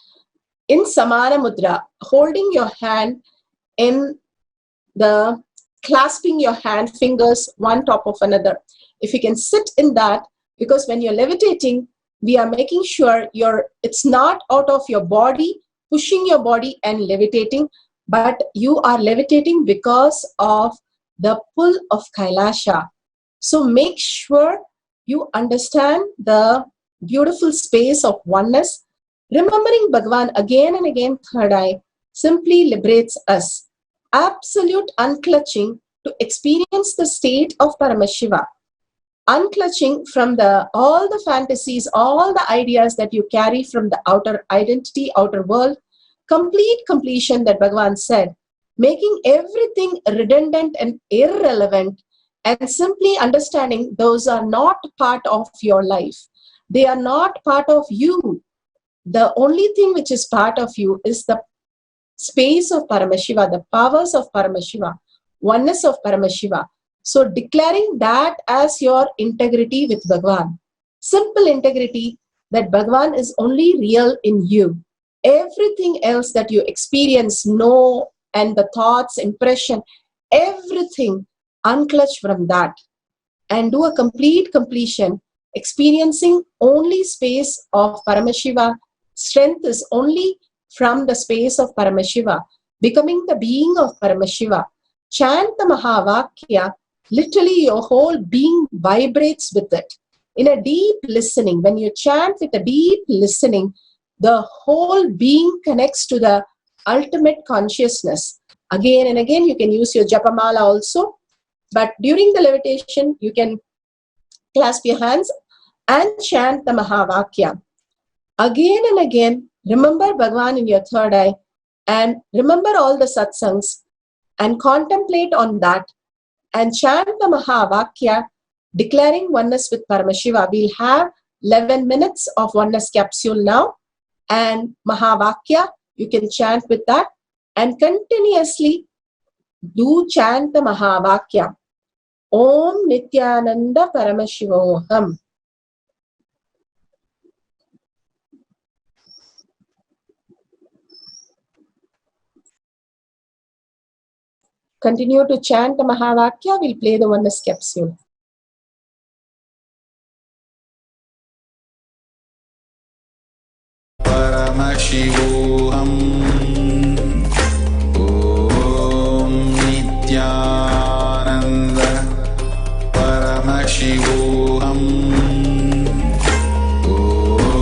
in Samana Mudra, holding your hand in the, clasping your hand fingers one top of another. If you can sit in that, because when you're levitating, we are making sure it's not out of your body, pushing your body and levitating, but you are levitating because of the pull of Kailasa. So make sure you understand the beautiful space of oneness. Remembering Bhagavan again and again, third eye, simply liberates us. Absolute unclutching to experience the state of Paramashiva. Unclutching from all the fantasies, all the ideas that you carry from the outer identity, outer world. Complete completion that Bhagavan said. Making everything redundant and irrelevant, and simply understanding those are not part of your life. They are not part of you. The only thing which is part of you is the space of Paramashiva, the powers of Paramashiva, oneness of Paramashiva. So declaring that as your integrity with Bhagavan. Simple integrity that Bhagavan is only real in you. Everything else that you experience, know, and the thoughts, impression, everything, unclutch from that. And do a complete completion, experiencing only space of Paramashiva. Strength is only from the space of Paramashiva, becoming the being of Paramashiva. Chant the Mahavakya, literally your whole being vibrates with it. In a deep listening, when you chant with a deep listening, the whole being connects to the ultimate consciousness. Again and again, you can use your Japamala also, but during the levitation, you can clasp your hands and chant the Mahavakya. Again and again, remember Bhagavan in your third eye, and remember all the satsangs, and contemplate on that, and chant the Mahavakya, declaring oneness with Paramashiva. We'll have 11 minutes of oneness capsule now, and Mahavakya, you can chant with that, and continuously do chant the Mahavakya. Om Nithyananda Paramashivoham. Continue to chant the Mahavakya. We'll play the oneness capsule. Paramashivoham. Om Nithyananda Paramashivoham. Om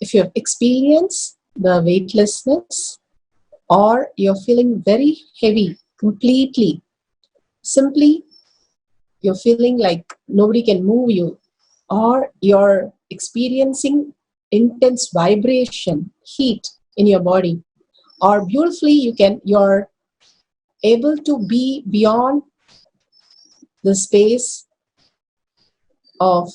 if you experience the weightlessness or you're feeling very heavy completely, simply you're feeling like nobody can move you, or you're experiencing intense vibration, heat in your body, or beautifully you're able to be beyond the space of,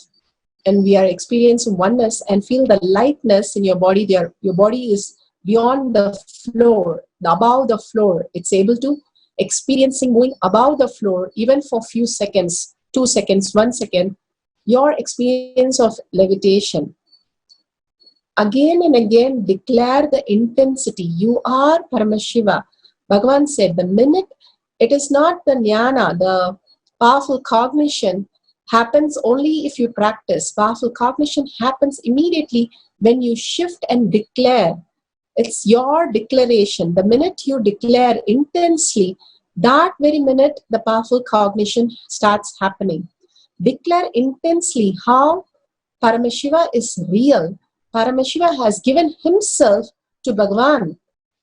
and we are experiencing oneness and feel the lightness in your body there. Your body is beyond the floor, above the floor. It's able to experiencing moving above the floor even for few seconds, 2 seconds, 1 second, your experience of levitation. Again and again declare the intensity. You are Paramashiva. Bhagavan said, the minute it is not the jnana, the powerful cognition happens only if you practice. Powerful cognition happens immediately when you shift and declare. It's your declaration. The minute you declare intensely, that very minute the powerful cognition starts happening. Declare intensely how Paramashiva is real. Paramashiva has given himself to Bhagavan,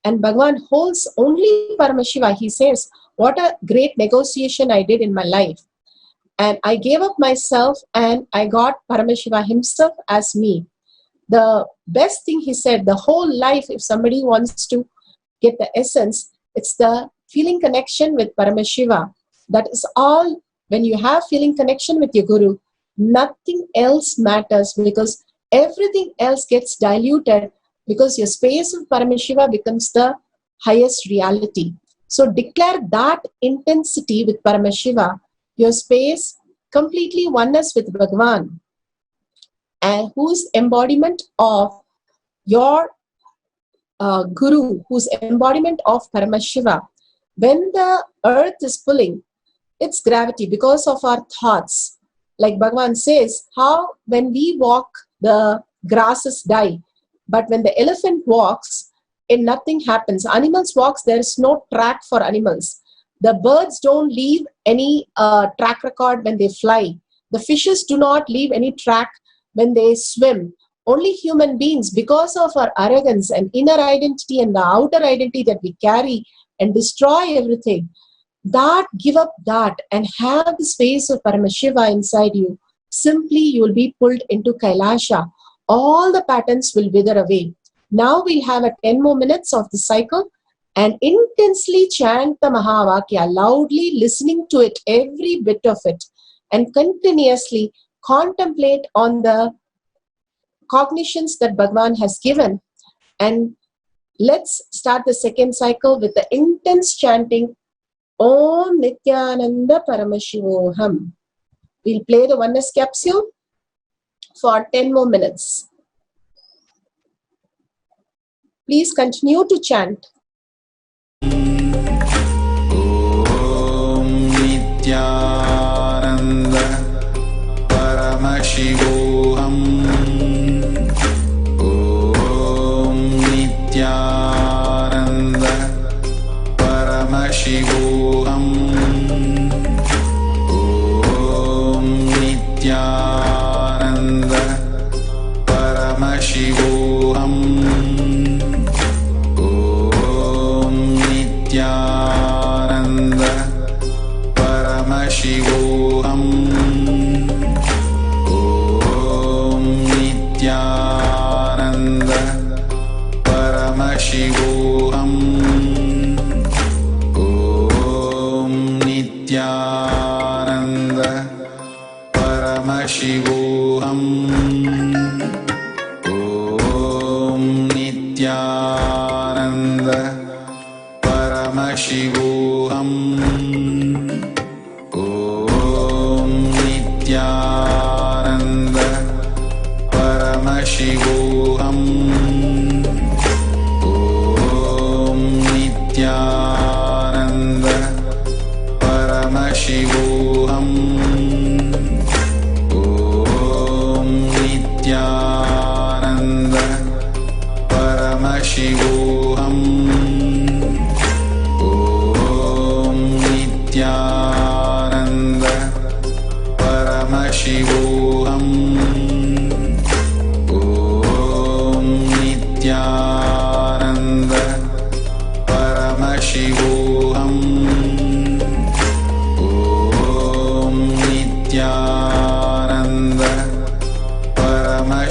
and Bhagavan holds only Paramashiva. He says, what a great negotiation I did in my life. And I gave up myself and I got Paramashiva himself as me. The best thing he said, the whole life, if somebody wants to get the essence, it's the feeling connection with Paramashiva. That is all. When you have feeling connection with your Guru, nothing else matters, because everything else gets diluted, because your space of Paramashiva becomes the highest reality. So declare that intensity with Paramashiva, your space completely oneness with Bhagavan, and whose embodiment of your Guru, whose embodiment of Paramashiva. When the earth is pulling, it's gravity because of our thoughts. Like Bhagavan says, how when we walk, the grasses die. But when the elephant walks, and nothing happens. Animals walks, there is no track for animals. The birds don't leave any track record when they fly. The fishes do not leave any track when they swim. Only human beings, because of our arrogance and inner identity and the outer identity that we carry and destroy everything, that give up that and have the space of Paramashiva inside you. Simply you will be pulled into Kailasa. All the patterns will wither away. Now we'll have 10 more minutes of the cycle and intensely chant the Mahavakya, loudly listening to it, every bit of it, and continuously contemplate on the cognitions that Bhagavan has given. And let's start the second cycle with the intense chanting Om Nithyananda Paramashivoham. We'll play the oneness capsule for 10 more minutes. Please continue to chant. Om Nithyananda Paramashivoham. Om Nithyananda Paramashivoham. Om Nithyananda Paramashivoham. Om Nithyananda Paramashivoham. Om Nithyananda Paramashivoham. Om Nithyananda Paramashivoham. Om Nithyananda Paramashivoham. Om Nithyananda Paramashivoham. Om Nithyananda Paramashivoham. Om Nithyananda Paramashivoham. Om Nithyananda Paramashivoham. Om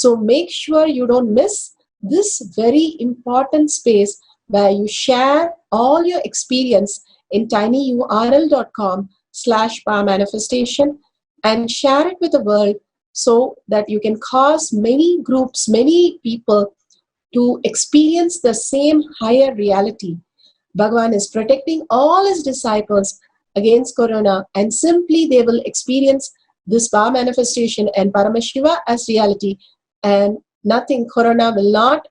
So make sure you don't miss this very important space where you share all your experience in tinyurl.com/powermanifestation and share it with the world so that you can cause many groups, many people to experience the same higher reality. Bhagavan is protecting all his disciples against corona, and simply they will experience this power manifestation and Paramashiva as reality, and nothing, corona will not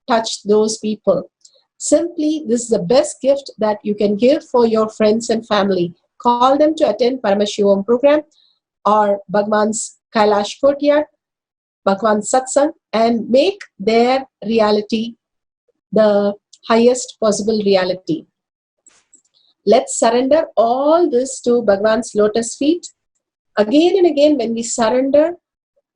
touch those people. Simply, this is the best gift that you can give for your friends and family. Call them to attend Paramashivoham program or Bhagavan's Kailash courtyard, Bhagavan's Satsang, and make their reality the highest possible reality. Let's surrender all this to Bhagavan's lotus feet. Again and again, when we surrender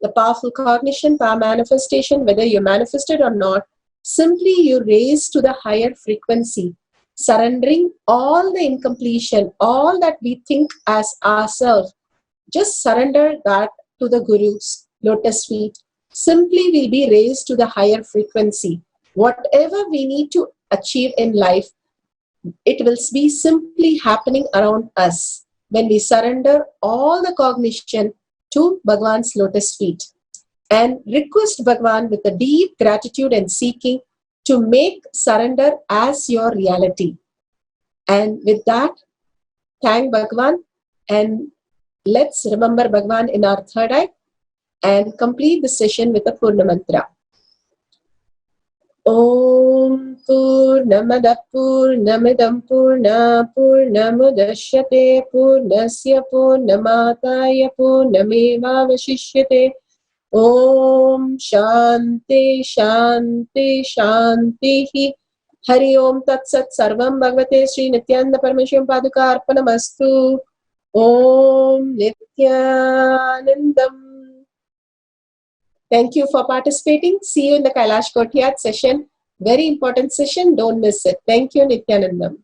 the powerful cognition, power manifestation, whether you manifested or not, simply you raise to the higher frequency, surrendering all the incompletion, all that we think as ourselves. Just surrender that to the Guru's lotus feet. Simply we'll be raised to the higher frequency. Whatever we need to achieve in life, it will be simply happening around us when we surrender all the cognition to Bhagavan's lotus feet and request Bhagavan with a deep gratitude and seeking to make surrender as your reality. And with that, thank Bhagavan, and let's remember Bhagavan in our third eye and complete the session with a Purna mantra. Om Purnamada Purnamidam Purna Purnamudashyate Purnasya Purnamataya Purnameva Vashishyate. Om Shanti Shanti Shanti. Hari Om Tat Sat Sarvam Bhagavate Sri Nithyananda Paramashivam Paduka Arpanamastu. Om Nithyanandam. Thank you for participating. See you in the Kailash Courtyard session. Very important session. Don't miss it. Thank you, Nithyanandam.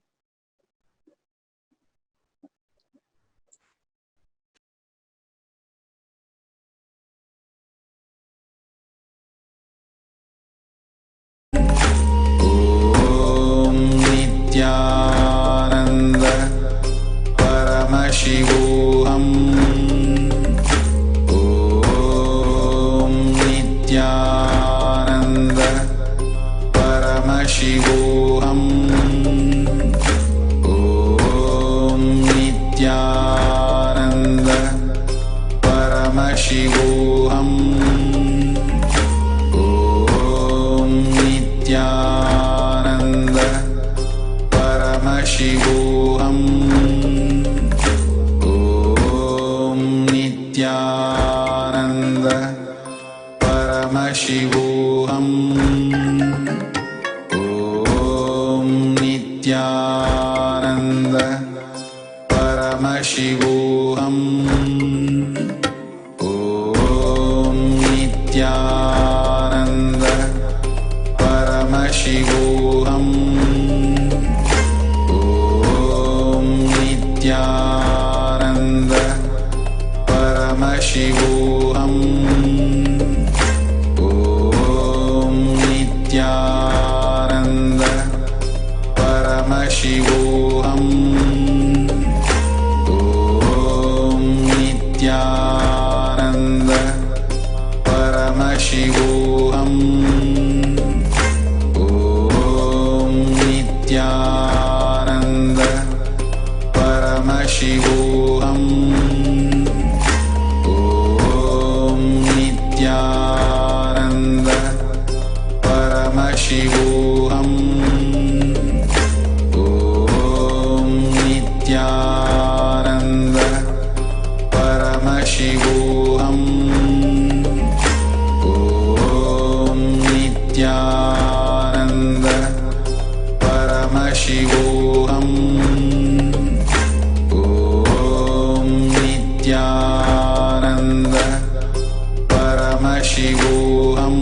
Om Nithyananda Paramashivoham. Om Nithyananda Paramashivoham. Om Nithyananda Paramashivoham. Om Nithyananda Paramashivoham. Om Nithyananda Paramashivoham. Om Nithyananda Paramashivoham. Om Nithyananda Paramashivoham. Om Nithyananda Paramashivoham. Om Nithyananda Paramashivoham. Om Nithyananda Paramashivoham. Om Nithyananda Paramashivoham. Om Nithyananda Paramashivoham. Om Nithyananda Paramashivoham. Om Nithyananda Paramashivoham. Om Nithyananda Paramashivoham.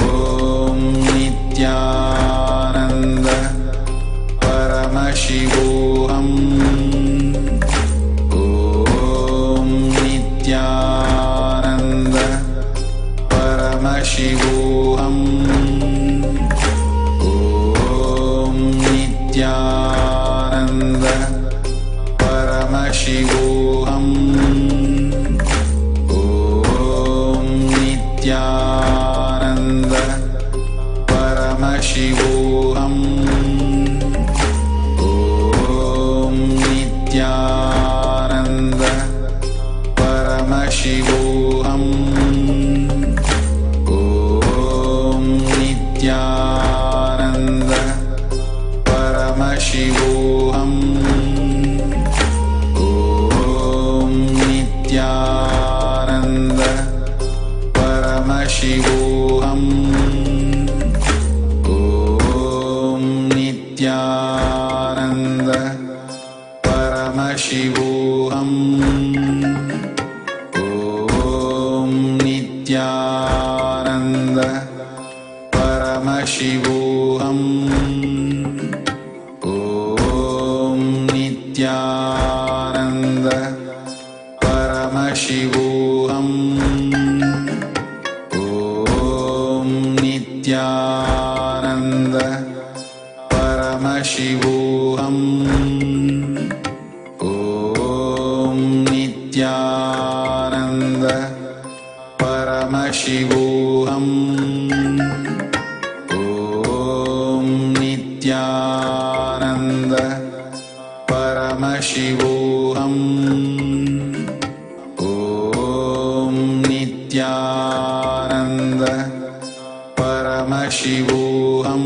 Om Nithyananda Paramashivoham. Om Nithyananda Paramashivoham. Om Nithyananda Paramashivoham. Om Nithyananda Paramashivoham. Om Nithyananda Paramashivoham. Om Nithyananda Paramashivoham. Om Nithyananda Paramashivoham. Om Nithyananda Paramashivoham. Om Nithyananda Paramashivoham. Om Nithyananda Paramashivoham. Om Nithyananda Paramashivoham. Om Nithyananda Paramashivoham. Om Nithyananda Paramashivoham. Om Nithyananda Paramashivoham.